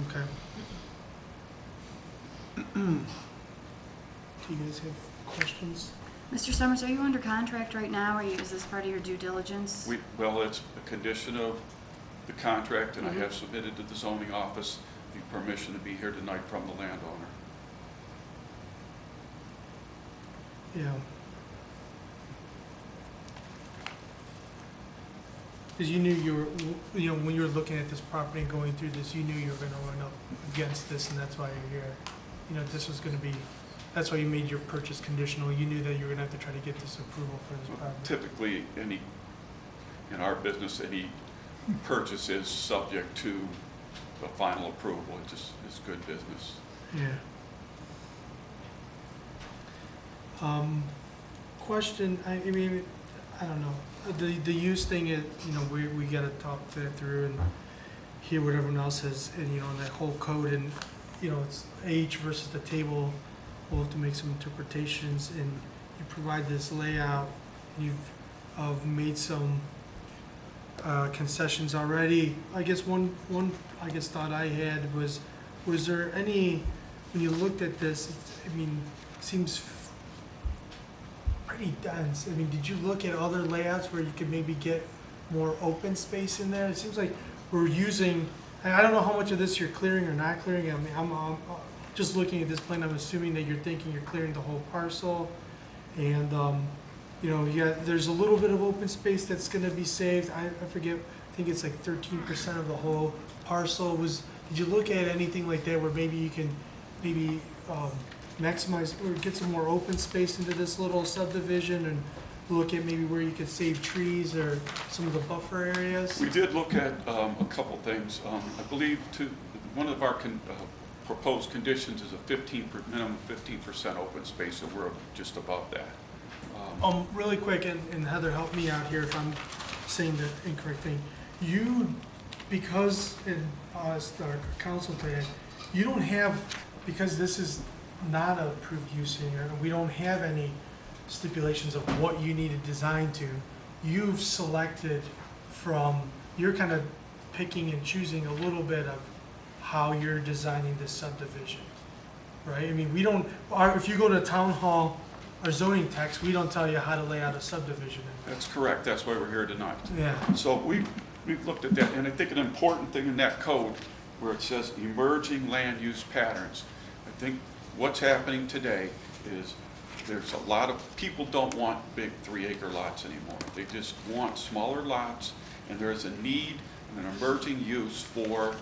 Okay. Do you guys have questions? Mr. Summers, are you under contract right now, or is this part of your due diligence? Well, it's a condition of the contract, and I have submitted to the zoning office the permission to be here tonight from the landowner. Yeah. Because you knew you were, when you were looking at this property and going through this, you knew you were going to run up against this, and that's why you're here. you know, this was gonna be, that's why you made your purchase conditional. You knew that you were gonna have to try to get this approval for this property. Typically, in our business, any purchase is subject to the final approval. It just is good business. Yeah. Question, I mean, I don't know, the use thing is, you know, we gotta talk that through and hear what everyone else says, and, you know, and that whole code, and, you know, it's age versus the table, we'll have to make some interpretations, and you provide this layout, and you've made some concessions already. I guess one thought I had was there any, when you looked at this, I mean, it seems pretty dense. I mean, did you look at other layouts where you could maybe get more open space in there? It seems like we're using, and I don't know how much of this you're clearing or not clearing. I mean, I'm just looking at this plan, I'm assuming that you're thinking you're clearing the whole parcel. And, you know, there's a little bit of open space that's gonna be saved. I forget, I think it's like 13% of the whole parcel. Did you look at anything like that where maybe you can maximize or get some more open space into this little subdivision, and look at maybe where you could save trees or some of the buffer areas? We did look at a couple things. I believe one of our proposed conditions is a minimum 15% open space, so we're just above that. Really quick, and Heather, help me out here if I'm saying the incorrect thing. Because in our council today, you don't have, because this is not an approved use here, we don't have any stipulations of what you need to design to. You've selected from, you're kind of picking and choosing a little bit of how you're designing this subdivision, right? I mean, we don't, if you go to town hall or zoning text, we don't tell you how to lay out a subdivision. That's correct. That's why we're here tonight. Yeah. So we've looked at that, and I think an important thing in that code where it says emerging land use patterns, I think what's happening today is there's a lot of people don't want big 3-acre lots anymore. They just want smaller lots, and there's a need and an emerging use for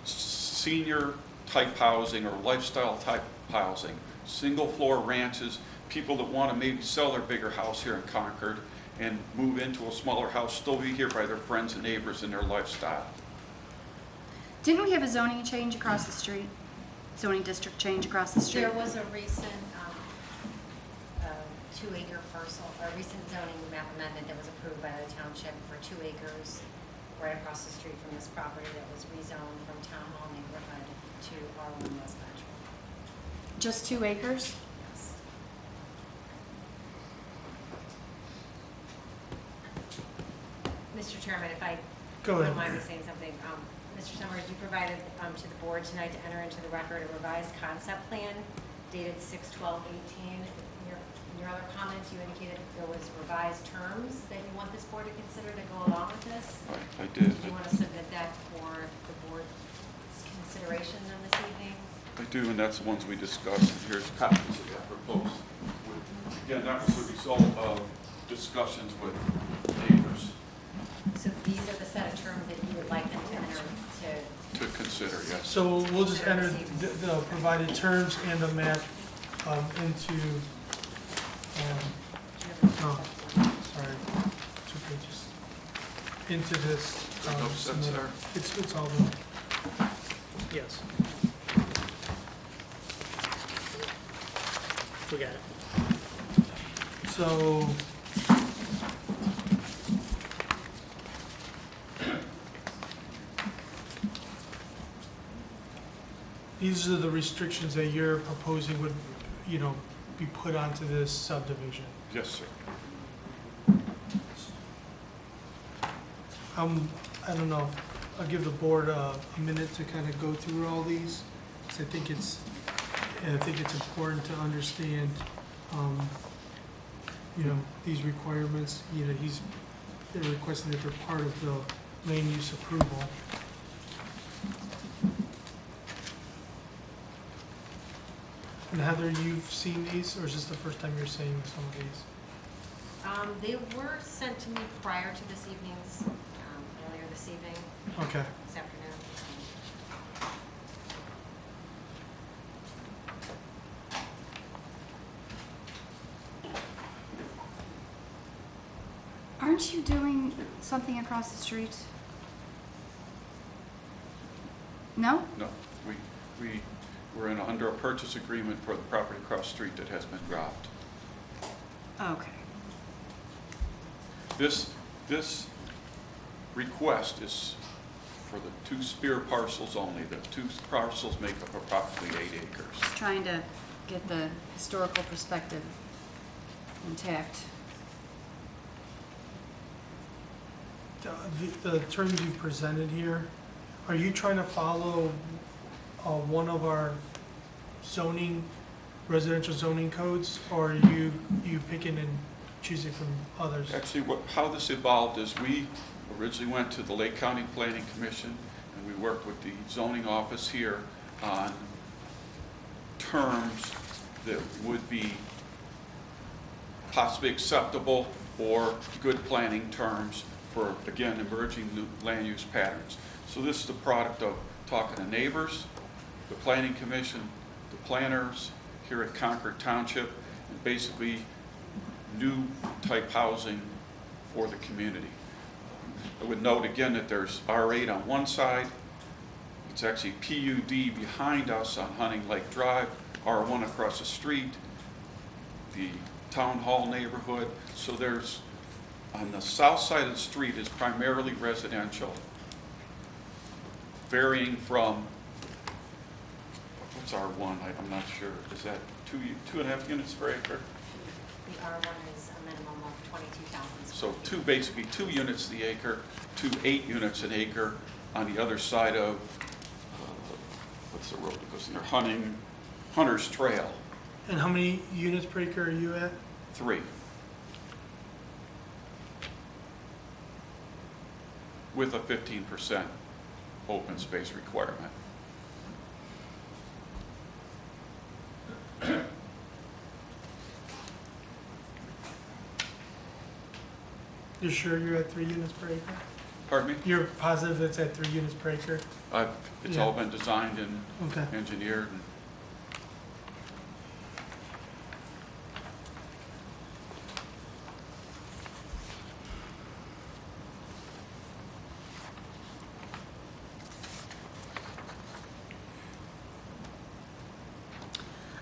senior type housing or lifestyle type housing, single floor ranches, people that want to maybe sell their bigger house here in Concord and move into a smaller house, still be here by their friends and neighbors in their lifestyle. Didn't we have a zoning change across the street? Zoning district change across the street? There was a recent 2-acre parcel, a recent zoning map amendment that was approved by the township for 2 acres right across the street from this property that was rezoned from town hall neighborhood to R1 residential. Just 2 acres? Yes. Mr. Chairman, if I Go ahead. don't mind me saying something, Mr. Summers, you provided to the board tonight to enter into the record a revised concept plan dated 6/12/18. In your other comments, you indicated there was revised terms that you want this board to consider to go along with this. I did. Do you want to submit that for the board's consideration then this evening? I do, and that's the ones we discussed, and here's copies of that proposed. Again, that was the result of discussions with neighbors. So these are the set of terms that you would like them to enter To consider, yes. So we'll just enter the provided terms and the map into, oh, sorry, 2 pages, into this. No sense there. It's all done. Yes. We got it. So, these are the restrictions that you're proposing would, you know, be put onto this subdivision. Yes, sir. I don't know, I'll give the board a minute to kind of go through all these, because I think it's important to understand, you know, these requirements. You know, they're requesting that they're part of the land use approval. And Heather, you've seen these, or is this the first time you're seeing some of these? They were sent to me prior to this evening's, earlier this evening, Okay. this afternoon. aren't you doing something across the street? No? No, we're under a purchase agreement for the property across the street that has been dropped. Okay. This request is for the 2 Spear parcels only. The 2 parcels make up approximately 8 acres. Trying to get the historical perspective intact. The terms you presented here, are you trying to follow one of our residential zoning codes, or are you picking and choosing from others? Actually, how this evolved is we originally went to the Lake County Planning Commission, and we worked with the zoning office here on terms that would be possibly acceptable or good planning terms for, again, emerging new land use patterns. So this is the product of talking to neighbors, the Planning Commission, the planners here at Concord Township, and basically new type housing for the community. I would note again that there's R8 on one side. It's actually PUD behind us on Hunting Lake Drive, R1 across the street, the Town Hall neighborhood. So there's, on the south side of the street is primarily residential, varying from, what's R1? I'm not sure. Is that 2.5 units per acre? The R1 is a minimum of 22,000. So basically 2 units the acre to 8 units an acre on the other side of, what's the road that goes in there? Hunter's Trail. And how many units per acre are you at? 3. With a 15% open space requirement. You're sure you're at 3 units per acre? Pardon me? You're positive it's at 3 units per acre? It's Yeah. all been designed and Okay. engineered. And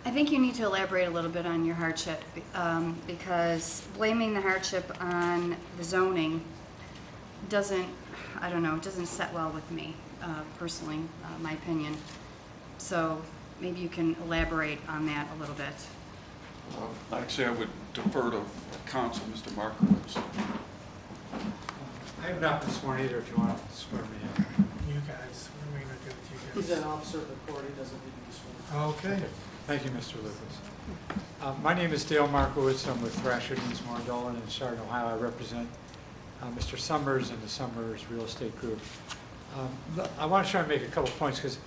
I think you need to elaborate a little bit on your hardship, because blaming the hardship on the zoning doesn't, I don't know, it doesn't set well with me, personally, my opinion. So maybe you can elaborate on that a little bit. actually, I would defer to counsel, Mr. Markowitz. I have not been sworn either, if you want to swear me in. You guys, what are we gonna do with you He's guys? an officer of the court, he doesn't need to be sworn. Okay. Thank you, Mr. Lucas. My name is Dale Markowitz. I'm with Thrasher, Dinsmore, Dolan in Chardon, Ohio. I represent Mr. Summers and the Summers Real Estate Group. I want to try and make a couple points because,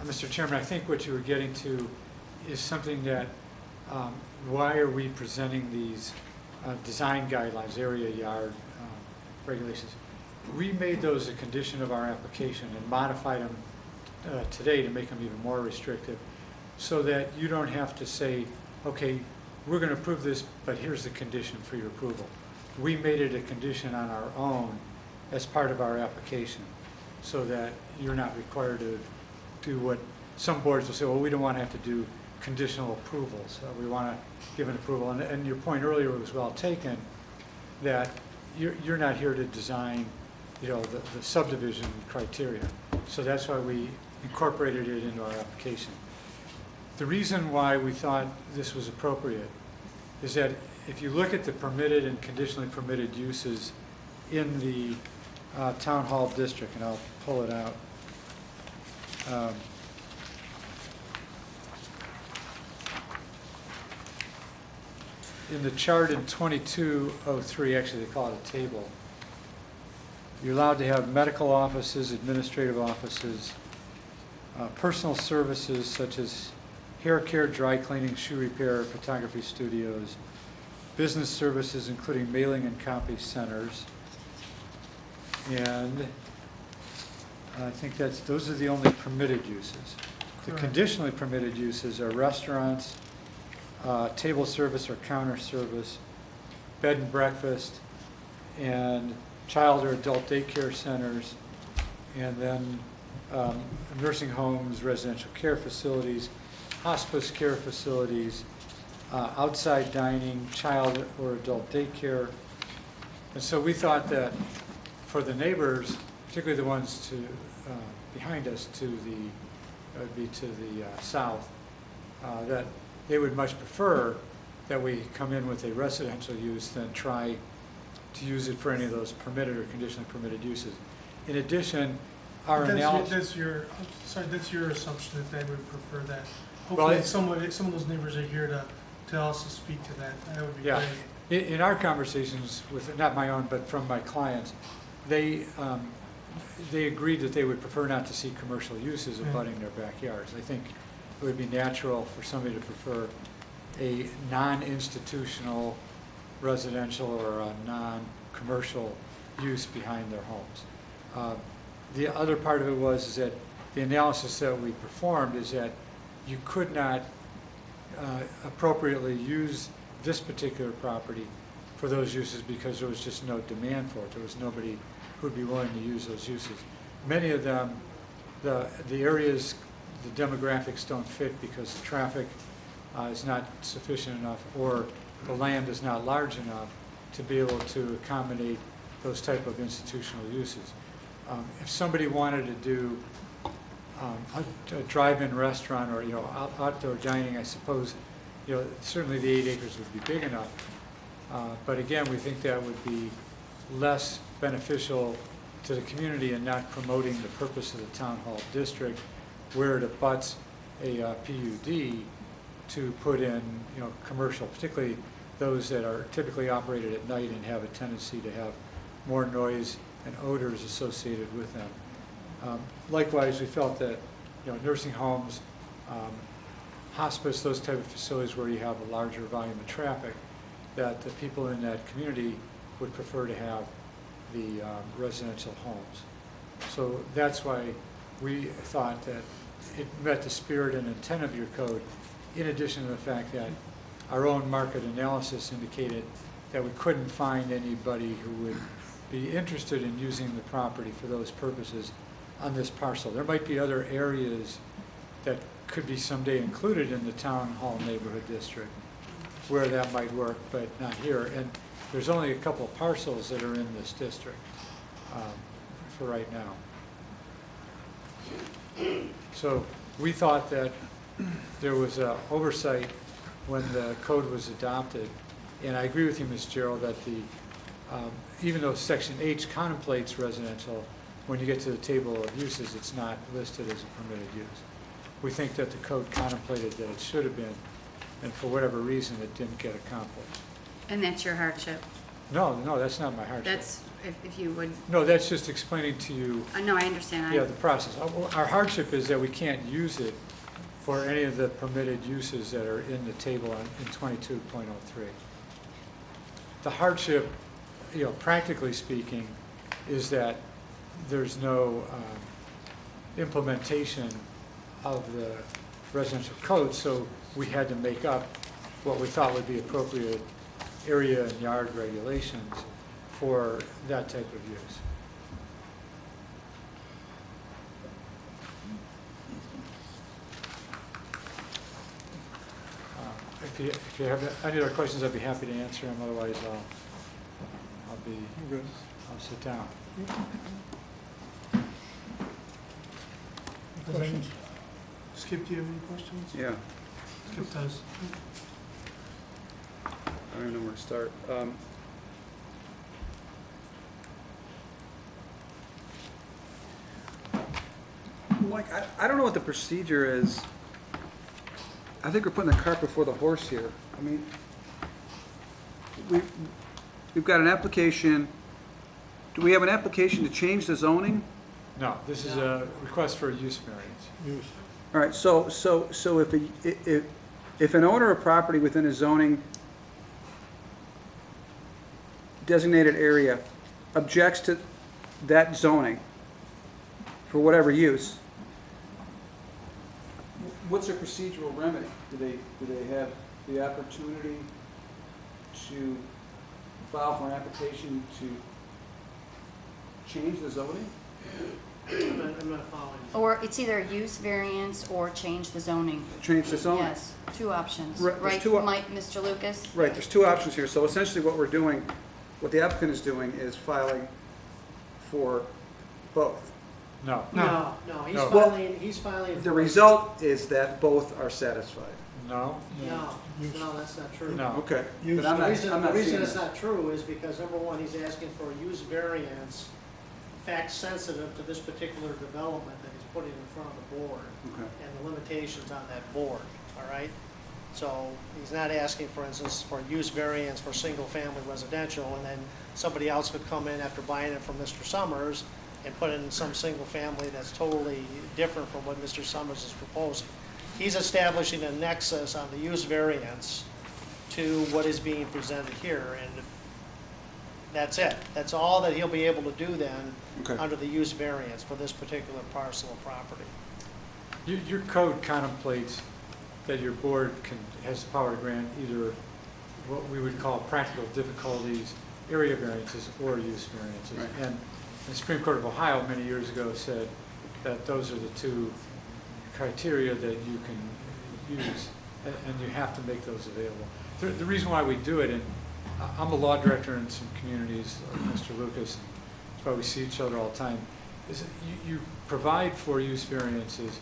Mr. Chairman, I think what you were getting to is something that, why are we presenting these design guidelines, area yard regulations? We made those a condition of our application and modified them today to make them even more restrictive, so that you don't have to say, okay, we're going to approve this, but here's the condition for your approval. We made it a condition on our own as part of our application, so that you're not required to do what some boards will say, well, we don't want to have to do conditional approvals. We want to give an approval. And your point earlier was well taken, that you're not here to design, the subdivision criteria. So that's why we incorporated it into our application. The reason why we thought this was appropriate is that if you look at the permitted and conditionally permitted uses in the Town Hall District, and I'll pull it out. In the chart in 2203, actually they call it a table, you're allowed to have medical offices, administrative offices, personal services such as hair care, dry cleaning, shoe repair, photography studios, business services including mailing and copy centers, and I think those are the only permitted uses. The Correct. conditionally permitted uses are restaurants, table service or counter service, bed and breakfast, and child or adult daycare centers, and then nursing homes, residential care facilities, hospice care facilities, outside dining, child or adult daycare. And so we thought that for the neighbors, particularly the ones to behind us to the south, that they would much prefer that we come in with a residential use than try to use it for any of those permitted or conditionally permitted uses. In addition, our analysis. That's your assumption that they would prefer that. Well, Hopefully, some of those neighbors are here to also speak to that. That would be Yeah. great. In our conversations with, not my own, but from my clients, they agreed that they would prefer not to see commercial uses abutting their backyards. I think it would be natural for somebody to prefer a non-institutional residential or a non-commercial use behind their homes. The other part of it is that the analysis that we performed is that you could not appropriately use this particular property for those uses because there was just no demand for it. There was nobody who would be willing to use those uses. Many of them, the areas, the demographics don't fit because the traffic is not sufficient enough or the land is not large enough to be able to accommodate those type of institutional uses. If somebody wanted to do a drive-in restaurant or outdoor dining, I suppose certainly the 8 acres would be big enough. But again, we think that would be less beneficial to the community and not promoting the purpose of the town hall district, where it abuts a PUD to put in commercial, particularly those that are typically operated at night and have a tendency to have more noise and odors associated with them. Likewise, we felt that nursing homes, hospice, those type of facilities where you have a larger volume of traffic, that the people in that community would prefer to have the residential homes. So that's why we thought that it met the spirit and intent of your code, in addition to the fact that our own market analysis indicated that we couldn't find anybody who would be interested in using the property for those purposes on this parcel. There might be other areas that could be someday included in the town hall neighborhood district where that might work, but not here. And there's only a couple of parcels that are in this district for right now. So we thought that there was an oversight when the code was adopted. And I agree with you, Ms. Gerald, that even though Section H contemplates residential, when you get to the table of uses, it's not listed as a permitted use. We think that the code contemplated that it should have been, and for whatever reason, it didn't get accomplished. And that's your hardship? No, that's not my hardship. That's, if you would... No, that's just explaining to you... No, I understand. Yeah, the process. Our hardship is that we can't use it for any of the permitted uses that are in the table in 22.03. The hardship, practically speaking, is that there's no implementation of the residential code, so we had to make up what we thought would be appropriate area and yard regulations for that type of use. If you have any other questions, I'd be happy to answer them. Otherwise, I'll sit down. Questions? Skip, do you have any questions? Yeah, Skip does. I don't know where to start. Mike, I don't know what the procedure is. I think we're putting the cart before the horse here. I mean, we've got an application. Do we have an application to change the zoning? No, this is a request for a use variance. All right, so if an owner of property within a zoning designated area objects to that zoning for whatever use, what's their procedural remedy? Do they have the opportunity to file for an application to change the zoning? I'm not following. Or it's either use variance or change the zoning. Change the zoning? Yes, two options. Right, there's Right, two Mike, Mr. Lucas? Right, there's two options here. So essentially what we're doing, what the applicant is doing is filing for both. No. No, No. he's filing. The result is that both are satisfied. No? No, that's not true. No. Okay. Use- But I'm not, I'm The not reason seeing it's that. not true is because, number one, he's asking for a use variance, fact sensitive to this particular development that he's putting in front of the board, Okay. and the limitations on that board, all right? So he's not asking, for instance, for use variance for single-family residential, and then somebody else could come in after buying it from Mr. Summers and put in some single family that's totally different from what Mr. Summers is proposing. He's establishing a nexus on the use variance to what is being presented here, and that's it. That's all that he'll be able to do then Okay. under the use variance for this particular parcel of property. Your code contemplates that your board has the power to grant either what we would call practical difficulties, area variances, or use variances. Right. And the Supreme Court of Ohio many years ago said that those are the two criteria that you can use, and you have to make those available. The reason why we do it, and I'm a law director in some communities, like Mr. Lucas, that's why we see each other all the time, is that you provide for use variances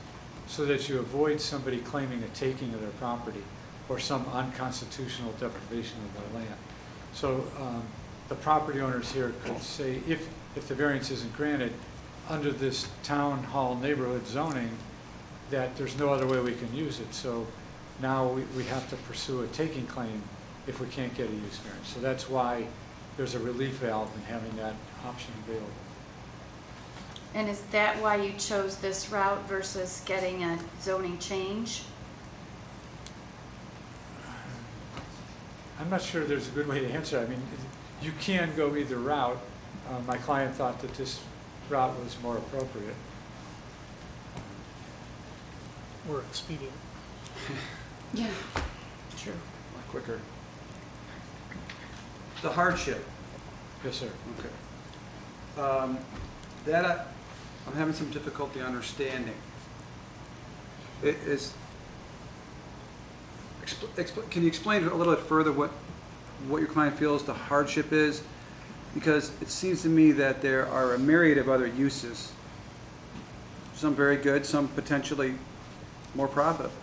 so that you avoid somebody claiming a taking of their property or some unconstitutional deprivation of their land. So the property owners here could say, if the variance isn't granted, under this town hall neighborhood zoning, that there's no other way we can use it. So now we have to pursue a taking claim if we can't get a use variance. So that's why there's a relief valve in having that option available. And is that why you chose this route versus getting a zoning change? I'm not sure there's a good way to answer. I mean, you can go either route. My client thought that this route was more appropriate. We're expedient. Yeah, true. Quicker. The hardship. Yes, sir. Okay. That I'm having some difficulty understanding. It is, can you explain a little bit further what your client feels the hardship is? Because it seems to me that there are a myriad of other uses, some very good, some potentially more profitable,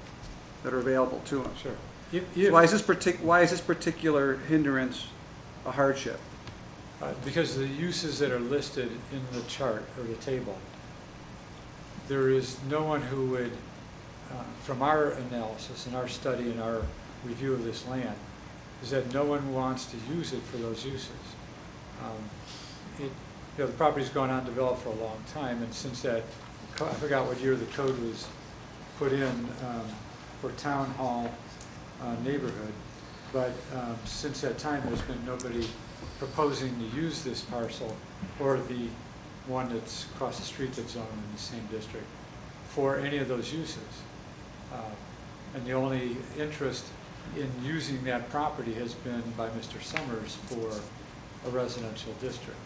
that are available to them. Sure. So why is this particular hindrance a hardship? Because the uses that are listed in the chart or the table, there is no one who would, from our analysis and our study and our review of this land, is that no one wants to use it for those uses. The property's gone undeveloped for a long time, and since that, I forgot what year the code was put in for town hall neighborhood, but since that time, there's been nobody proposing to use this parcel or the one that's across the street that's zoned in the same district for any of those uses. And the only interest in using that property has been by Mr. Summers for a residential district.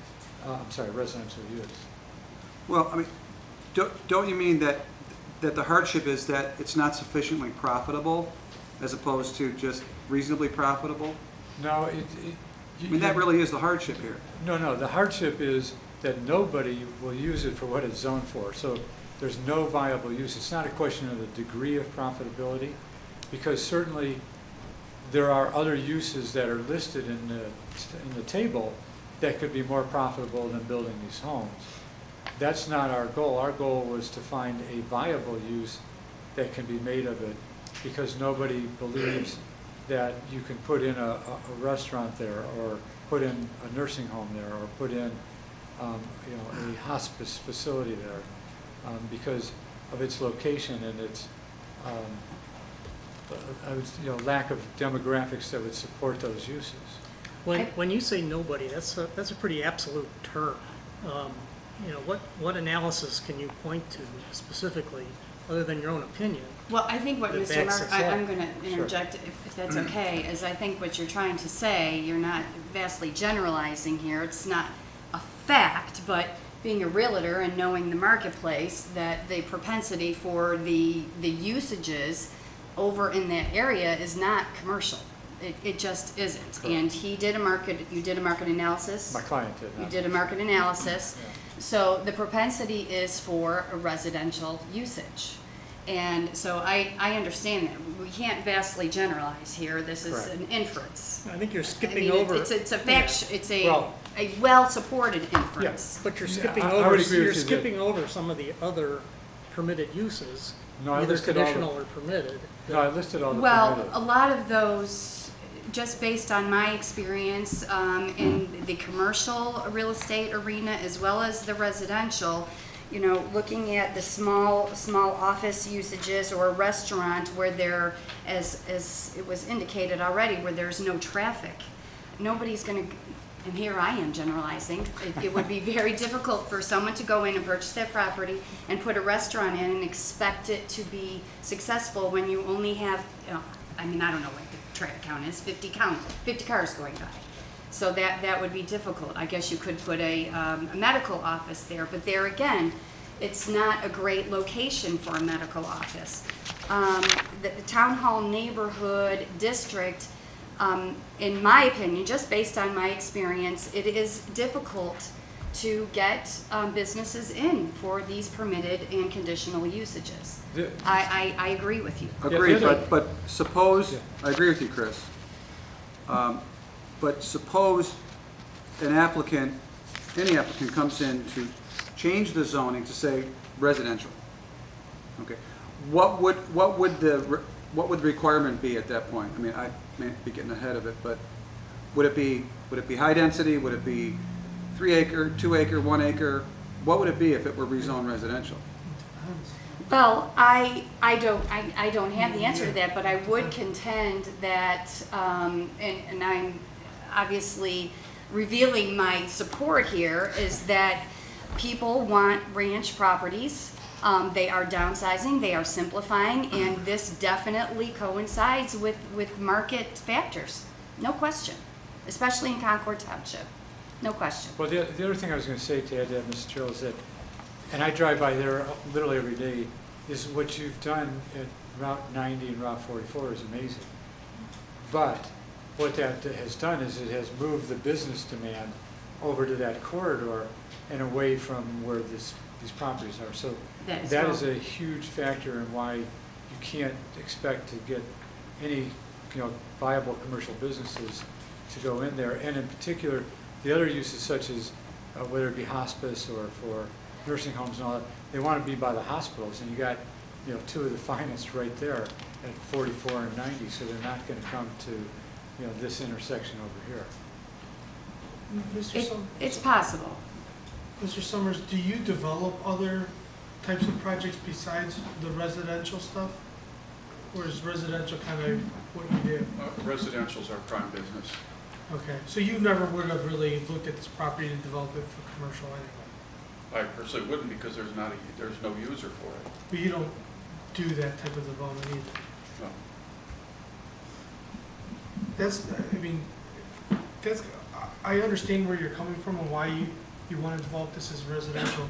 Residential use. Well, I mean, don't you mean that the hardship is that it's not sufficiently profitable as opposed to just reasonably profitable? No, I mean, that really is the hardship here. No, the hardship is that nobody will use it for what it's zoned for. So there's no viable use. It's not a question of the degree of profitability, because certainly there are other uses that are listed in the table that could be more profitable than building these homes. That's not our goal. Our goal was to find a viable use that can be made of it, because nobody believes that you can put in a restaurant there, or put in a nursing home there, or put in a hospice facility there, because of its location and its lack of demographics that would support those uses. When you say nobody, that's a pretty absolute term. What analysis can you point to specifically other than your own opinion. Well, I think what That Mr. backs Mark, us up. I'm going to interject, if that's okay, is I think what you're trying to say, you're not vastly generalizing here. It's not a fact, but being a realtor and knowing the marketplace, that the propensity for the usages over in that area is not commercial. It just isn't. Correct. And you did a market analysis. My client did. You did a market analysis. So the propensity is for a residential usage. And so I understand that. We can't vastly generalize here. This is Correct. an inference. I think you're I skipping mean, over. it's a fact, it's a Well- well-supported inference. But you're Yeah, skipping I over, would agree with you're you that- skipping over some of the other permitted uses, No, I either listed all the- conditional or permitted. No, I listed all the Well, permitted. a lot of those, just based on my experience in the commercial real estate arena as well as the residential, you know, looking at the small office usages or a restaurant where there, as it was indicated already, where there's no traffic, nobody's going to, and here I am generalizing, it would be very difficult for someone to go in and purchase that property and put a restaurant in and expect it to be successful when you only have, I mean, I don't know what the traffic count is, 50 cars going by. So that would be difficult. I guess you could put a medical office there, but there again, it's not a great location for a medical office. The Town Hall neighborhood district, in my opinion, just based on my experience, it is difficult to get businesses in for these permitted and conditional usages. I agree with you. Agreed, the other- but suppose, Yeah. I agree with you, Chris. But suppose an applicant, any applicant comes in to change the zoning to say residential. Okay, what would the requirement be at that point? I mean, I may be getting ahead of it, but would it be high density? Would it be 3 acre, 2 acre, 1 acre? What would it be if it were rezoned residential? Well, I don't have the answer to that, but I would contend that, and I'm obviously revealing my support here, is that people want ranch properties. They are downsizing, they are simplifying, and this definitely coincides with market factors. No question, especially in Concord Township. No question. Well, the other thing I was going to say to add to that, Mr. Terrell, is that, and I drive by there literally every day, is what you've done at Route 90 and Route 44 is amazing. But what that has done is it has moved the business demand over to that corridor and away from where these properties are. So that is a huge factor in why you can't expect to get any, viable commercial businesses to go in there. And in particular, the other uses such as whether it be hospice or for nursing homes and all that, they want to be by the hospitals, and you got, two of the finest right there at 44 and 90, so they're not going to come to, this intersection over here. It's possible. Mr. Summers, do you develop other types of projects besides the residential stuff? Or is residential kind of what you do? Residential's our prime business. Okay, so you never would have really looked at this property to develop it for commercial anyway? I personally wouldn't because there's no user for it. But you don't do that type of development either? No. I understand where you're coming from and why you want to develop this as residential.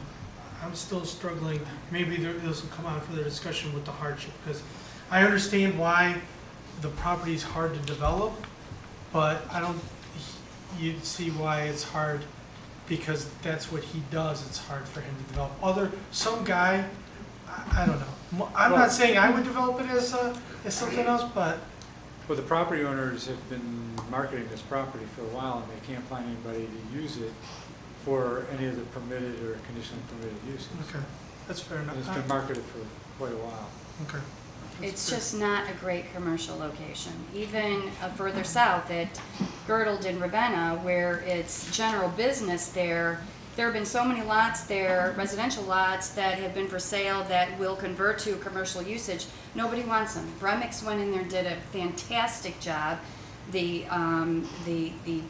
I'm still struggling, maybe this will come out for the discussion with the hardship, because I understand why the property is hard to develop, but you'd see why it's hard, because that's what he does, it's hard for him to develop. Some guy, I don't know. I'm not saying I would develop it as something else, but. Well, the property owners have been marketing this property for a while, and they can't find anybody to use it for any of the permitted or conditionally permitted uses. Okay, that's fair enough. And it's been marketed for quite a while. Okay. It's just not a great commercial location. Even further south at Girdled in Ravenna, where it's general business there have been so many lots there, residential lots, that have been for sale that will convert to commercial usage. Nobody wants them. Bremix went in there and did a fantastic job. The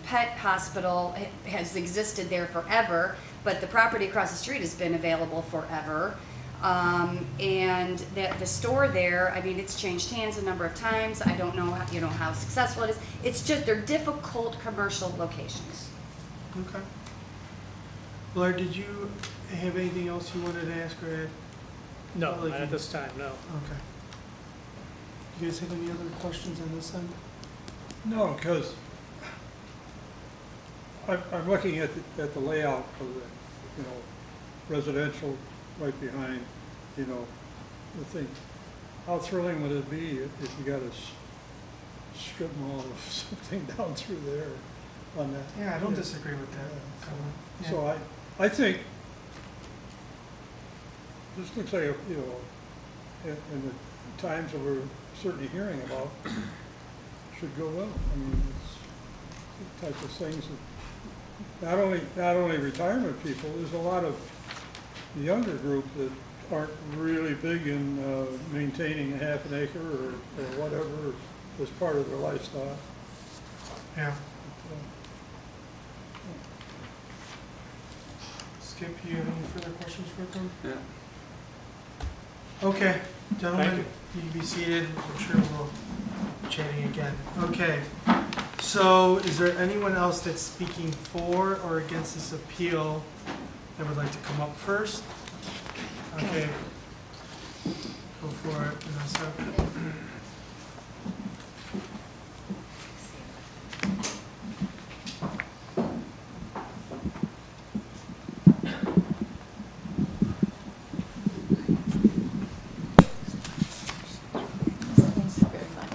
pet hospital has existed there forever, but the property across the street has been available forever. And that the store there, I mean, it's changed hands a number of times. I don't know, how successful it is. It's just, they're difficult commercial locations. Okay. Laura, did you have anything else you wanted to ask or add? No, Like not you- at this time, no. Okay. You guys have any other questions on this end? No, because I'm looking at the layout of the, residential right behind, the thing. How thrilling would it be if you got a strip mall or something down through there on that? Yeah, I don't disagree with that. Yeah. So I think this looks like, in the times that we're certainly hearing about, should go well. I mean, it's the type of things that not only retirement people, there's a lot of the younger group that aren't really big in maintaining a half an acre or whatever as part of their lifestyle. Yeah. Skip, you have any further questions for them? Yeah. Okay, gentlemen, Thank you can be seated. I'm sure we'll be chatting again. Okay, so is there anyone else that's speaking for or against this appeal that would like to come up first? Okay. Go for it, Vanessa. Thank you very much.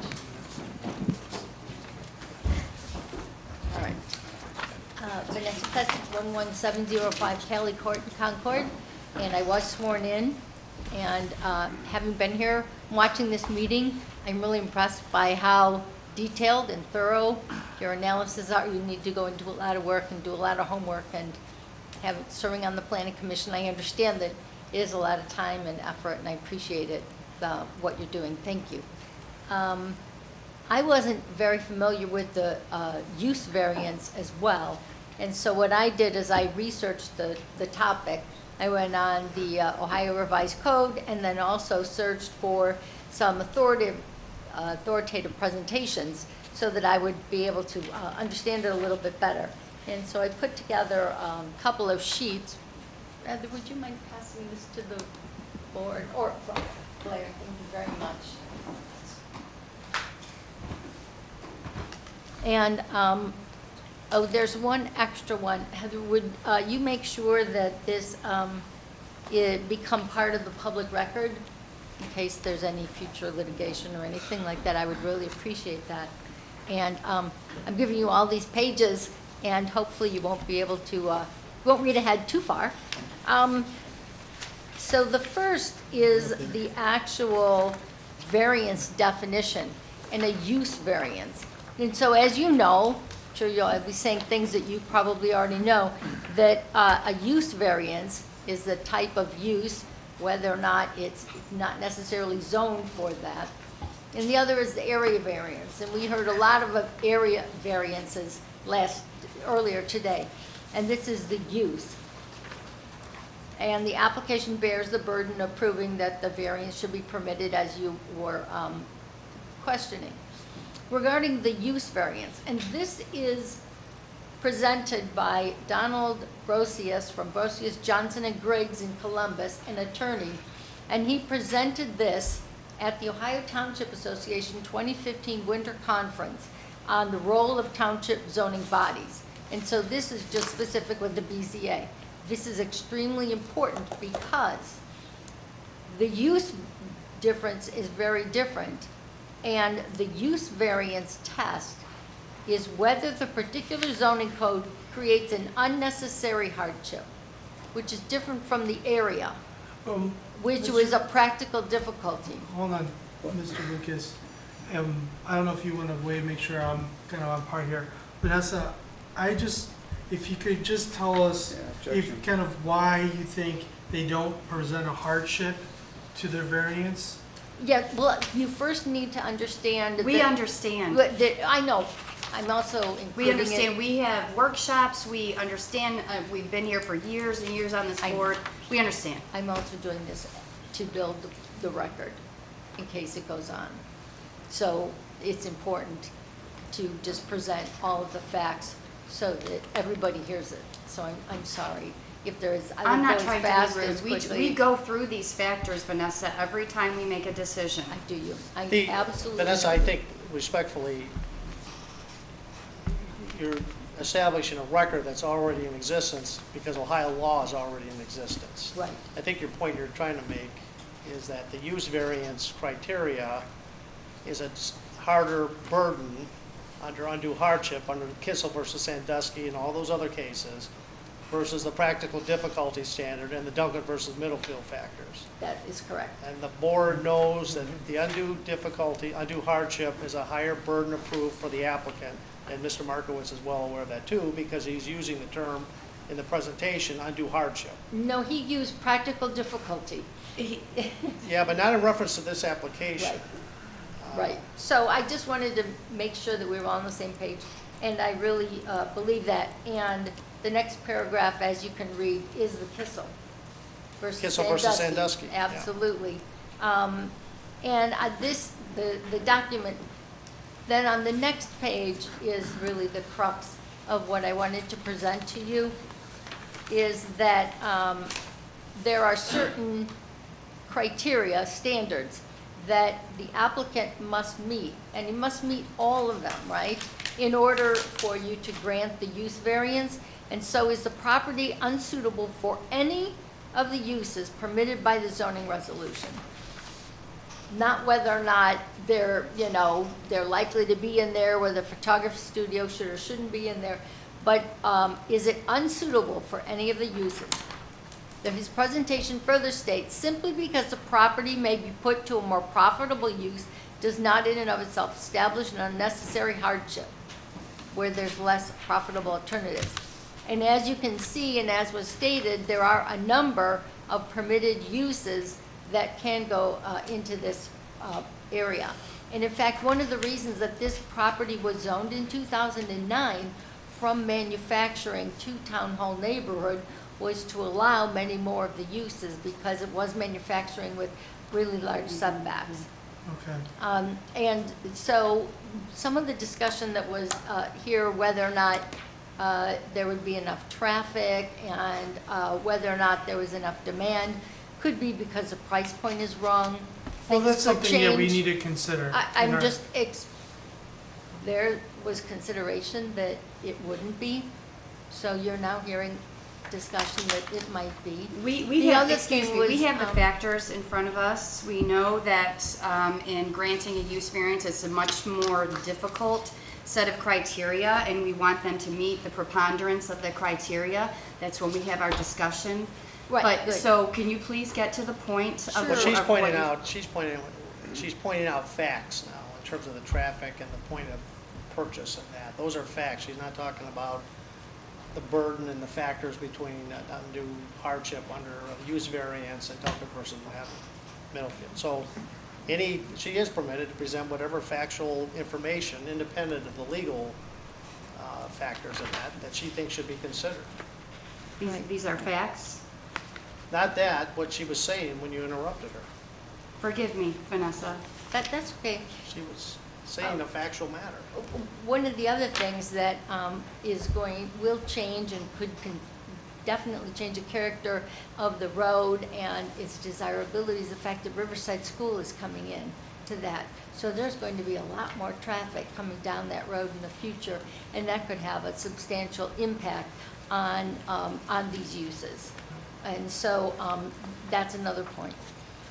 All right. Vanessa Pleasant, 11705 Kelly Court in Concord, and I was sworn in. And having been here, watching this meeting, I'm really impressed by how detailed and thorough your analysis are. You need to go into a lot of work and do a lot of homework, and serving on the planning commission, I understand that it is a lot of time and effort, and I appreciate it, what you're doing. Thank you. I wasn't very familiar with the use variance as well, and so what I did is I researched the topic. I went on the Ohio Revised Code and then also searched for some authoritative presentations so that I would be able to understand it a little bit better. And so I put together a couple of sheets. Heather, would you mind passing this to the board? Or Blair, thank you very much. And oh, there's one extra one. Heather, would you make sure that this it become part of the public record in case there's any future litigation or anything like that? I would really appreciate that. And I'm giving you all these pages, and hopefully you won't be able to, won't read ahead too far. So the first is the actual variance definition and a use variance. And so as you know, I'm sure you'll be saying things that you probably already know, that a use variance is the type of use, whether or not it's not necessarily zoned for that. And the other is the area variance. And we heard a lot of area variances earlier today. And this is the use. And the application bears the burden of proving that the variance should be permitted, as you were questioning. Regarding the use variance, and this is presented by Donald Brosius from Brosius, Johnson & Griggs in Columbus, an attorney, and he presented this at the Ohio Township Association 2015 Winter Conference on the role of township zoning bodies. And so this is just specific with the BZA. This is extremely important because the use difference is very different, and the use variance test is whether the particular zoning code creates an unnecessary hardship, which is different from the area, which was a practical difficulty. Hold on, Mr. Lucas. I don't know if you want to make sure I'm kind of on par here. Vanessa, if you could just tell us if kind of why you think they don't present a hardship to their variance. Yeah, well, you first need to understand. We understand. I know. I'm also including We understand. it. We have workshops. We understand. We've been here for years and years on this board. We understand. I'm also doing this to build the record in case it goes on. So it's important to just present all of the facts so that everybody hears it. So I'm sorry if there is, I'm not go as trying fast to be as rude. quickly. We go through these factors, Vanessa, every time we make a decision. I do you. I The- absolutely. Vanessa, I think respectfully, you're establishing a record that's already in existence because Ohio law is already in existence. Right. I think your point you're trying to make is that the use variance criteria is a harder burden under undue hardship, under Kissel versus Sandusky and all those other cases, versus the practical difficulty standard and the Duncan versus Middlefield factors. That is correct. And the board knows that the undue difficulty, undue hardship is a higher burden of proof for the applicant. And Mr. Markowitz is well aware of that too, because he's using the term in the presentation, undue hardship. No, he used practical difficulty. Yeah, but not in reference to this application. Right. Right. So I just wanted to make sure that we were all on the same page, and I really believe that. And the next paragraph, as you can read, is the Kissel versus Kissel versus Sandusky. Yeah. Absolutely. And the document, then on the next page is really the crux of what I wanted to present to you, is that there are certain criteria, standards, that the applicant must meet, and he must meet all of them, right, in order for you to grant the use variance. And so is the property unsuitable for any of the uses permitted by the zoning resolution? Not whether or not they're, they're likely to be in there, whether the photography studio should or shouldn't be in there, but is it unsuitable for any of the uses? That his presentation further states, simply because the property may be put to a more profitable use does not in and of itself establish an unnecessary hardship where there's less profitable alternatives. And as you can see, and as was stated, there are a number of permitted uses that can go into this area. And in fact, one of the reasons that this property was zoned in 2009 from manufacturing to town hall neighborhood was to allow many more of the uses because it was manufacturing with really large setbacks. Okay. And so some of the discussion that was here, whether or not there would be enough traffic and whether or not there was enough demand, could be because the price point is wrong. Well, that's Things could something that we change. need to consider. I'm just, there was consideration that it wouldn't be, so you're now hearing discussion that it might be. We The have, other excuse thing me, we was, have the factors in front of us. We know that in granting a use variance, it's a much more difficult set of criteria, and we want them to meet the preponderance of the criteria. That's when we have our discussion. Right, But, good. so can you please get to the point of What she's of what pointing you- out, she's pointing out facts now in terms of the traffic and the point of purchase and that. Those are facts. She's not talking about the burden and the factors between undue hardship under a use variance and Duncan versus Middlefield. So she is permitted to present whatever factual information independent of the legal factors in that she thinks should be considered. These are facts? Not that, what she was saying when you interrupted her. Forgive me, Vanessa. That's okay. She was saying a factual matter. One of the other things that will change and definitely change the character of the road and its desirability is the fact that Riverside School is coming in to that. So there's going to be a lot more traffic coming down that road in the future, and that could have a substantial impact on these uses. And so that's another point.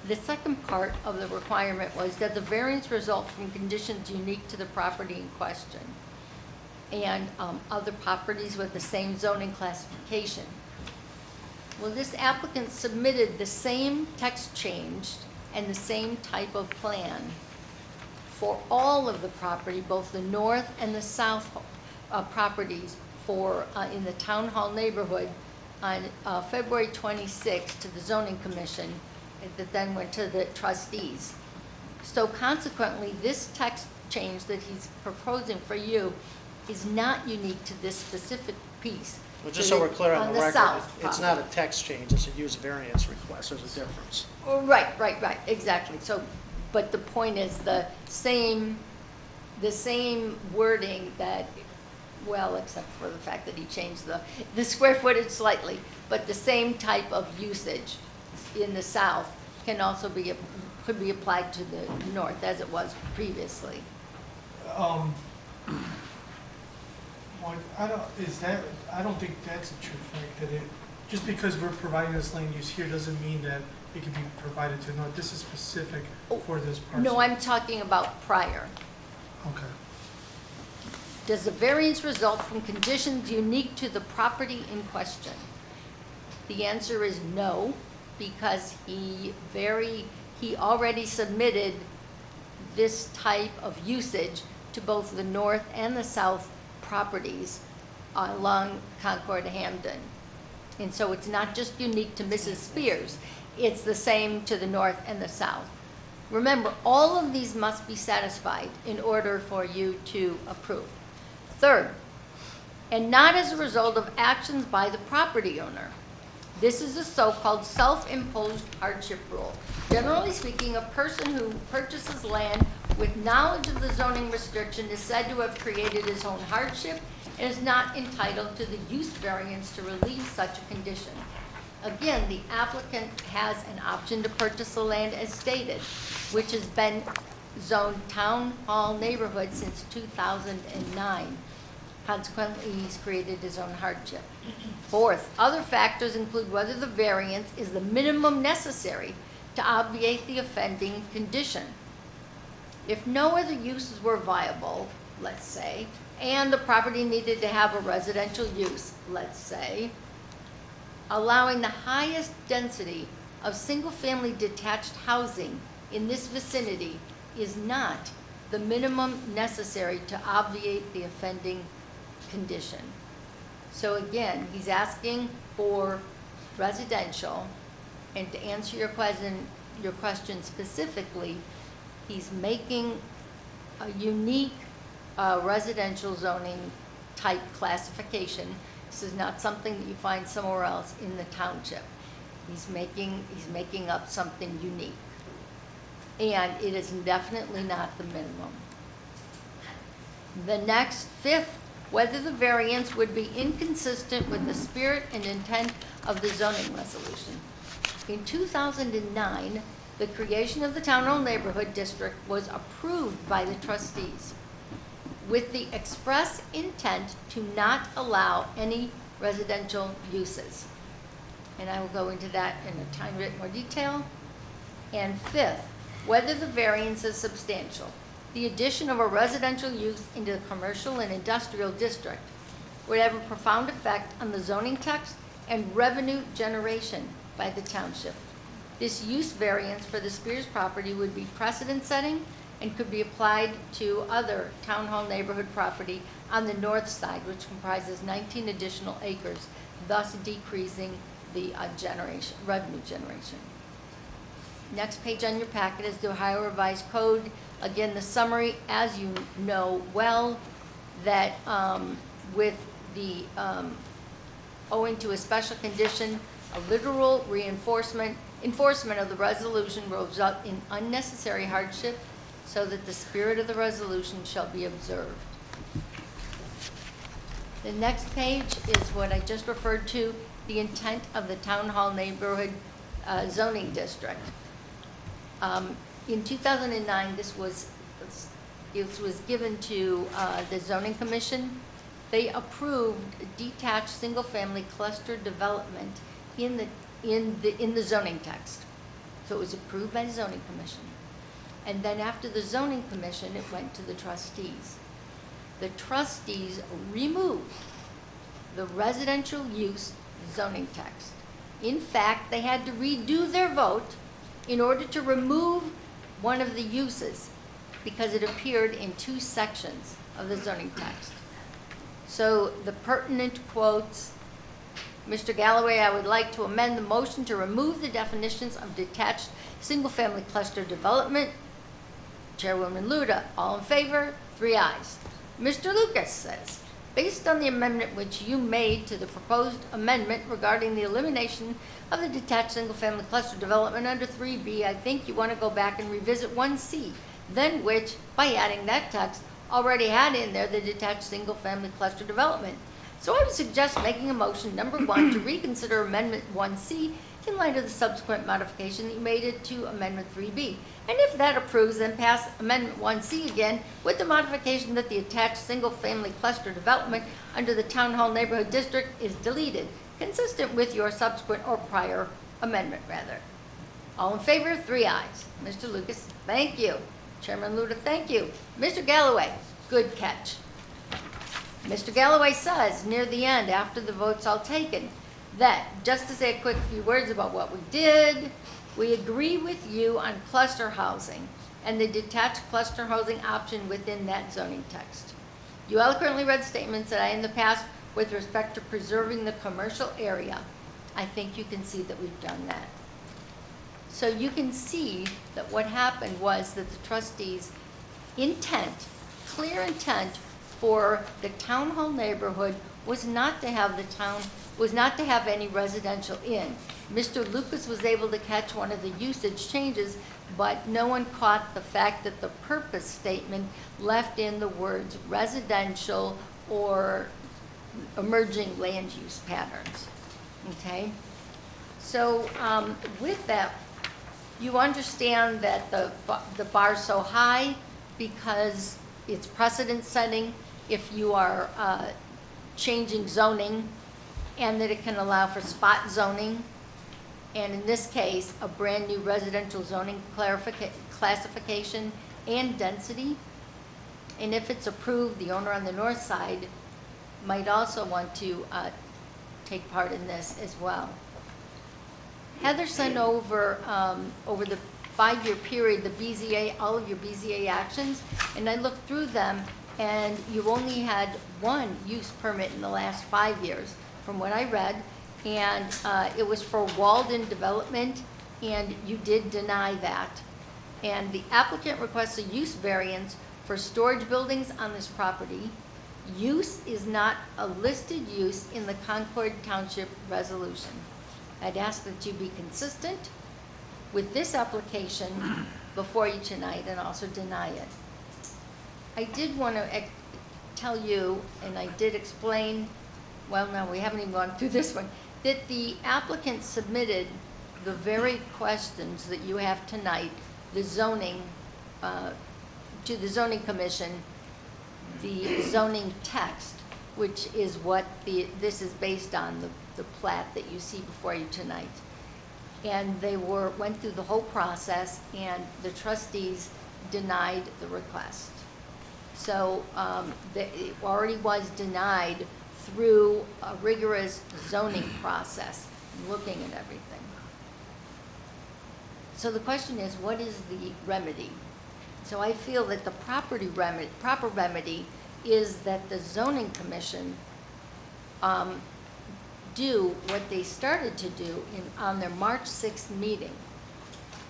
The second part of the requirement was that the variance result from conditions unique to the property in question and other properties with the same zoning classification. Well, this applicant submitted the same text change and the same type of plan for all of the property, both the north and the south properties in the town hall neighborhood on February 26th to the zoning commission that then went to the trustees. So consequently, this text change that he's proposing for you is not unique to this specific piece. Well, just so we're clear on On the the record, south it's not a text change, it's a use variance request, there's a difference. Oh, right, exactly. So, but the point is the same wording that, well, except for the fact that he changed the square footage slightly, but the same type of usage in the south can also be, could be applied to the north as it was previously. Well, I don't think that's a true fact, that just because we're providing this land use here doesn't mean that it can be provided to the north. This is specific for this parcel. No, I'm talking about prior. Okay. Does the variance result from conditions unique to the property in question? The answer is no, because he already submitted this type of usage to both the north and the south properties along Concord Hamden. And so it's not just unique to Mrs. Spears, it's the same to the north and the south. Remember, all of these must be satisfied in order for you to approve. Third, and not as a result of actions by the property owner. This is a so-called self-imposed hardship rule. Generally speaking, a person who purchases land with knowledge of the zoning restriction is said to have created his own hardship and is not entitled to the use variance to relieve such a condition. Again, the applicant has an option to purchase the land as stated, which has been zoned town hall neighborhood since 2009. Consequently, he's created his own hardship. Fourth, other factors include whether the variance is the minimum necessary to obviate the offending condition. If no other uses were viable, let's say, and the property needed to have a residential use, let's say, allowing the highest density of single-family detached housing in this vicinity is not the minimum necessary to obviate the offending condition. So again, he's asking for residential, and to answer your question specifically, he's making a unique residential zoning type classification. This is not something that you find somewhere else in the township. He's making up something unique. And it is definitely not the minimum. The next, fifth, whether the variance would be inconsistent with the spirit and intent of the zoning resolution. In 2009, the creation of the Town Hall Neighborhood District was approved by the trustees with the express intent to not allow any residential uses. And I will go into that in a tiny bit more detail. And fifth, whether the variance is substantial. The addition of a residential use into the commercial and industrial district would have a profound effect on the zoning text and revenue generation by the township. This use variance for the Spears property would be precedent-setting and could be applied to other town hall neighborhood property on the north side, which comprises 19 additional acres, thus decreasing the revenue generation. Next page on your packet is the Ohio Revised Code. Again, the summary, as you know well, that with the owing to a special condition, a literal enforcement of the resolution will result in unnecessary hardship, so that the spirit of the resolution shall be observed. The next page is what I just referred to, the intent of the Town Hall Neighborhood Zoning District. In 2009, this was given to the Zoning Commission. They approved detached single-family cluster development in the zoning text. So it was approved by the Zoning Commission. And then after the Zoning Commission, it went to the trustees. The trustees removed the residential use zoning text. In fact, they had to redo their vote in order to remove one of the uses because it appeared in two sections of the zoning text. So the pertinent quotes, Mr. Galloway, I would like to amend the motion to remove the definitions of detached single-family cluster development. Chairwoman Luda, all in favor? 3 ayes. Mr. Lucas says, based on the amendment which you made to the proposed amendment regarding the elimination of the detached single-family cluster development under 3B, I think you want to go back and revisit 1C, then which, by adding that text, already had in there the detached single-family cluster development. So I would suggest making a motion, number 1, to reconsider Amendment 1C in light of the subsequent modification that you made it to Amendment 3B. And if that approves, then pass Amendment 1C again with the modification that the attached single-family cluster development under the Town Hall Neighborhood District is deleted, consistent with your subsequent or prior amendment, rather. All in favor? 3 ayes. Mr. Lucas, thank you. Chairman Luda, thank you. Mr. Galloway, good catch. Mr. Galloway says, near the end, after the vote's all taken, that, just to say a quick few words about what we did, we agree with you on cluster housing and the detached cluster housing option within that zoning text. You eloquently read statements that I, in the past, with respect to preserving the commercial area. I think you can see that we've done that. So you can see that what happened was that the trustees' intent, clear intent for the town hall neighborhood was not to have any residential in. Mr. Lucas was able to catch one of the usage changes, but no one caught the fact that the purpose statement left in the words residential or emerging land use patterns. Okay? So with that, you understand that the bar's so high because it's precedent setting if you are changing zoning, and that it can allow for spot zoning, and in this case, a brand new residential zoning classification and density. And if it's approved, the owner on the north side might also want to take part in this as well. Heather sent over, over the 5-year period, the BZA, all of your BZA actions, and I looked through them, and you only had 1 use permit in the last 5 years, from what I read, and it was for walled-in development, and you did deny that. And the applicant requests a use variance for storage buildings on this property. Use is not a listed use in the Concord Township resolution. I'd ask that you be consistent with this application before you tonight and also deny it. I did want to tell you, and I did explain, well, no, we haven't even gone through this one, that the applicant submitted the very questions that you have tonight, the zoning, to the zoning commission, the zoning text, which is what this is based on, the plat that you see before you tonight. And they went through the whole process, and the trustees denied the request. So it already was denied through a rigorous zoning process, looking at everything. So the question is, what is the remedy? So I feel that the proper remedy is that the zoning commission do what they started to do on their March 6th meeting.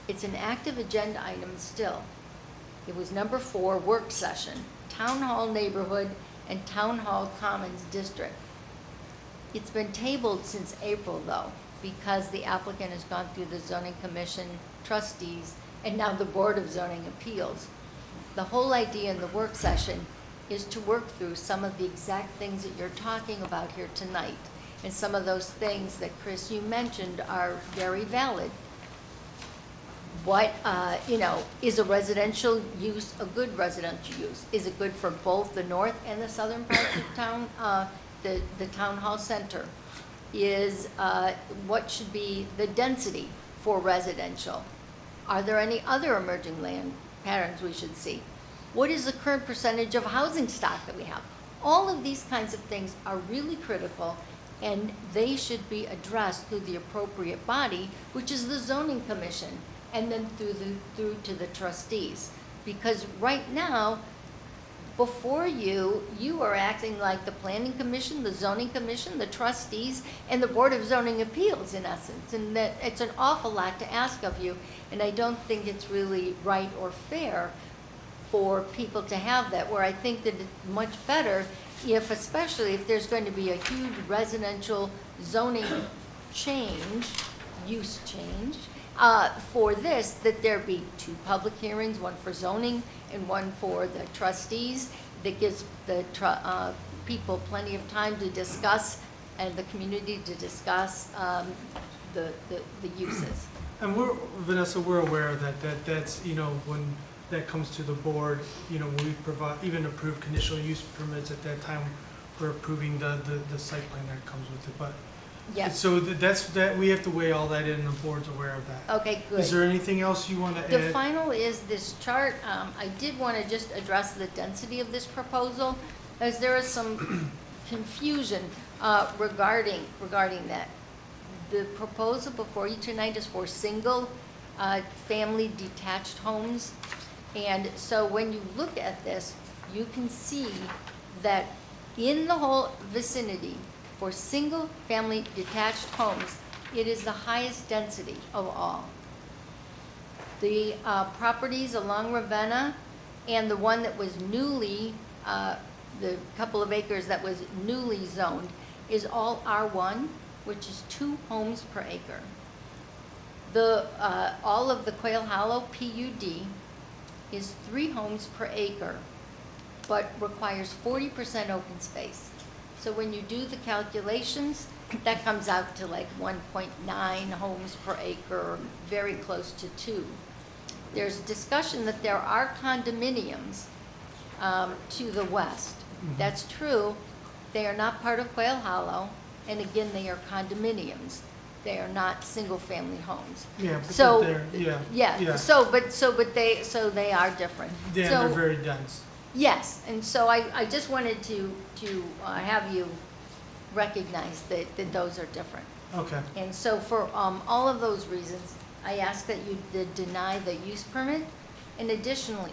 It's an active agenda item still. It was number 4, work session, Town Hall Neighborhood and Town Hall Commons District. It's been tabled since April, though, because the applicant has gone through the zoning commission trustees and now the Board of Zoning Appeals. The whole idea in the work session is to work through some of the exact things that you're talking about here tonight. And some of those things that, Chris, you mentioned are very valid. What, is a residential use a good residential use? Is it good for both the north and the southern parts of town, the town hall center? Is, what should be the density for residential? Are there any other emerging land patterns we should see? What is the current percentage of housing stock that we have? All of these kinds of things are really critical, and they should be addressed through the appropriate body, which is the zoning commission, and then through to the trustees. Because right now, before you are acting like the planning commission, the zoning commission, the trustees, and the Board of Zoning Appeals, in essence. And that it's an awful lot to ask of you, and I don't think it's really right or fair for people to have that, where I think that it's much better especially if there's going to be a huge residential zoning change, use change, for this, that there be 2 public hearings, one for zoning and one for the trustees, that gives the people plenty of time to discuss, and the community to discuss the uses. And Vanessa, we're aware of that, that's, you know, when that comes to the board, you know, we provide, even approve conditional use permits at that time, we're approving the site plan that comes with it, but. Yes. So that, we have to weigh all that in, and the board's aware of that. Okay, good. Is there anything else you want to add? The final is this chart. I did want to just address the density of this proposal, as there is some confusion regarding that. The proposal before you tonight is for single family detached homes. And so when you look at this, you can see that in the whole vicinity, for single-family detached homes, it is the highest density of all. The properties along Ravenna and the one that was newly, the couple of acres that was newly zoned, is all R1, which is 2 homes per acre. All of the Quail Hollow PUD is 3 homes per acre, but requires 40% open space. So when you do the calculations, that comes out to like 1.9 homes per acre, very close to 2. There's discussion that there are condominiums to the west. That's true. They are not part of Quail Hollow, and again, they are condominiums. They are not single-family homes. Yeah, but So, they're, yeah. So they are different. Yeah, So- they're very dense. Yes, and so I just wanted to have you recognize that those are different. Okay. And so for all of those reasons, I ask that you deny the use permit. And additionally,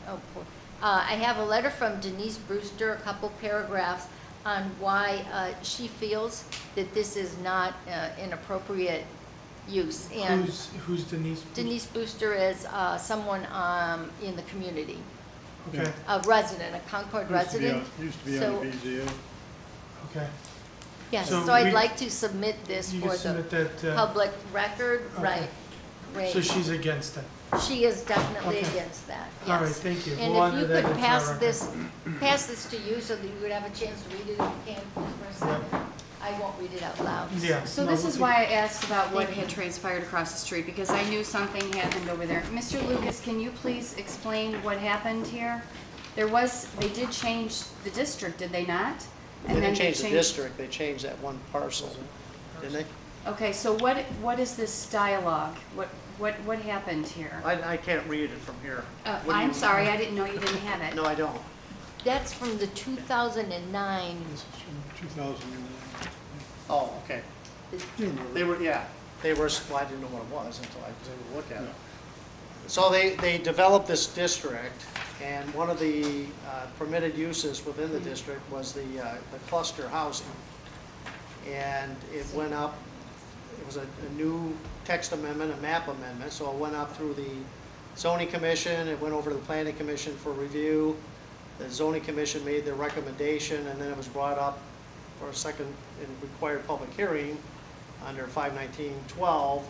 I have a letter from Denise Brewster, a couple paragraphs, on why she feels that this is not an appropriate use. And Who's Denise? Denise Brewster is someone in the community. Okay, A resident, a Concord resident. Used to be So- on the BZA. okay. Yes, So so I'd we- like to submit this You for can submit the that, public record, okay. right. So she's against it. She is definitely Okay. against that, yes. All right, thank you. And We'll if you honor that could into our pass this to you so that you would have a chance to read it if you can, please, for a second. I won't read it out loud. Yeah. So no, this we'll is see. why I asked about what had transpired across the street, because I knew something happened over there. Mr. Lucas, can you please explain what happened here? They did change the district, did they not? They didn't change the district, they changed that one parcel, didn't they? Okay, so what is this dialogue? What happened here? I can't read it from here. What do I'm you- sorry, I didn't know you didn't have it. No, I don't. That's from the 2009. This is from 2009. Oh, okay. They were, well, I didn't know what it was until I was able to look at it. So they developed this district, and one of the permitted uses within the district was the cluster housing. And it went up, it was a new text amendment, a map amendment, so it went up through the zoning commission, it went over to the planning commission for review. The zoning commission made their recommendation, and then it was brought up for a second and required public hearing under 519-12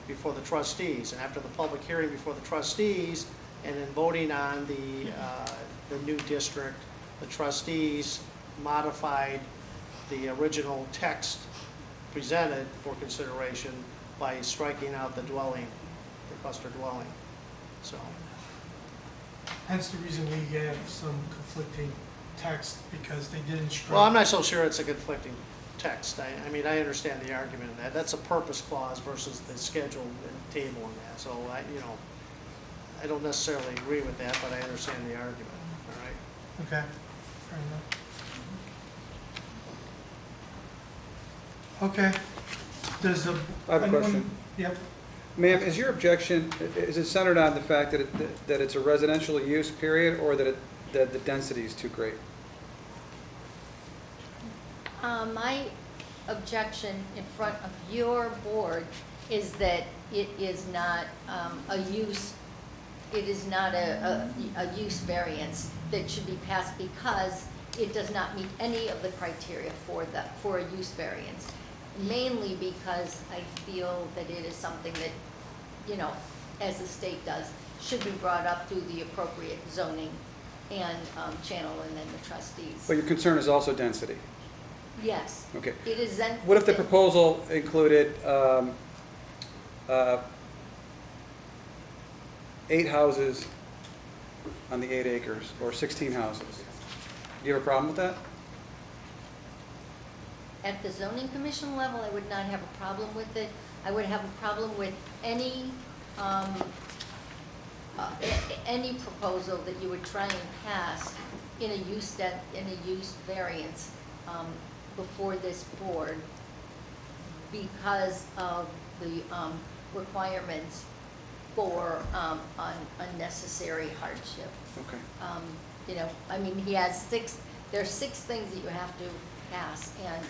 before the trustees. And after the public hearing before the trustees, and then voting on the new district, the trustees modified the original text presented for consideration by striking out the dwelling, the cluster dwelling. So, Hence the reason we have some conflicting text, because they didn't strike. well, I'm not so sure it's a conflicting text. I mean, I understand the argument in that. That's a purpose clause versus the schedule and table in that. So I don't necessarily agree with that, but I understand the argument, all right? Okay, fair enough. Okay, does the. I have a anyone- question. Yep, Ma'am, is your objection, is it centered on the fact that it's a residential use, period, or that the density is too great? My objection in front of your board is that it is not a use, it is not a use variance that should be passed, because it does not meet any of the criteria for a use variance, mainly because I feel that it is something that, you know, as the state does, should be brought up through the appropriate zoning and channel and then the trustees. But your concern is also density. Yes. Okay. It is then. What if the proposal included 8 houses on the 8 acres, or 16 houses? Do you have a problem with that? At the zoning commission level, I would not have a problem with it. I would have a problem with any proposal that you would try and pass in a use variance before this board because of the requirements for unnecessary hardship. Okay. You know, I mean, there's 6 things that you have to pass, and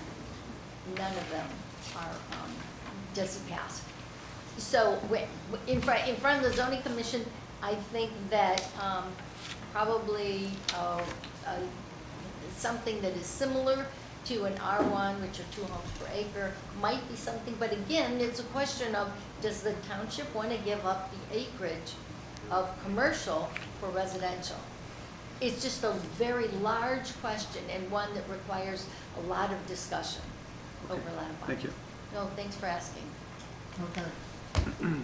none of them does he pass. So in front of the zoning commission, I think that probably something that is similar to an R1, which are 2 homes per acre, might be something. But again, it's a question of, does the township want to give up the acreage of commercial for residential? It's just a very large question and one that requires a lot of discussion over a lot of time. Thank you. No, thanks for asking. Okay.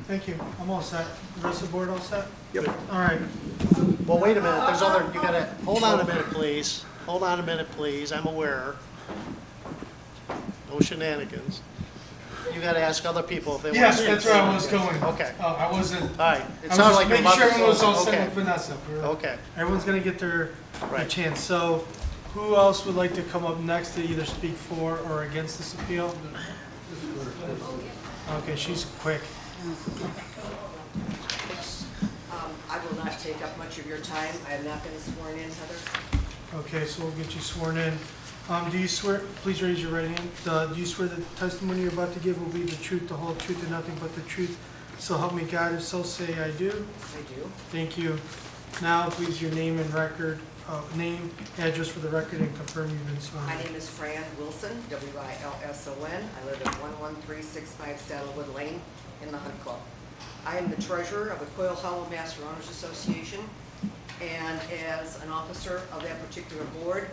Thank you. I'm all set. The rest of the board all set? Yep. All right. Well, wait a minute, there's other, you gotta, hold on a minute, please. Hold on a minute, please, I'm aware. No shenanigans. You gotta ask other people if they want to Yes, speak. that's where I was going. Okay. I wasn't. All right, it I sounds was like you're making about sure to everyone was all close. set Okay. with Vanessa. Okay. Everyone's gonna get their Right. chance. So, who else would like to come up next to either speak for or against this appeal? Okay, she's quick. I will not take up much of your time. I have not been sworn in, Heather. Okay, so we'll get you sworn in. Do you swear, please raise your right hand. Do you swear that the testimony you're about to give will be the truth, the whole truth, and nothing but the truth? So help me God, if so say I do. I do. Thank you. Now, please, your name and record, name, address for the record, and confirm you've been sworn. My name is Fran Wilson, W-I-L-S-O-N. I live at 11365 Saddlewood Lane in the Hunt Club. I am the treasurer of the Coyle Hollow Master Owners Association, and as an officer of that particular board,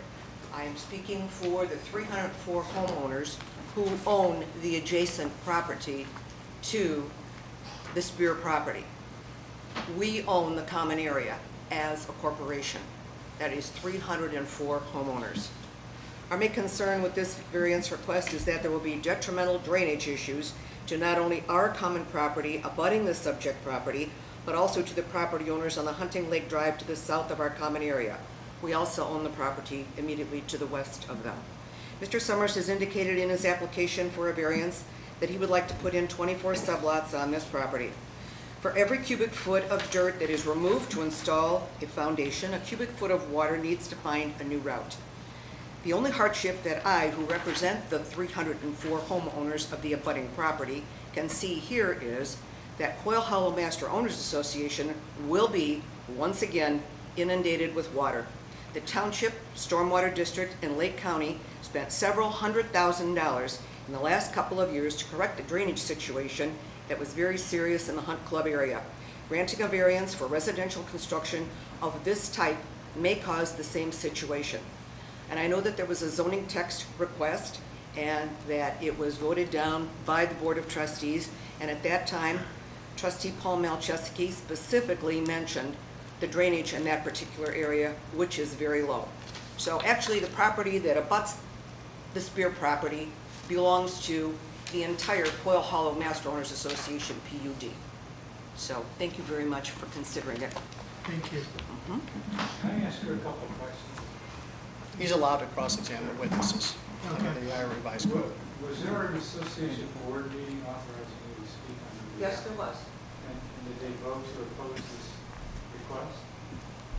I am speaking for the 304 homeowners who own the adjacent property to the Spear property. We own the common area as a corporation. That is 304 homeowners. Our main concern with this variance request is that there will be detrimental drainage issues to not only our common property abutting the subject property, but also to the property owners on the Hunting Lake Drive to the south of our common area. We also own the property immediately to the west of them. Mr. Summers has indicated in his application for a variance that he would like to put in 24 sublots on this property. For every cubic foot of dirt that is removed to install a foundation, a cubic foot of water needs to find a new route. The only hardship that I, who represent the 304 homeowners of the abutting property, can see here is that Coyle Hollow Master Owners Association will be, once again, inundated with water. The Township, Stormwater District, and Lake County spent several $100,000 in the last couple of years to correct a drainage situation that was very serious in the Hunt Club area. Granting a variance for residential construction of this type may cause the same situation. And I know that there was a zoning text request and that it was voted down by the Board of Trustees. And at that time, Trustee Paul Malcheski specifically mentioned the drainage in that particular area, which is very low. So actually the property that abuts the Spear property belongs to the entire Coyle Hollow Master Owners Association, PUD. So thank you very much for considering it. Thank you. Can I ask you a couple of questions? He's allowed to cross-examine witnesses under Okay. the Iowa Revised Code. Was there an association board meeting authorizing you to speak on the? Yes, there was. And did they vote to oppose this request?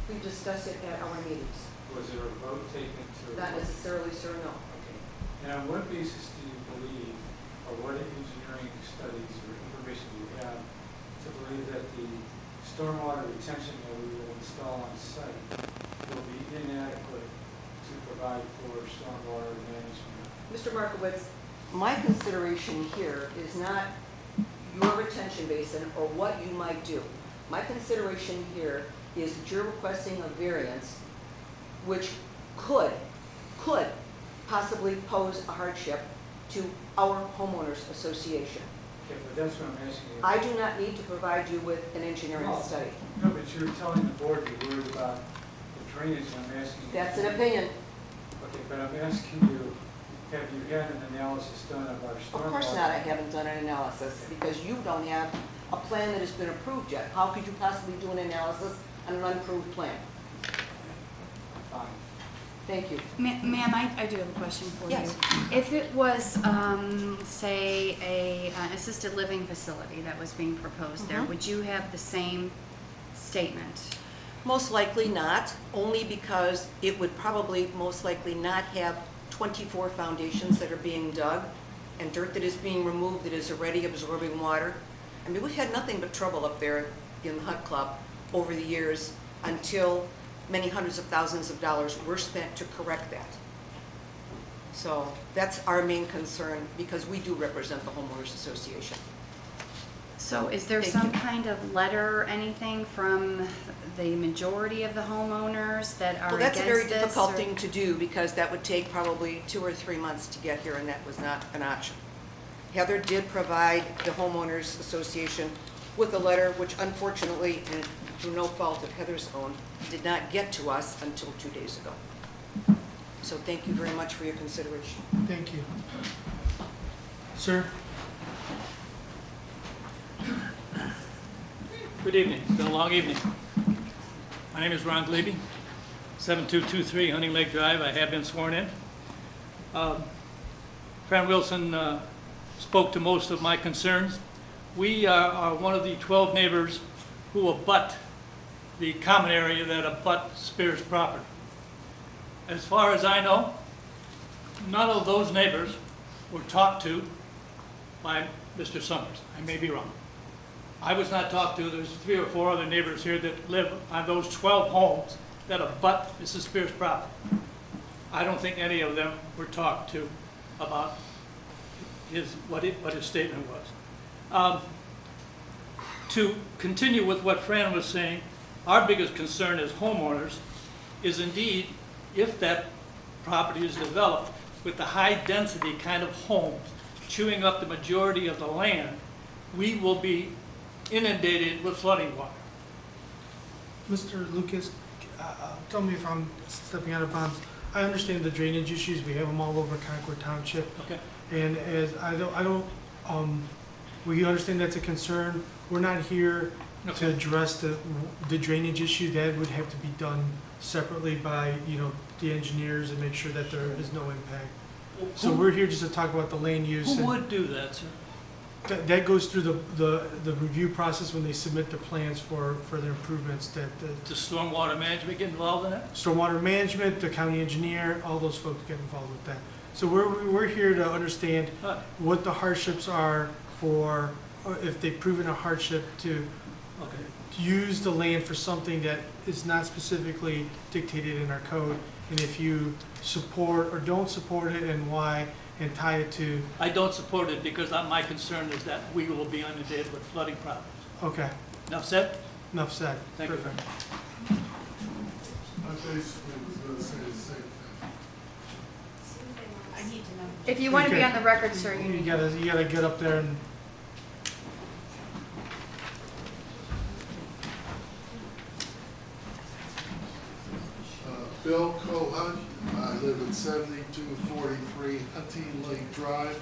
We discussed it at our meetings. Was there a vote taken to? Not necessarily, sir, no. Okay. And on what basis do you believe, or what engineering studies or information do you have to believe that the stormwater retention that we will install on site will be inadequate to to provide for stormwater management. Mr. Markowitz, my consideration here is not your retention basin or what you might do. My consideration here is that you're requesting a variance which could possibly pose a hardship to our homeowners association. Okay, but that's what I'm asking you. I do not need to provide you with an engineering No. study. No, but you're telling the board you're worried about the drainage, I'm asking you. That's an opinion. Okay, but I'm asking you, have you had an analysis done of our stormwater? Of course not, I haven't done an analysis, because you don't have a plan that has been approved yet. How could you possibly do an analysis on an unapproved plan? Fine. Thank you. Ma'am, I do have a question for you. Yes. If it was, say, an assisted living facility that was being proposed there, Mhm. would you have the same statement? Most likely not, only because it would probably most likely not have 24 foundations that are being dug and dirt that is being removed that is already absorbing water. I mean, we've had nothing but trouble up there in the Hunt Club over the years until many hundreds of thousands of dollars were spent to correct that. So that's our main concern, because we do represent the homeowners association. So is there Thank some you. kind of letter or anything from the majority of the homeowners that are Well, that's against a very this? difficult or- thing to do, because that would take probably 2 or 3 months to get here, and that was not an option. Heather did provide the homeowners association with a letter, which unfortunately, and through no fault of Heather's own, did not get to us until 2 days ago. So thank you very much for your consideration. Thank you. Sir? Good evening. It's been a long evening. My name is Ron Glebe, 7223 Hunting Lake Drive. I have been sworn in. Fran Wilson spoke to most of my concerns. We are one of the 12 neighbors who abut the common area that abut Spears property. As far as I know, none of those neighbors were talked to by Mr. Summers. I may be wrong. I was not talked to. There's 3 or 4 other neighbors here that live on those 12 homes that abut Mrs. Spears' property. I don't think any of them were talked to about what his statement was. To continue with what Fran was saying, our biggest concern as homeowners is indeed if that property is developed with the high density kind of homes chewing up the majority of the land, we will be inundated with flooding water. Mr. Lucas, tell me if I'm stepping out of bounds. I understand the drainage issues. We have them all over Concord Township. Okay. And as we understand that's a concern. We're not here to address the drainage issue. That would have to be done separately by, the engineers and make sure that there is no impact. So we're here just to talk about the land use. Who would do that, sir? That goes through the review process when they submit their plans for their improvements. Does stormwater management get involved in that? Stormwater management, the county engineer, all those folks get involved with that. So we're here to understand what the hardships are for, or if they've proven a hardship to use the land for something that is not specifically dictated in our code, and if you support or don't support it and why, and tie it to. I don't support it because my concern is that we will be inundated with flooding problems. Okay. Enough said? Enough said. Thank Perfect. you. I basically was going to say the same thing. I need to know. If you want to be on the record, sir, You gotta get up there and. Bill Cohut, I live at 7243 Hunting Lake Drive.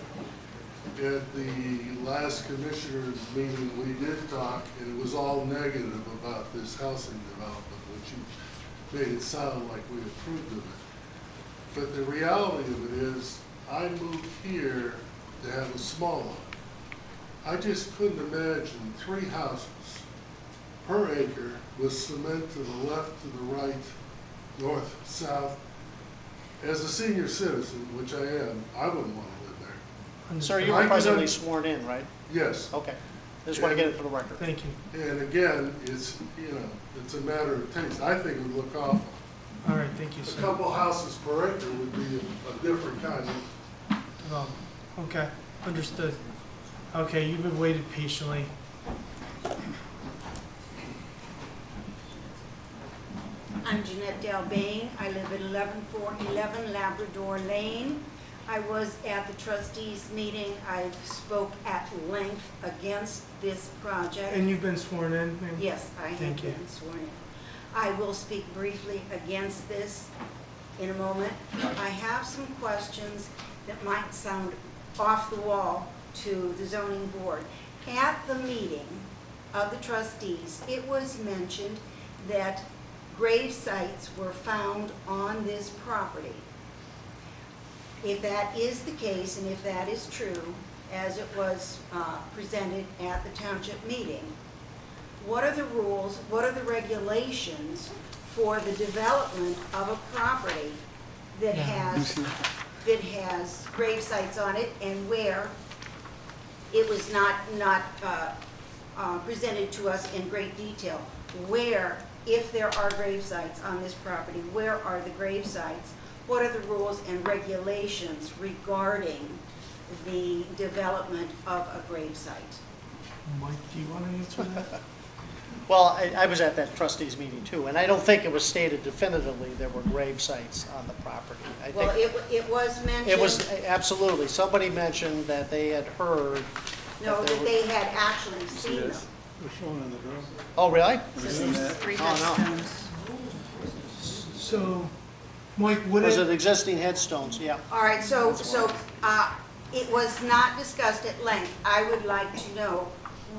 At the last commissioners meeting, we did talk, and it was all negative about this housing development, which you made it sound like we approved of it. But the reality of it is, I moved here to have a small one. I just couldn't imagine 3 houses per acre with cement to the left, to the right, north, south. As a senior citizen, which I am, I wouldn't want to live there. Sir, you were presently sworn in, right? Yes. Okay. Just want to get it for the record. Thank you. And again, it's a matter of taste. I think it would look awful. All right, thank you, A sir. couple houses per acre would be a different kind of, Okay, understood. Okay, you've been waited patiently. I'm Jeanette Dalbane. I live at 11411 Labrador Lane. I was at the trustees meeting. I spoke at length against this project. And you've been sworn in, ma'am? Yes, I have Thank you. been sworn in. I will speak briefly against this in a moment. I have some questions that might sound off the wall to the zoning board. At the meeting of the trustees, it was mentioned that grave sites were found on this property. If that is the case, and if that is true, as it was presented at the township meeting, what are the rules, what are the regulations for the development of a property that has grave sites on it, and where it was not presented to us in great detail? Where, if there are grave sites on this property, where are the grave sites? What are the rules and regulations regarding the development of a grave site? Mike, do you want to answer that? Well, I was at that trustees meeting too, and I don't think it was stated definitively there were grave sites on the property. I Well, think it was mentioned. it was, absolutely, somebody mentioned that they had heard. No, there that were- they had actually seen them. We're showing on the drawing. Oh, really? So there's 3 Oh, no. headstones. So, Mike, what Was is, it existing headstones? Yeah. All right, so it was not discussed at length. I would like to know,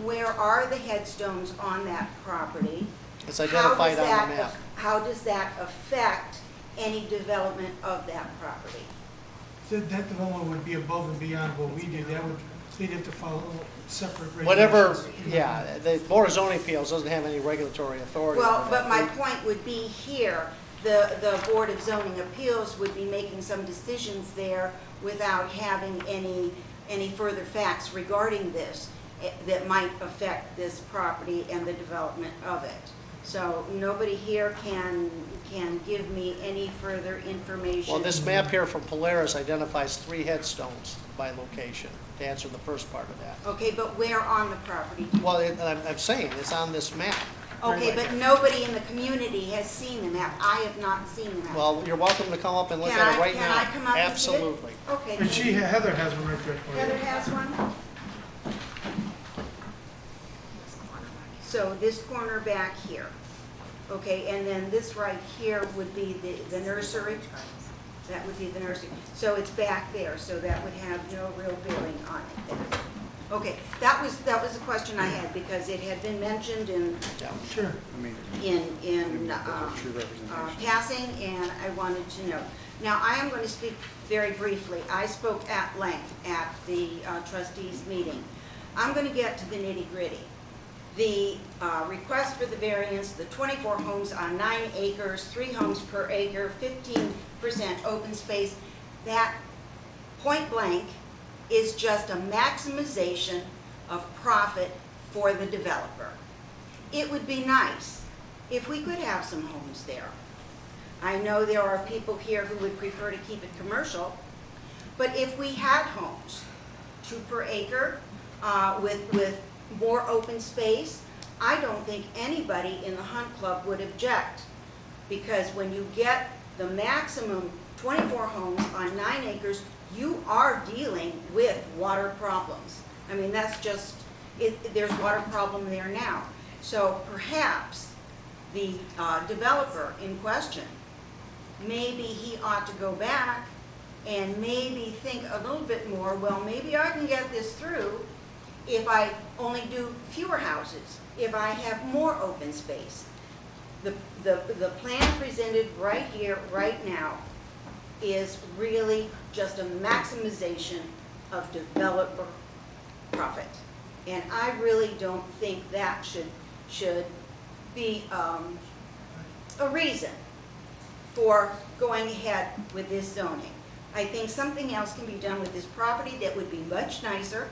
where are the headstones on that property? It's identified on the map. How does that affect any development of that property? that development would be above and beyond what we do. They'd have to follow separate regulations. Whatever, yeah, the Board of Zoning Appeals doesn't have any regulatory authority. Well, for but that. my point would be here, the Board of Zoning Appeals would be making some decisions there without having any further facts regarding this that might affect this property and the development of it. So nobody here can give me any further information. Well, this map here from Polaris identifies 3 headstones by location, to answer the first part of that. Okay, but where on the property? Well, I'm saying, it's on this map. Okay, but nobody in the community has seen the map. I have not seen the map. Well, you're welcome to come up and look Can at it I- right can now. I come up and see it? Absolutely. Okay. And Heather has one right there for you. Heather has one? So this corner back here, okay, and then this right here would be the nursery? That would be the nursery. So it's back there, so that would have no real bearing on it then. Okay, that was a question I had, because it had been mentioned in Sure. passing, and I wanted to know. Now, I am going to speak very briefly. I spoke at length at the trustees meeting. I'm going to get to the nitty-gritty. The request for the variance, the 24 homes on 9 acres, 3 homes per acre, 15% open space, that point blank is just a maximization of profit for the developer. It would be nice if we could have some homes there. I know there are people here who would prefer to keep it commercial, but if we had homes, 2 per acre, with more open space, I don't think anybody in the Hunt Club would object, because when you get the maximum 24 homes on 9 acres, you are dealing with water problems. I mean, that's just, there's water problem there now. So perhaps the developer in question, maybe he ought to go back and maybe think a little bit more, well, maybe I can get this through if I only do fewer houses, if I have more open space. The plan presented right here, right now, is really just a maximization of developer profit. And I really don't think that should be a reason for going ahead with this zoning. I think something else can be done with this property that would be much nicer.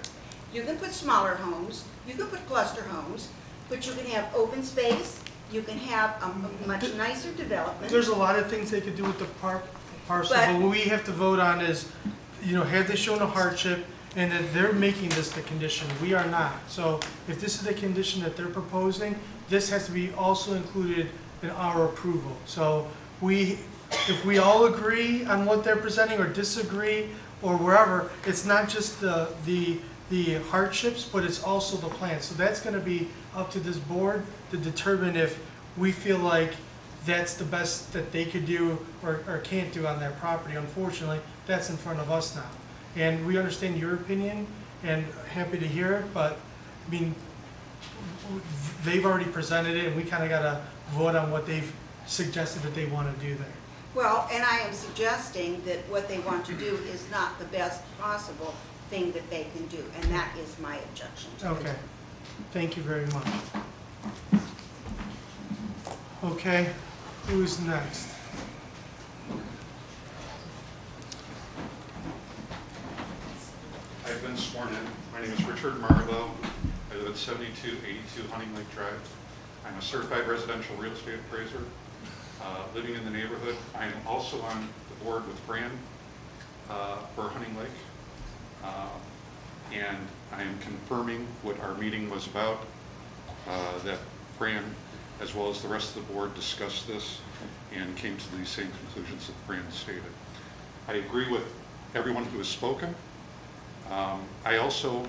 You can put smaller homes, you can put cluster homes, but you can have open space, You can have a much nicer development. There's a lot of things they could do with the parcel, but what we have to vote on is, have they shown a hardship and that they're making this the condition? We are not. So if this is the condition that they're proposing, this has to be also included in our approval. So if we all agree on what they're presenting or disagree or wherever, it's not just the hardships, but it's also the plan. So that's gonna be up to this board to determine if we feel like that's the best that they could do or can't do on that property. Unfortunately, that's in front of us now. And we understand your opinion and happy to hear it, but I mean, they've already presented it and we kind of got to vote on what they've suggested that they want to do there. Well, and I am suggesting that what they want to do is not the best possible thing that they can do, and that is my objection to it. Okay, thank you very much. Okay, who's next? I've been sworn in. My name is Richard Marlowe. I live at 7282 Hunting Lake Drive. I'm a certified residential real estate appraiser living in the neighborhood. I am also on the board with Fran for Hunting Lake. And I am confirming what our meeting was about, that Fran, as well as the rest of the board, discussed this and came to the same conclusions that Fran stated. I agree with everyone who has spoken. I also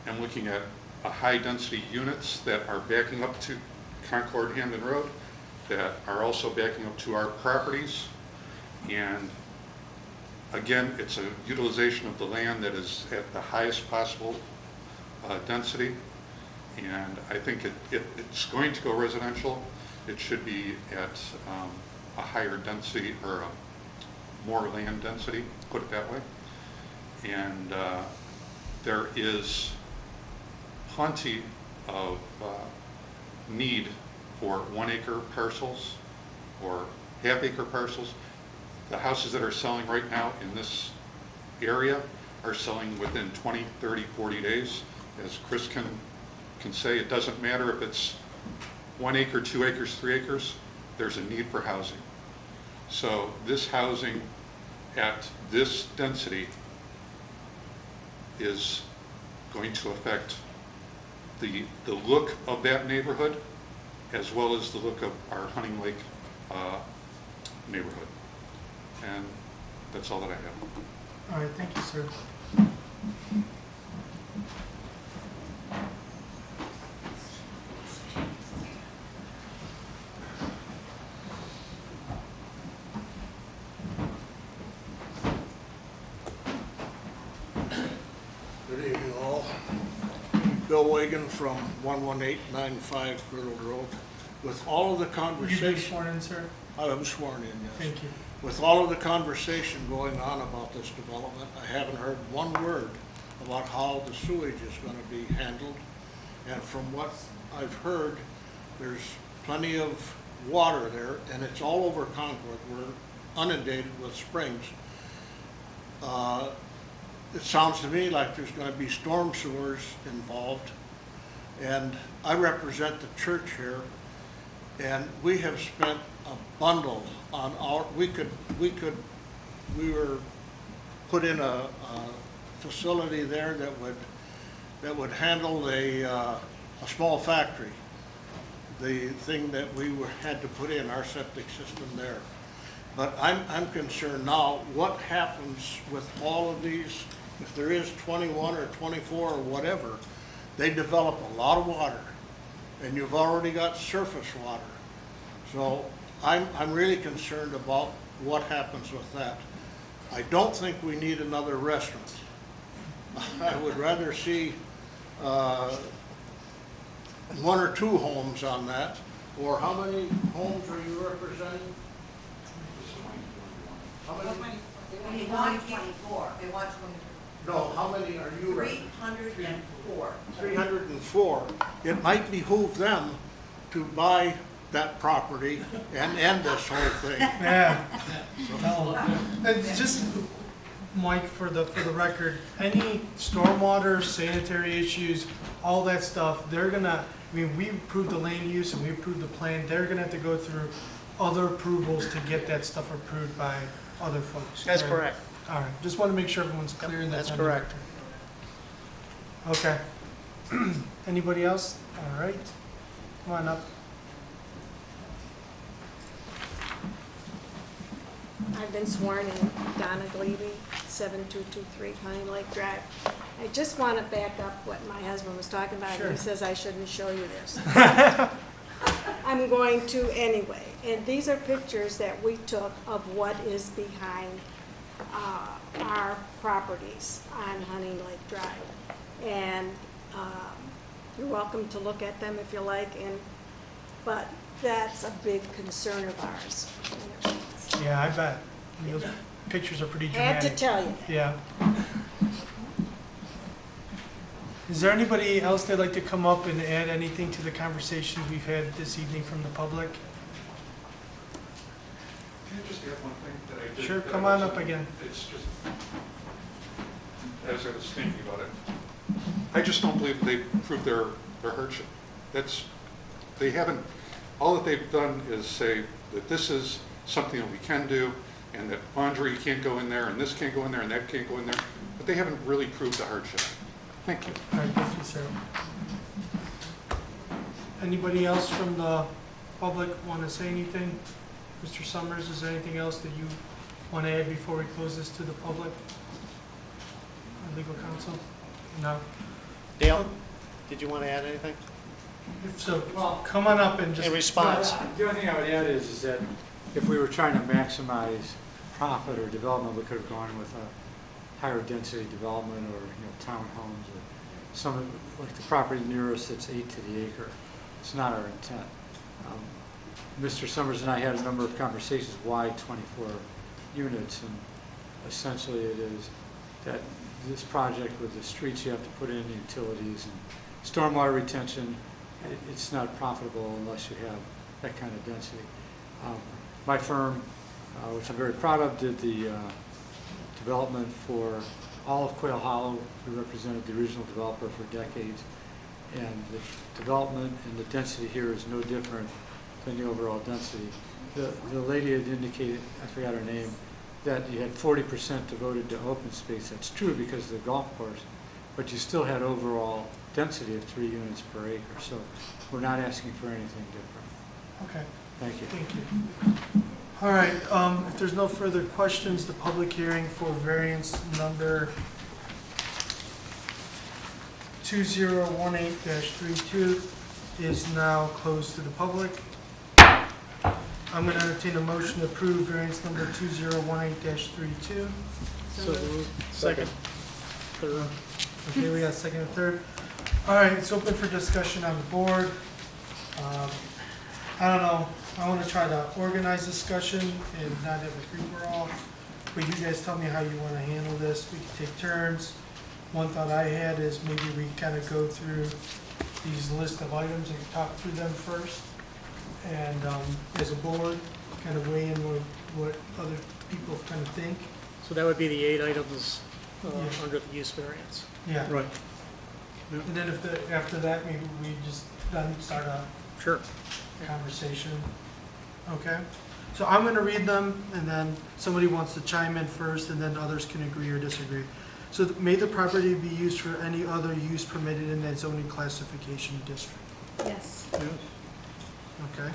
am looking at high-density units that are backing up to Concord Hamden Road, that are also backing up to our properties. And again, it's a utilization of the land that is at the highest possible density. And I think if it's going to go residential, it should be at a higher density or more land density, put it that way. And there is plenty of need for 1 acre parcels or half-acre parcels. The houses that are selling right now in this area are selling within 20, 30, 40 days. As Chris can say, it doesn't matter if it's 1 acre, 2 acres, 3 acres, there's a need for housing. So this housing at this density is going to affect the look of that neighborhood as well as the look of our Hunting Lake neighborhood. And that's all that I have. All right, thank you, sir. Good evening, all. Bill Wagon from 11895 Girdle Road. With all of the conversation... You've been sworn in, sir? I was sworn in, yes. Thank you. With all of the conversation going on about this development, I haven't heard one word about how the sewage is going to be handled. And from what I've heard, there's plenty of water there, and it's all over Concord. We're inundated with springs. It sounds to me like there's going to be storm sewers involved. And I represent the church here, and we have spent a bundle on our, we were put in a facility there that would handle a small factory. The thing that we had to put in our septic system there. But I'm concerned now, what happens with all of these, if there is 21 or 24 or whatever, they develop a lot of water, and you've already got surface water. So I'm really concerned about what happens with that. I don't think we need another restaurant. I would rather see 1 or 2 homes on that. Or how many homes are you representing? How many? They want 24. They want 24. No, how many are you representing? 304. 304. It might behoove them to buy that property and end this whole thing. Yeah. It's just, Mike, for the record, any stormwater, sanitary issues, all that stuff, they're gonna, I mean, we approved the land use and we approved the plan, they're gonna have to go through other approvals to get that stuff approved by other folks. That's correct. All right, just want to make sure everyone's clear and that's That's on the correct. record. Okay. Anybody else? All right, come on up. I've been sworn in, Donna Glebe, 7223 Honey Lake Drive. I just want to back up what my husband was talking about. Sure. He says I shouldn't show you this. I'm going to anyway. And these are pictures that we took of what is behind our properties on Honey Lake Drive. And you're welcome to look at them if you like, but that's a big concern of ours. Yeah, I bet. I mean, those pictures are pretty Had dramatic. to tell you. Yeah. Is there anybody else that'd like to come up and add anything to the conversations we've had this evening from the public? Can I just add one thing that I did? Sure, that come I on wasn't- up again. It's just, as I was thinking about it, I just don't believe they proved their hardship. They haven't, all that they've done is say that this is something that we can do, and that laundry can't go in there, and this can't go in there, and that can't go in there, but they haven't really proved the hardship. Thank you. All right, thank you, sir. Anybody else from the public want to say anything? Mr. Summers, is there anything else that you want to add before we close this to the public? Our legal counsel? No? Dale, did you want to add anything? If so, come on up and just. In response. The only thing I would add is that if we were trying to maximize profit or development, we could have gone with a higher density development or, townhomes or some of, like the property near us that's 8 to the acre. It's not our intent. Mr. Summers and I had a number of conversations why 24 units, and essentially it is that this project with the streets you have to put in, the utilities and stormwater retention, it's not profitable unless you have that kind of density. My firm, which I'm very proud of, did the development for all of Quail Hollow. We represented the original developer for decades. And the development and the density here is no different than the overall density. The lady had indicated, I forgot her name, that you had 40% devoted to open space. That's true because of the golf course, but you still had overall density of 3 units per acre. So we're not asking for anything different. Okay. Thank you. Thank you. All right, if there's no further questions, the public hearing for variance number 2018-32 is now closed to the public. I'm going to entertain a motion to approve variance number 2018-32. So moved. Second. Third. Okay, we got second and third. All right, it's open for discussion on the board. I don't know, I want to try to organize discussion and not have a free-for-all, but you guys tell me how you want to handle this. We can take turns. One thought I had is maybe we kind of go through these list of items and talk through them first. And as a board, kind of weigh in what other people kind of think. So that would be the 8 items Yeah. under the use variance. Yeah. Right. And then after that, maybe we just then start a Sure. conversation. Okay? So I'm going to read them, and then somebody wants to chime in first, and then others can agree or disagree. So may the property be used for any other use permitted in that zoning classification district? Yes. Okay. I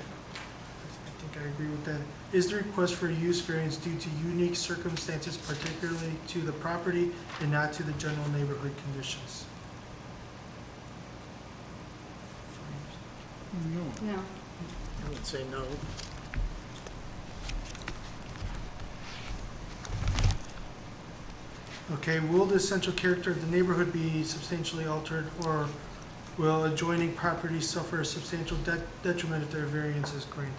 think I agree with that. Is the request for use variance due to unique circumstances particularly to the property and not to the general neighborhood conditions? No. I would say no. Okay, will the essential character of the neighborhood be substantially altered, or will adjoining properties suffer a substantial detriment if their variance is granted?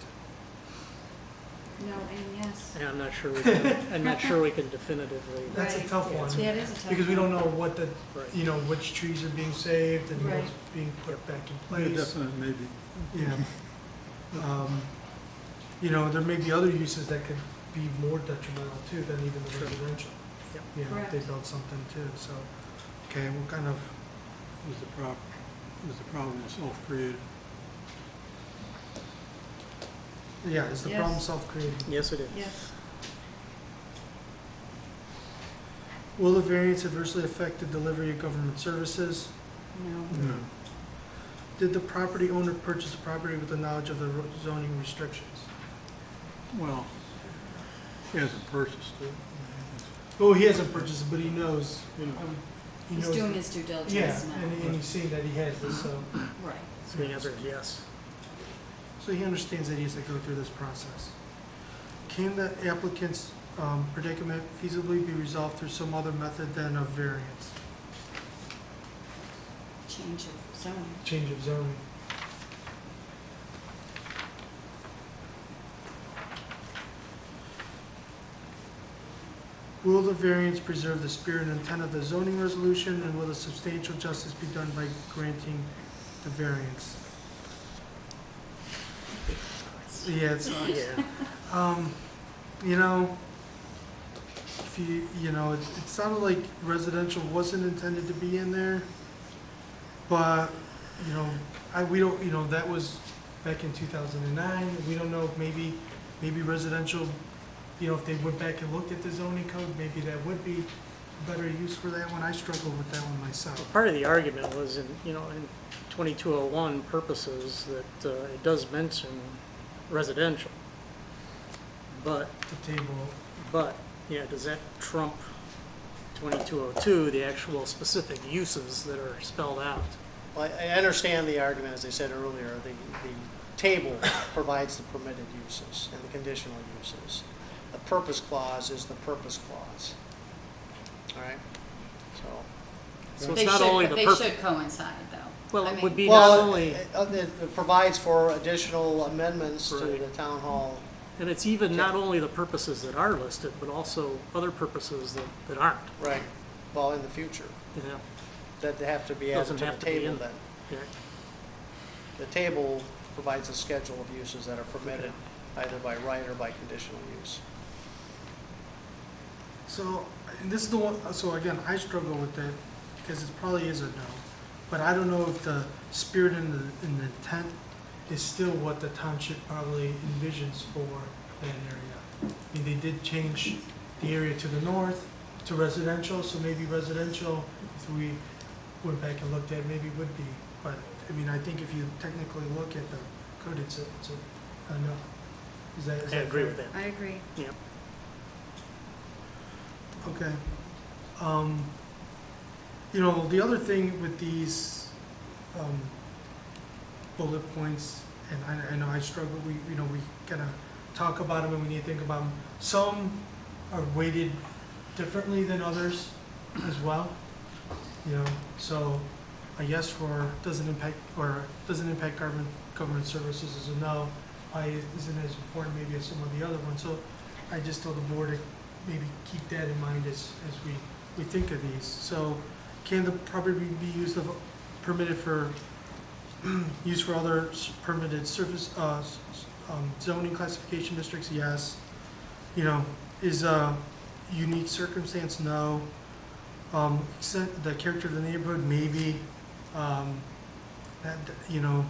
No and yes. Yeah, I'm not sure we can, I'm not sure we can definitively. That's a tough one. Yeah, it is a tough Because we one. don't know what the, Right. which trees are being saved and Right. what's being put back in Yeah, place. definite maybe. Yeah. There may be other uses that could be more detrimental too than even the residential. you know, if they Correct. build something too, so, okay, what kind of, Is the problem self-created? yeah, is the Yes. problem self-created? Yes, it is. Yes. Will the variance adversely affect the delivery of government services? No. No. Did the property owner purchase the property with the knowledge of the zoning restrictions? Well, he hasn't purchased it. Oh, he hasn't purchased it, but he knows, You know, he He's knows. doing his due diligence Yeah, now. and he's seeing that he has this, so, Right. So the answer is yes. so he understands that he has to go through this process. Can the applicant's predicament feasibly be resolved through some other method than a variance? Change of zoning. Change of zoning. Will the variance preserve the spirit and intent of the zoning resolution, and will a substantial justice be done by granting the variance? Yeah, it's, Yeah. you know, if you know, it sounded like residential wasn't intended to be in there, but, you know, we don't, you know, that was back in 2009, we don't know, if maybe residential, you know, if they went back and looked at the zoning code, maybe that would be a better use for that one. I struggle with that one myself. Part of the argument was in 2201 purposes that it does mention residential. But, The table, yeah, does that trump 2202, the actual specific uses that are spelled out? Well, I understand the argument, as I said earlier, the table provides the permitted uses and the conditional uses. The purpose clause is the purpose clause. All right? So They it's not should- only the They purpose. should coincide, though. Well, I it mean- would be not Well, only, it provides for additional amendments to Right. the town hall. and it's even not only the purposes that are listed, but also other purposes that aren't. Right. Well, in the future, You know? that they have to be added Doesn't to the have to be table in- then. Yeah. The table provides a schedule of uses that are permitted either by right or by conditional use. so, and this is the one, so again, I struggle with that, because it probably is a no. But I don't know if the spirit and the intent is still what the township probably envisions for that area. I mean, they did change the area to the north to residential, so maybe residential, if we went back and looked at, maybe would be. But, I mean, I think if you technically look at the code, it's a no. Is I that agree fair? with that. I agree. Yeah. Okay. You know, the other thing with these bullet points, and I know I struggle, we gotta talk about them and we need to think about them. Some are weighted differently than others as well, you know, so a yes for doesn't impact government services is a no. I isn't as important maybe as some of the other ones, so I just told the board to maybe keep that in mind as we think of these. So can the property be used permitted for use for other permitted surface zoning classification districts? Yes. You know, is a unique circumstance? No. The character of the neighborhood? Maybe. That, you know,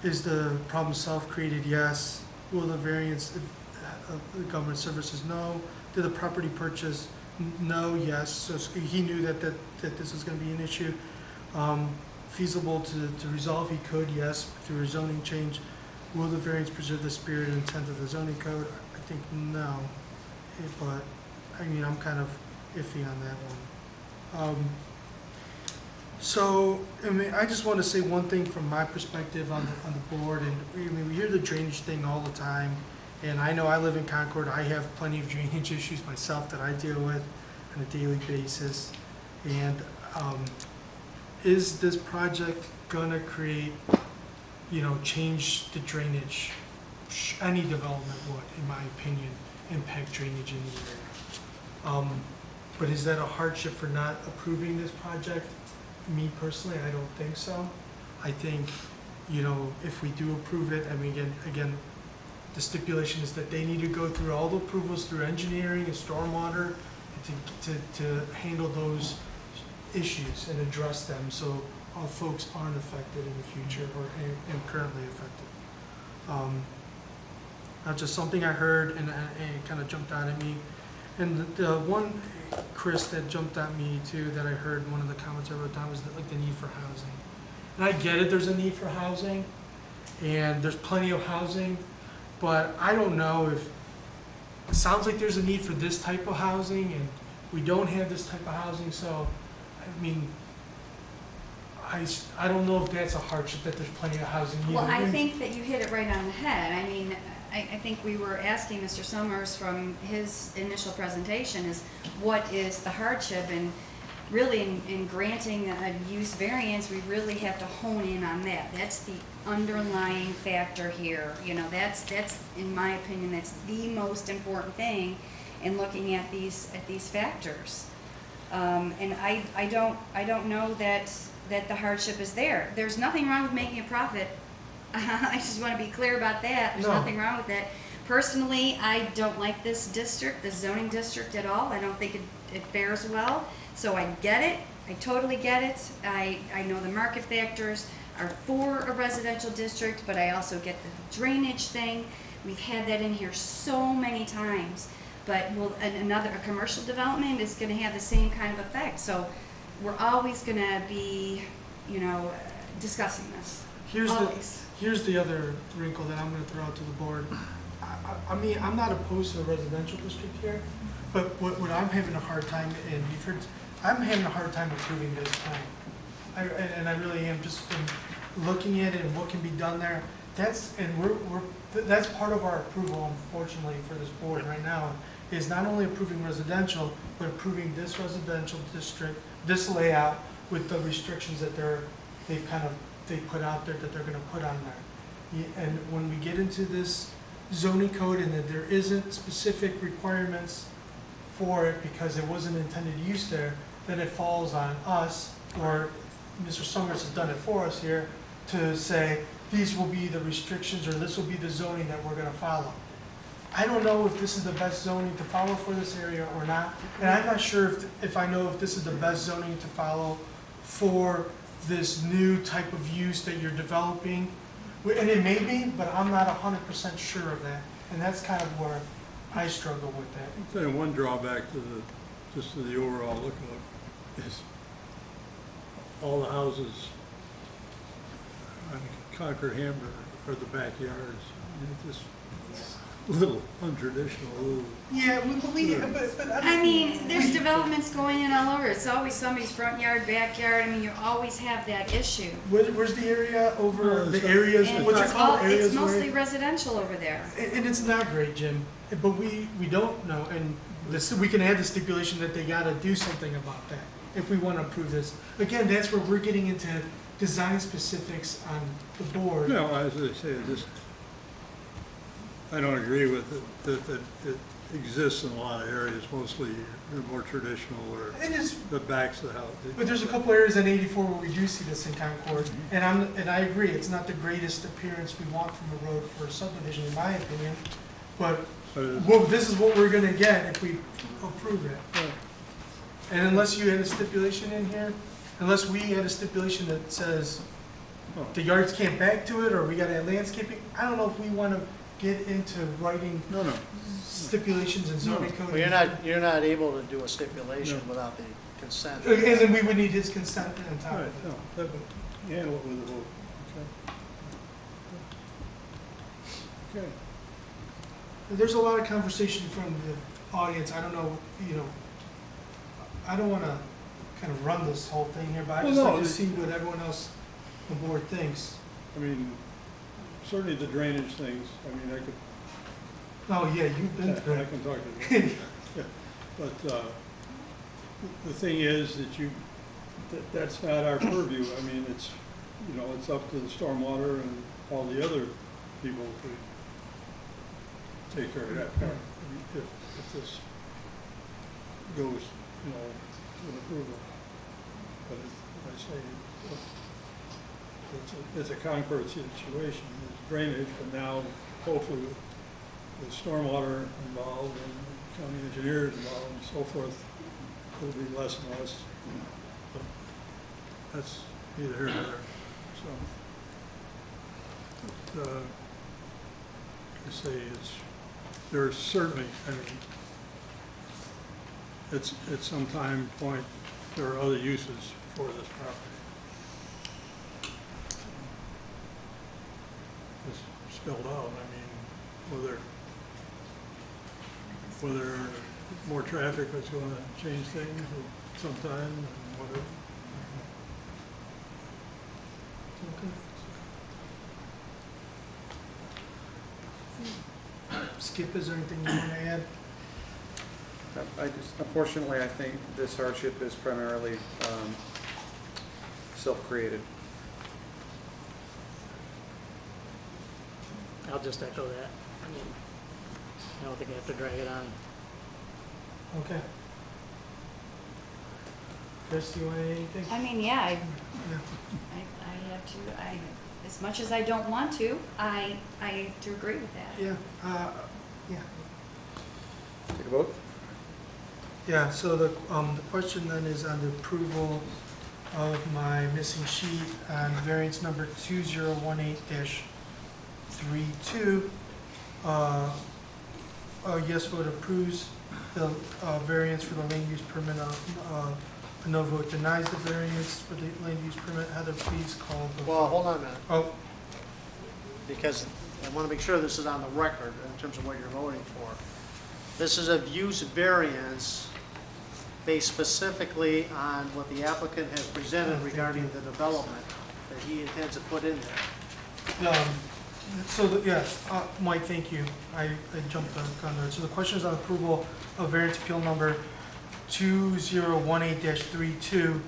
is the problem self-created? Yes. Will the variance of the government services? No. Did the property purchase? No. Yes. So he knew that this was going to be an issue. Feasible to resolve? He could. Yes. Through a zoning change. Will the variance preserve the spirit and intent of the zoning code? I think no. But I mean, I'm kind of iffy on that one. So, I mean, I just want to say one thing from my perspective on the board, and I mean, we hear the drainage thing all the time, and I know I live in Concord, I have plenty of drainage issues myself that I deal with on a daily basis, and is this project gonna create, you know, change the drainage? Any development would, in my opinion, impact drainage in the area. But is that a hardship for not approving this project? Me personally, I don't think so. I think, you know, if we do approve it, I mean, again, the stipulation is that they need to go through all the approvals through engineering and stormwater to handle those issues and address them so our folks aren't affected in the future or and currently affected. That's just something I heard and it kind of jumped out at me. And the one, Chris, that jumped at me too, that I heard in one of the comments I wrote down was like the need for housing. And I get it, there's a need for housing, and there's plenty of housing, but I don't know if, it sounds like there's a need for this type of housing, and we don't have this type of housing, so, I mean, I don't know if that's a hardship, that there's plenty of housing either. Well, I think that you hit it right on the head. I mean, I think we were asking Mr. Summers from his initial presentation is what is the hardship, and really in granting a use variance, we really have to hone in on that. That's the underlying factor here. You know, that's in my opinion, that's the most important thing in looking at these factors. And I don't know that the hardship is there. There's nothing wrong with making a profit. I just want to be clear about that. There's nothing wrong with that. Personally, I don't like this district, this zoning district at all. I don't think it fares well. So I get it. I totally get it. I know the market factors are for a residential district, but I also get the drainage thing. We've had that in here so many times. But a commercial development is going to have the same kind of effect. So we're always going to be, you know, discussing this. Here's the other wrinkle that I'm going to throw out to the board. I mean, I'm not opposed to a residential district here, but what I'm having a hard time, and you've heard, I'm having a hard time approving this plan. And I really am, just from looking at it and what can be done there. That's part of our approval, unfortunately, for this board right now, is not only approving residential, but approving this residential district, this layout with the restrictions that they put out there, that they're going to put on there. And when we get into this zoning code and that there isn't specific requirements for it because it wasn't intended use there, then it falls on us, or Mr. Summers has done it for us here, to say these will be the restrictions or this will be the zoning that we're going to follow. I don't know if this is the best zoning to follow for this area or not, and I'm not sure if I know if this is the best zoning to follow for this new type of use that you're developing. And it may be, but I'm not 100% sure of that. And that's kind of where I struggle with that. I'll tell you one drawback to the overall look of it is all the houses on Concord Hamburg are the backyards. Just a little untraditional. Yeah, but I mean, there's developments going in all over. It's always somebody's front yard, backyard. I mean, you always have that issue. Where's the area over the areas? And What's it called? it's mostly residential over there. And it's not great, Jim. But we don't know, and we can add the stipulation that they got to do something about that if we want to approve this. Again, that's where we're getting into design specifics on the board. No, as I say, I don't agree with it, that it exists in a lot of areas, mostly the more traditional or the backs of the house. But there's a couple areas in 84 where we do see this in Concord, and I agree, it's not the greatest appearance we want from a road for a subdivision, in my opinion, but this is what we're gonna get if we approve it. And unless you had a stipulation in here, unless we had a stipulation that says the yards can't back to it, or we gotta have landscaping, I don't know if we wanna get into writing stipulations and zoning code. Well, you're not able to do a stipulation without the consent. And then we would need his consent on top of it. No, that would handle it with a vote. Okay. There's a lot of conversation from the audience. I don't know, I don't want to kind of run this whole thing here, but I just like to see what everyone else on the board thinks. I mean, certainly the drainage things, I mean, I could. Oh, yeah, you've been through it. I can talk to you. Yeah. But the thing is that's not our purview. I mean, it's up to the stormwater and all the other people to take care of that part. I mean, if this goes, with approval. But as I say, it's a Concord situation. There's drainage, but now hopefully with stormwater involved and county engineers involved and so forth, it'll be less and less. But that's neither here nor there, so. Like I say, there's certainly, I mean, at some time point, there are other uses for this property. It's spelled out, I mean, whether more traffic is going to change things sometime and whatever. Skip, is there anything you want to add? Unfortunately, I think this hardship is primarily self-created. I'll just echo that. I mean, I don't think I have to drag it on. Okay. Chris, do you want to add anything? I mean, yeah, I have to, as much as I don't want to, I do agree with that. Yeah, yeah. Take a vote? Yeah, so the question then is on the approval of my missing sheet on variance number 2018-32. A yes vote approves the variance for the land use permit. A no vote denies the variance for the land use permit. Heather, please call the. Well, hold on a minute, Oh, because I want to make sure this is on the record in terms of what you're voting for. This is a use variance based specifically on what the applicant has presented regarding the development that he intends to put in there. Yes, Mike, thank you. I jumped the gun there. So the question is on approval of variance appeal number 2018-32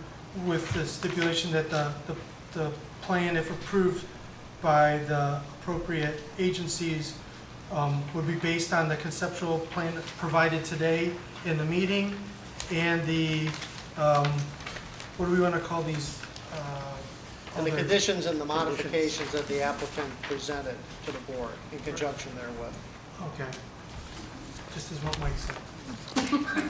with the stipulation that the plan, if approved by the appropriate agencies, would be based on the conceptual plan provided today in the meeting and the, what do we want to call these? And the other conditions and the modifications that the applicant presented to the board in conjunction therewith. Okay. Just as what Mike said. Okay.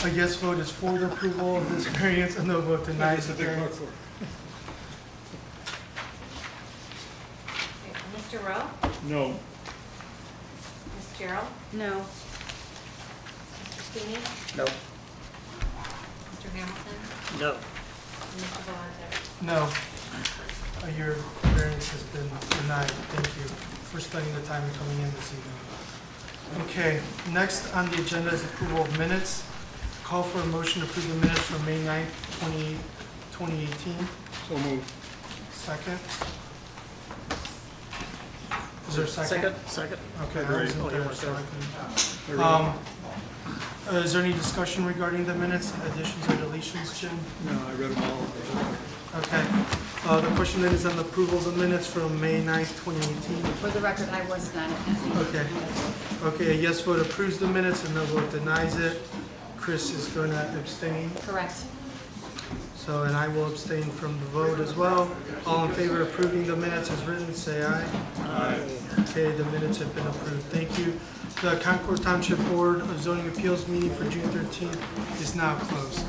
A yes vote is for the approval of this variance, a no vote denies the variance. Mr. Rowe? No. Ms. Gerald? No. Mr. Sweeney? No. Mr. Hamilton? No. And Mr. Valente? No. Your variance has been denied. Thank you for spending the time and coming in this evening. Okay, next on the agenda is approval of minutes. Call for a motion to approve the minutes from May 9th, 2018. So moved. Second. Is there a second? Second. Okay, I Agreed. wasn't there, so I Very couldn't. Is there any discussion regarding the minutes, additions or deletions, Jim? No, I read them all. Okay. The question then is on the approvals of minutes from May 9th, 2018. For the record, I was not at that meeting. Okay. Okay, a yes vote approves the minutes, a no vote denies it. Chris is going to abstain. Correct. So, and I will abstain from the vote as well. All in favor of approving the minutes as written, say aye. Aye. Okay, the minutes have been approved. Thank you. The Concord Township Board of Zoning Appeals meeting for June 13th is now closed.